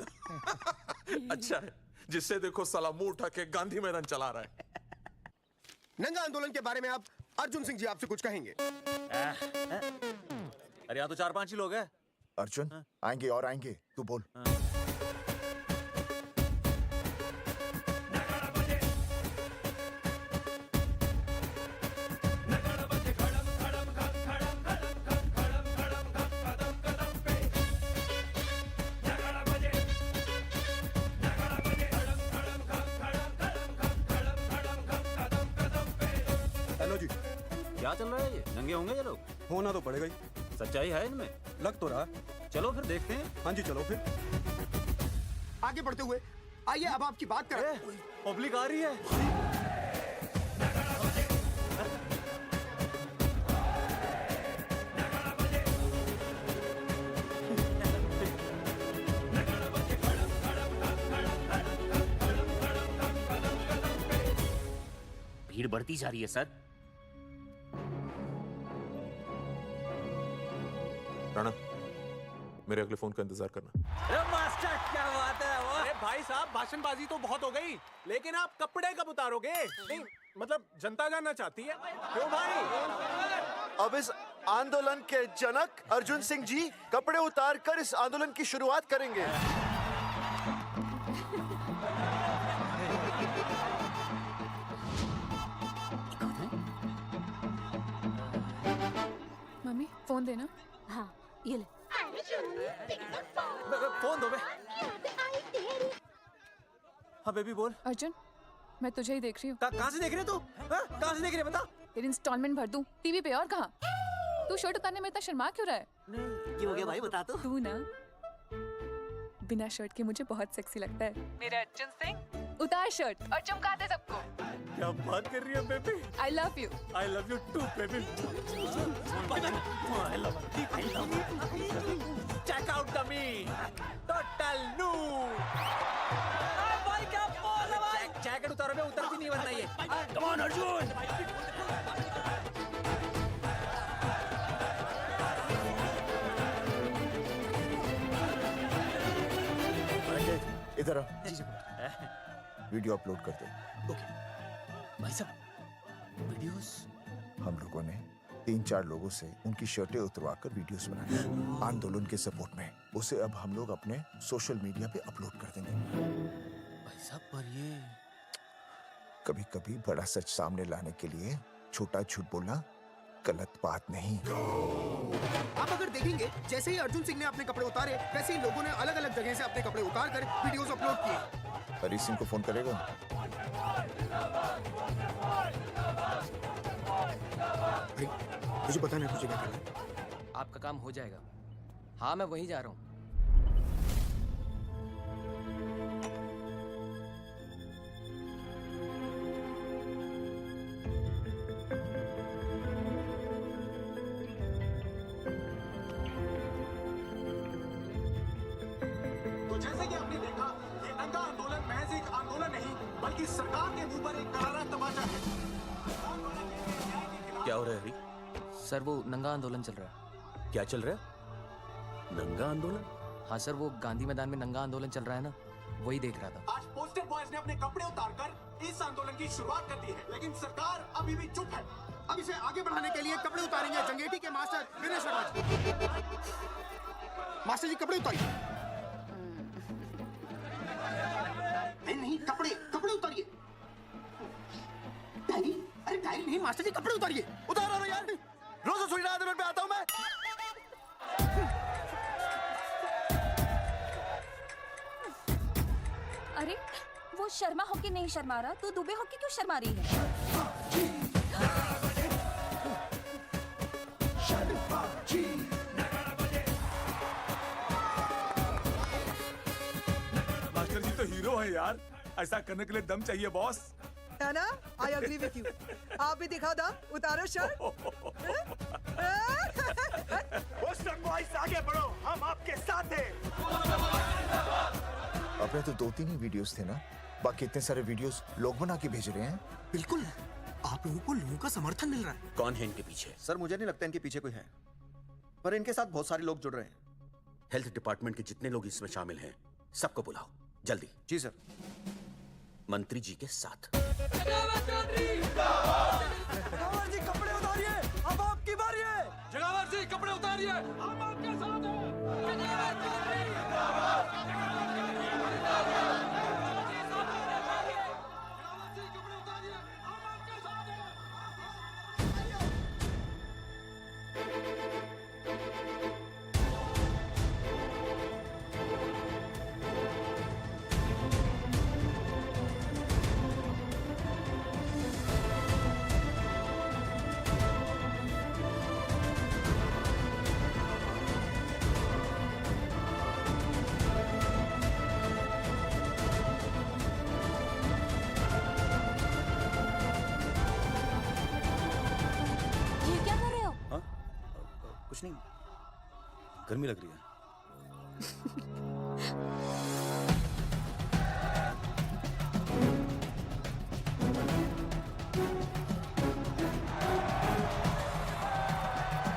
अच्छा है, जिससे देखो साला मुंह उठा के गांधी मैदान चला रहा है। नंगा आंदोलन के बारे में आप अर्जुन सिंह जी आपसे कुछ कहेंगे? अरे यहाँ तो 4-5 ही लोग हैं। अर्जुन आएंगे और आएंगे, तू बोल। हेलो जी। क्या चल रहा है ये? नंगे होंगे ये लोग? होना तो पड़ेगा ही। सच्चाई है इनमें? लग तो रहा। चलो फिर देखते हैं। हाँ जी चलो फिर आगे बढ़ते हुए आइए अब आपकी बात करें। पब्लिक आ रही है। भीड़ बढ़ती जा रही है सर। राणा, मेरे अगले फोन का इंतजार करना। अरे मास्टर क्या बात है वो? अरे भाई साहब भाषणबाजी तो बहुत हो गई, लेकिन आप कपड़े कब उतारोगे? नहीं मतलब जनता जानना चाहती है। क्यों भाई? अब इस आंदोलन के जनक अर्जुन सिंह जी कपड़े उतार कर इस आंदोलन की शुरुआत करेंगे। मम्मी फोन देना। हाँ ये ले। फोन दो बे। हाँ बेबी बोल। अर्जुन मैं तुझे ही देख रही हूँ। कहाँ से देख रही है तू? कहाँ से देख रही है बता? तेरी इंस्टॉलमेंट भर दूँ टीवी पे और कहाँ? तू शर्ट उतारने में इतना शर्मा क्यों रहा है? क्या हो गया भाई, बता तो। तू ना बिना शर्ट के मुझे बहुत सेक्सी लगता है। मेरा अर्जुन सिंह, उतार शर्ट और चमका दे सबको। क्या बात कर रही है baby? I love you. I love you too baby. Check out the me. Total nude. भाई क्या बोल रहा भाई? जैकेट उतारो बे, उतरती नहीं वरना ये। Come on Arjun. इधर आ। वीडियो अपलोड कर दे। भाई साहब वीडियोस? हम लोगों ने 3-4 लोगों से उनकी शर्टें उतरवाकर वीडियोस बनाए आंदोलन के सपोर्ट में। उसे अब हम लोग अपने सोशल मीडिया पे अपलोड कर देंगे। भाई साहब पर ये कभी कभी बड़ा सच सामने लाने के लिए छोटा झूठ बोलना गलत बात नहीं। आप अगर देखेंगे जैसे ही अर्जुन सिंह ने अपने कपड़े उतारे वैसे ही लोगों ने अलग अलग जगह से अपने कपड़े उतार कर वीडियोस अपलोड किए। हरी सिंह को फोन करेगा? भाई मुझे पता नहीं मुझे क्या करना है। आपका काम हो जाएगा। हाँ मैं वहीं जा रहा हूँ। तो जैसे कि आपने देखा, ये नंगा आंदोलन महज एक आंदोलन नहीं बल्कि सरकार के मुंह पर एक करारा तमाचा है। क्या हो रहा है हरी? सर वो नंगा आंदोलन चल रहा है। क्या चल रहा है? नंगा आंदोलन? हाँ सर वो गांधी मैदान में नंगा आंदोलन चल रहा है ना, वही देख रहा था। आज पोस्टर बॉयज ने अपने कपड़े उतारकर इस आंदोलन की शुरुआत कर दी है, लेकिन सरकार अभी भी चुप है। अब इसे आगे बढ़ाने के लिए कपड़े उतारेंगे जंगेटी के मास्टर विनय शर्मा जी। मास्टर जी कपड़े उतारिए। नहीं कपड़े कपड़े उतारिए। डायरी? अरे डायरी नहीं मास्टर जी कपड़े उतारिए। उतारो यार, रोज सुई आंदोलन पे आता हूँ मैं। अरे वो शर्मा होके नहीं शर्मा रहा, तू दुबे होके क्यों शर्मा रही है? मास्टर जी तो हीरो है यार, ऐसा करने के लिए दम चाहिए बॉस। है ना? I agree with you. आप भी दिखाओ दम, उतारो शर्ट। पोस्टर बॉयज आगे बढ़ो, हम आपके साथ हैं। अपने तो 2-3 ही वीडियोस थे ना, बाकी इतने सारे वीडियोस लोग बना के भेज रहे हैं। बिल्कुल, आप लोगों को लोगों का समर्थन मिल रहा है। कौन है इनके पीछे? सर मुझे नहीं लगता इनके पीछे कोई है, पर इनके साथ बहुत सारे लोग जुड़ रहे हैं। हेल्थ डिपार्टमेंट के जितने लोग इसमें शामिल हैं, सबको बुलाओ जल्दी। जी सर। मंत्री जी के साथ। जगावर जी कपड़े उतारिए, अब आपकी बारी है। जगावर जी कपड़े उतारिए, हम आपके साथ हैं। जगावर चौधरी कुछ नहीं, गर्मी लग रही है।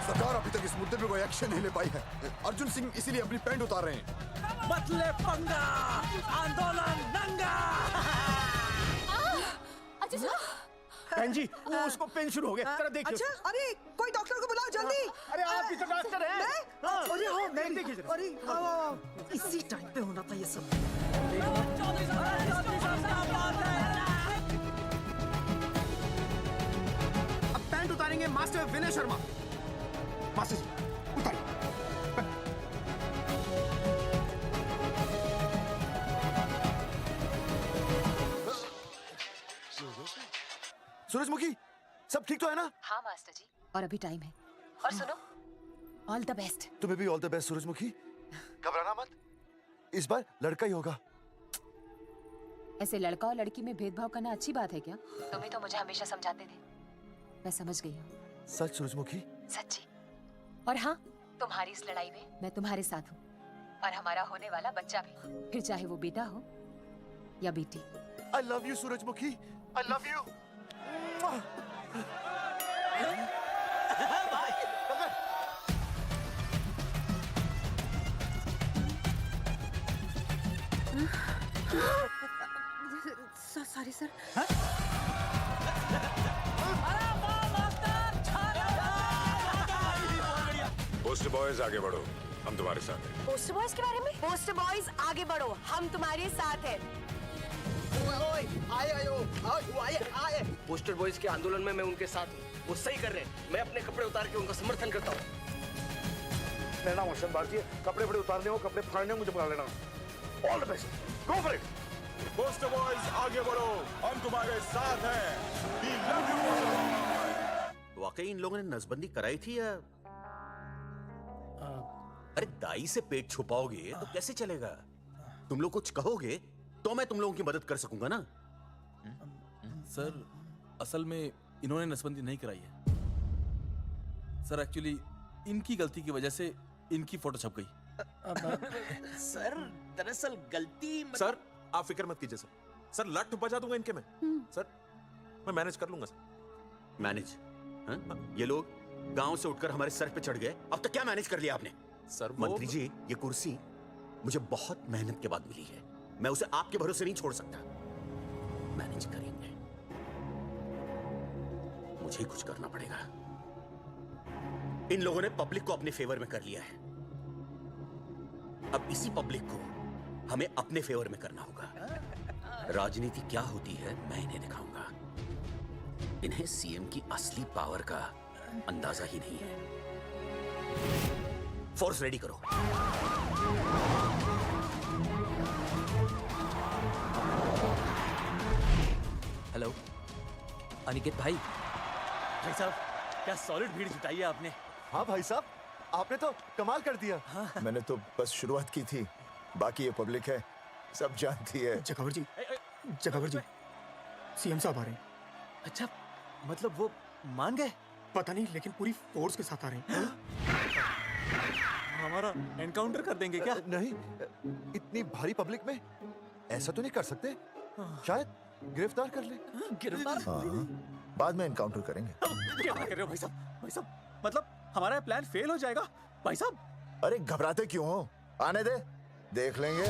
सरकार अभी तक इस मुद्दे पे कोई एक्शन नहीं ले पाई है। अर्जुन सिंह इसीलिए अपनी पैंट उतार रहे हैं। मतले पंगा, आंदोलन नंगा। बहन जी वो उसको पेन शुरू हो गया, जरा देखिए। अच्छा अरे कोई डॉक्टर को बुलाओ जल्दी। अरे आप भी तो डॉक्टर हैं। अरे हाँ मैं देखिए जरा। अरे इसी टाइम पे होना था ये सब। अब पैंट उतारेंगे मास्टर विनय शर्मा। मास्टर जी उतारिए। सूरजमुखी सब ठीक तो है ना? हाँ मास्टर जी, और अभी टाइम है। और सुनो, ऑल द बेस्ट। तुम्हें भी ऑल द बेस्ट सूरजमुखी। घबराना मत, इस बार लड़का ही होगा। ऐसे लड़का और लड़की में भेदभाव करना अच्छी बात है क्या? तुम ही तो मुझे हमेशा समझाते थे। मैं समझ गई हूँ। सच सूरजमुखी? सच्ची। और हाँ, तुम्हारी इस लड़ाई में मैं तुम्हारे साथ हूँ, और हमारा होने वाला बच्चा भी, फिर चाहे वो बेटा हो या बेटी। I love you सूरजमुखी, I love you। Sorry sir. Post boys आगे बढ़ो, हम तुम्हारे साथ हैं। पोस्टर बॉयज के बारे में? पोस्टर बॉयज आगे बढ़ो, हम तुम्हारे साथ हैं। ओए आए आए आए आए पोस्टर बॉयज के आंदोलन में मैं उनके साथ हूँ। वो सही कर रहे हैं। मैं अपने कपड़े उतार के उनका समर्थन करता हूँ। मेरा नाम अर्शद बारजी है। कपड़े बड़े उतारने हो, कपड़े फाड़ने हो, मुझे बुला लेना। All the best, go for it. Poster boys आगे बढ़ो, हम तुम्हारे साथ हैं। We love you, poster boys. वाकई इन लोगों ने नसबंदी कराई थी या अरे दाई से पेट छुपाओगे तो कैसे चलेगा? तुम लोग कुछ कहोगे तो मैं तुम लोगों की मदद कर सकूंगा ना। सर असल में इन्होंने नसबंदी नहीं कराई है सर। एक्चुअली इनकी गलती की वजह से इनकी फोटो छप गई। सर दरअसल गलती सर आप फिक्र मत कीजिए सर लट बजा दूंगा इनके में। सर मैं मैनेज कर लूंगा सर। मैनेज? हाँ? ये लोग गांव से उठकर हमारे सर पे चढ़ गए, अब तक क्या मैनेज कर लिया आपने? सर मंत्री जी, ये कुर्सी मुझे बहुत मेहनत के बाद मिली है, मैं उसे आपके भरोसे नहीं छोड़ सकता। मैनेज करेंगे, मुझे कुछ करना पड़ेगा। इन लोगों ने पब्लिक को अपने फेवर में कर लिया है, अब इसी पब्लिक को हमें अपने फेवर में करना होगा। राजनीति क्या होती है मैं इन्हें दिखाऊंगा। इन्हें सीएम की असली पावर का अंदाजा ही नहीं है। फोर्स रेडी करो। हेलो अनिकेत भाई। भाई साहब क्या सॉलिड भीड़ जुटाई है आपने। हाँ भाई साहब, आपने तो कमाल कर दिया। मैंने तो बस शुरुआत की थी, बाकी ये पब्लिक है, सब जानती है। जगावर जी, जगावर जी, सीएम साहब आ रहे हैं। अच्छा, मतलब वो मान गए? पता नहीं, लेकिन पूरी फोर्स के साथ आ रहे हैं। हमारा एनकाउंटर कर देंगे क्या? नहीं, इतनी भारी पब्लिक में ऐसा तो नहीं कर सकते। शायद गिरफ्तार कर ले। गिरफ्तार? हाँ, बाद में एनकाउंटर करेंगे। क्या कर रहे हो भाई साहब? भाई साहब मतलब हमारा प्लान फेल हो जाएगा भाई साहब? अरे घबराते क्यों हो, आने दे, देख लेंगे।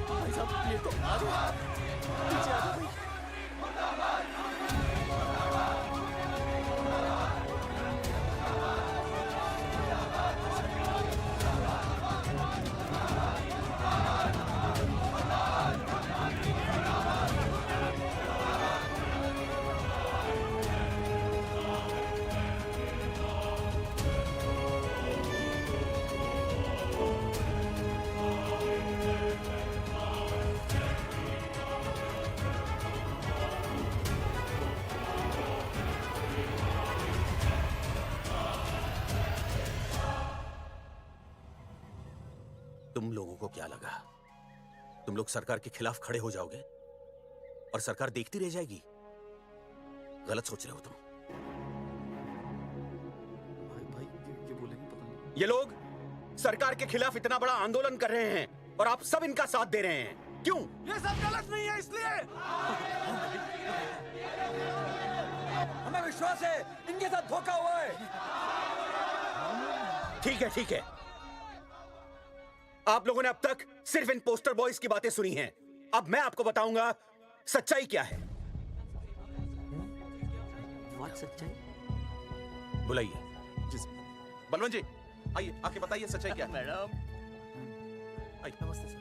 भाई साहब ये तो पीछे आ जाओ भाई। तुम लोगों को क्या लगा तुम लोग सरकार के खिलाफ खड़े हो जाओगे और सरकार देखती रह जाएगी? गलत सोच रहे हो तुम। ये लोग सरकार के खिलाफ इतना बड़ा आंदोलन कर रहे हैं और आप सब इनका साथ दे रहे हैं, क्यों? ये सब गलत नहीं है, इसलिए हमें विश्वास है इनके साथ धोखा हुआ है। ठीक है, ठीक है। आप लोगों ने अब तक सिर्फ इन पोस्टर बॉयज की बातें सुनी हैं, अब मैं आपको बताऊंगा सच्चाई क्या है। सच्चाई? बुलाइए। बलवंत जी आइए, आके बताइए सच्चाई क्या है। मैडम नमस्ते सर।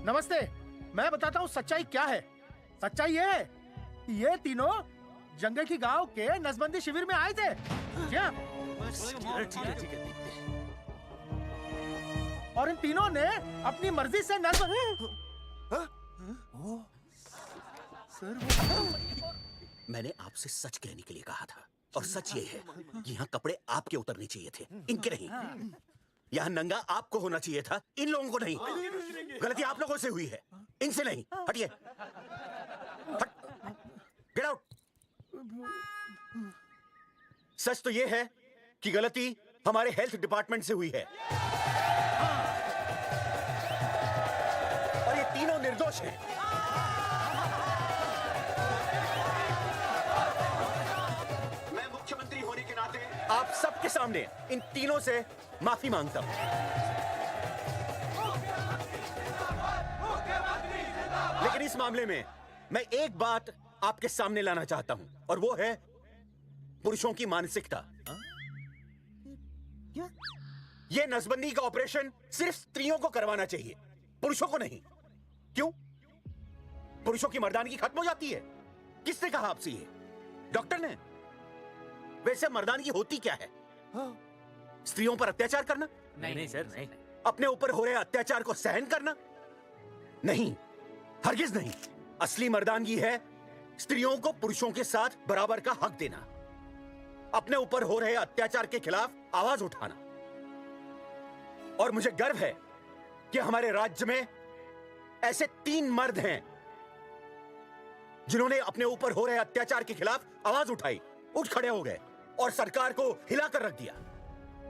नमस्ते, मैं बताता हूँ सच्चाई क्या है। सच्चाई ये है कि ये तीनों जंगल की गांव के नसबंदी शिविर में आए थे। क्या? ठीक है, ठीक है। और इन तीनों ने अपनी मर्जी से मैंने आपसे सच कहने के लिए कहा था और सच ये है कि यहाँ कपड़े आपके उतरने चाहिए थे, इनके नहीं। यहाँ नंगा आपको होना चाहिए था, इन लोगों को नहीं। गलती आप लोगों से हुई है, इनसे नहीं। हटिए, गेट आउट। सच तो ये है कि गलती हमारे हेल्थ डिपार्टमेंट से हुई है और ये तीनों निर्दोष हैं। मैं मुख्यमंत्री होने के नाते आप सबके सामने इन तीनों से माफी मांगता हूं। लेकिन इस मामले में मैं एक बात आपके सामने लाना चाहता हूं, और वो है पुरुषों की मानसिकता। ये नसबंदी का ऑपरेशन सिर्फ स्त्रियों को करवाना चाहिए, पुरुषों को नहीं। क्यों? पुरुषों की मर्दानगी खत्म हो जाती है? किसने कहा आपसे ये? डॉक्टर ने? वैसे मर्दानगी होती क्या है? स्त्रियों पर अत्याचार करना? नहीं सर, नहीं। अपने ऊपर हो रहे अत्याचार को सहन करना? नहीं, हरगिज नहीं। असली मर्दानगी है स्त्रियों को पुरुषों के साथ बराबर का हक देना, अपने ऊपर हो रहे अत्याचार के खिलाफ आवाज उठाना। और मुझे गर्व है कि हमारे राज्य में ऐसे 3 मर्द हैं जिन्होंने अपने ऊपर हो रहे अत्याचार के खिलाफ आवाज उठाई, उठ खड़े हो गए और सरकार को हिलाकर रख दिया।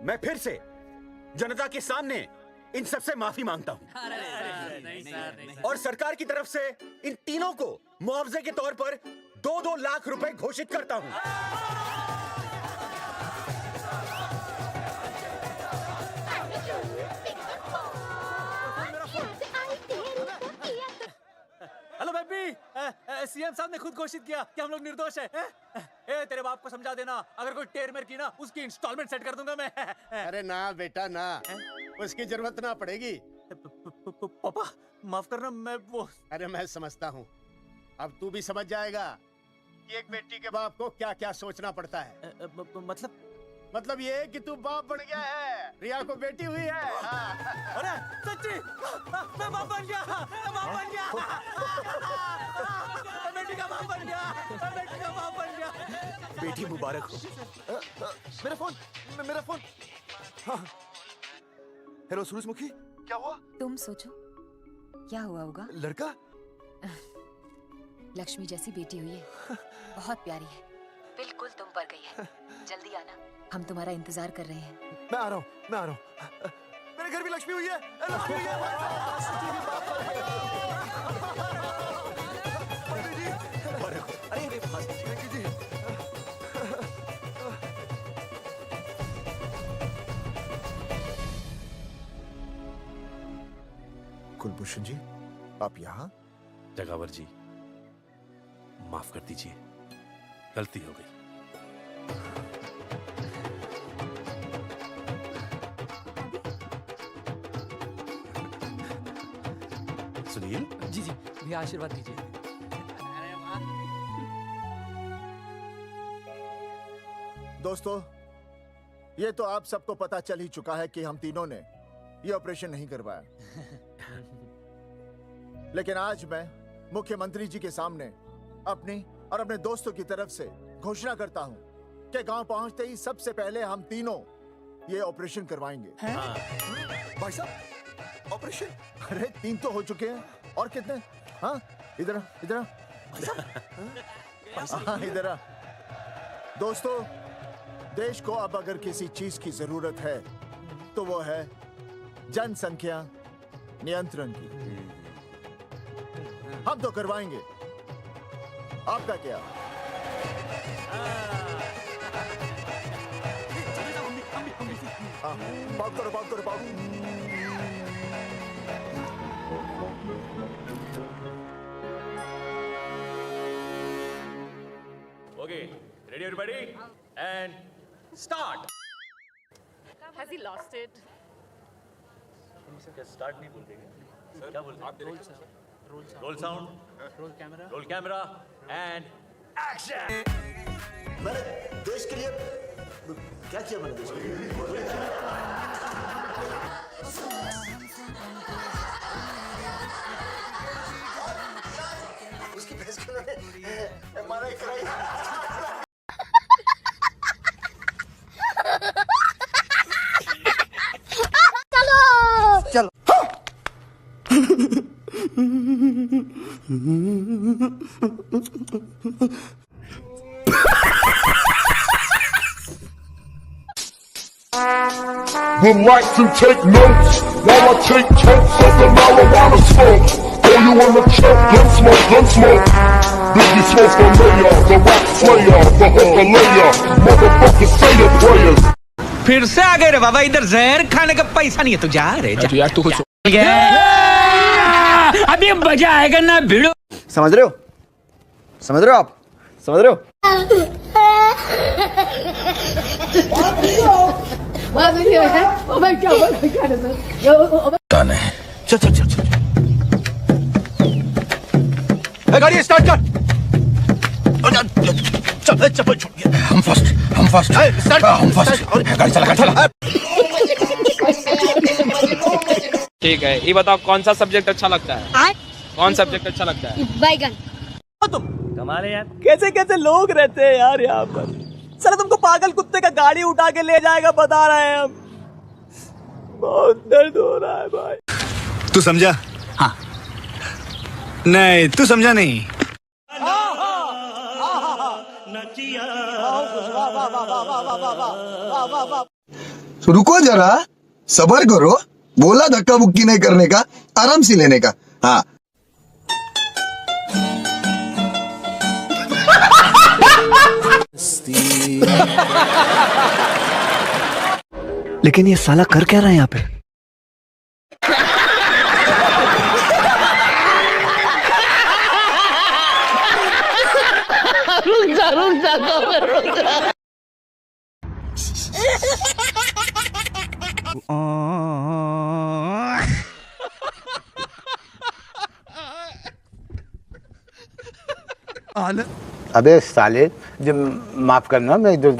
मैं फिर से जनता के सामने इन सबसे माफी मांगता हूं, और सरकार की तरफ से इन तीनों को मुआवजे के तौर पर 2-2 लाख रुपए घोषित करता हूं। हेलो बेबी, सीएम साहब ने खुद घोषित किया कि हम लोग निर्दोष हैं। ए, तेरे बाप को समझा देना, अगर कोई टेर मेर की ना, उसकी इंस्टॉलमेंट सेट कर दूंगा मैं। अरे ना बेटा ना, उसकी जरूरत ना पड़ेगी। पापा माफ करना, मैं वो। अरे मैं समझता हूँ, अब तू भी समझ जाएगा कि एक बेटी के बाप को क्या क्या सोचना पड़ता है। मतलब ये कि तू बाप बन गया है, रिया को बेटी हुई है। अरे सच्ची, मैं बाप बन गया, मैं बाप बन गया, मैं बेटी का बाप बन गया, मैं बेटी का बाप बन गया। बेटी मुबारक हो। मेरा फोन। हाँ। हेलो सूरजमुखी, क्या हुआ? तुम सोचो क्या हुआ होगा। लड़का? लक्ष्मी जैसी बेटी हुई है, बहुत प्यारी है, बिल्कुल तुम पर गई है। जल्दी आना, हम तुम्हारा इंतजार कर रहे हैं। मैं आ रहा हूँ। मेरे घर भी लक्ष्मी हुई है। लक्ष्मी हुई है। कुलभूषण जी, आप यहाँ? जगावर जी, माफ कर दीजिए, गलती हो गई। सुनील जी भी आशीर्वाद दीजिए। दोस्तों, ये तो आप सबको पता चल ही चुका है कि हम तीनों ने ये ऑपरेशन नहीं करवाया। लेकिन आज मैं मुख्यमंत्री जी के सामने अपनी और अपने दोस्तों की तरफ से घोषणा करता हूं कि गांव पहुंचते ही सबसे पहले हम तीनों ये ऑपरेशन करवाएंगे। भाई साहब, ऑपरेशन? अरे 3 तो हो चुके हैं, और कितने? हाँ, इधर आ। दोस्तों, देश को अब अगर किसी चीज की जरूरत है तो वो है जनसंख्या नियंत्रण की। हम तो करवाएंगे, आपका क्या? बात करो। Okay, ready everybody? And start. Has he lost it? Start नहीं बोल रहे क्या? क्या बोल रहे? Roll sound. Roll camera. And action. मैंने देश के लिए क्या किया? मैंने देश के लिए उसकी भैंस को मारा कराई। चलो। Would like to take notes while I take totes of the marijuana smoke. Oh, you wanna choke? Gun smoke. Biggie smoke the mayor, the rap slayer, the hooker layer, motherfucker say your prayers. फिर से आ गए रे बाबा, इधर जहर खाने का पैसा नहीं है, तू जा रे जा। यार तू कुछ अभी मजा आएगा ना भिड़ो। समझ रहे हो? समझ रहे हो आप? समझ रहे हो? चल चल चल चल गाड़ी स्टार्ट कर। चल चप्पल छोड़ गया। हम फर्स्ट हम फर्स्ट गाड़ी चला चला। ठीक है, ये बताओ कौन सा सब्जेक्ट अच्छा लगता है? कौन सब्जेक्ट अच्छा लगता है? बैगन। तुम कमाल है यार। कैसे कैसे लोग रहते हैं यार यहाँ पर। सर तुमको पागल कुत्ते का गाड़ी उठा के ले जाएगा बता रहे हैं हम। बहुत दर्द हो रहा है भाई। तू समझा? हाँ। नहीं तू समझा नहीं। रुको जरा, सबर करो। बोला धक्का मुक्की नहीं करने का, आराम से लेने का। हाँ लेकिन ये साला कर क्या रहा है यहाँ पे? अबे साले, जब माफ करना मैं जो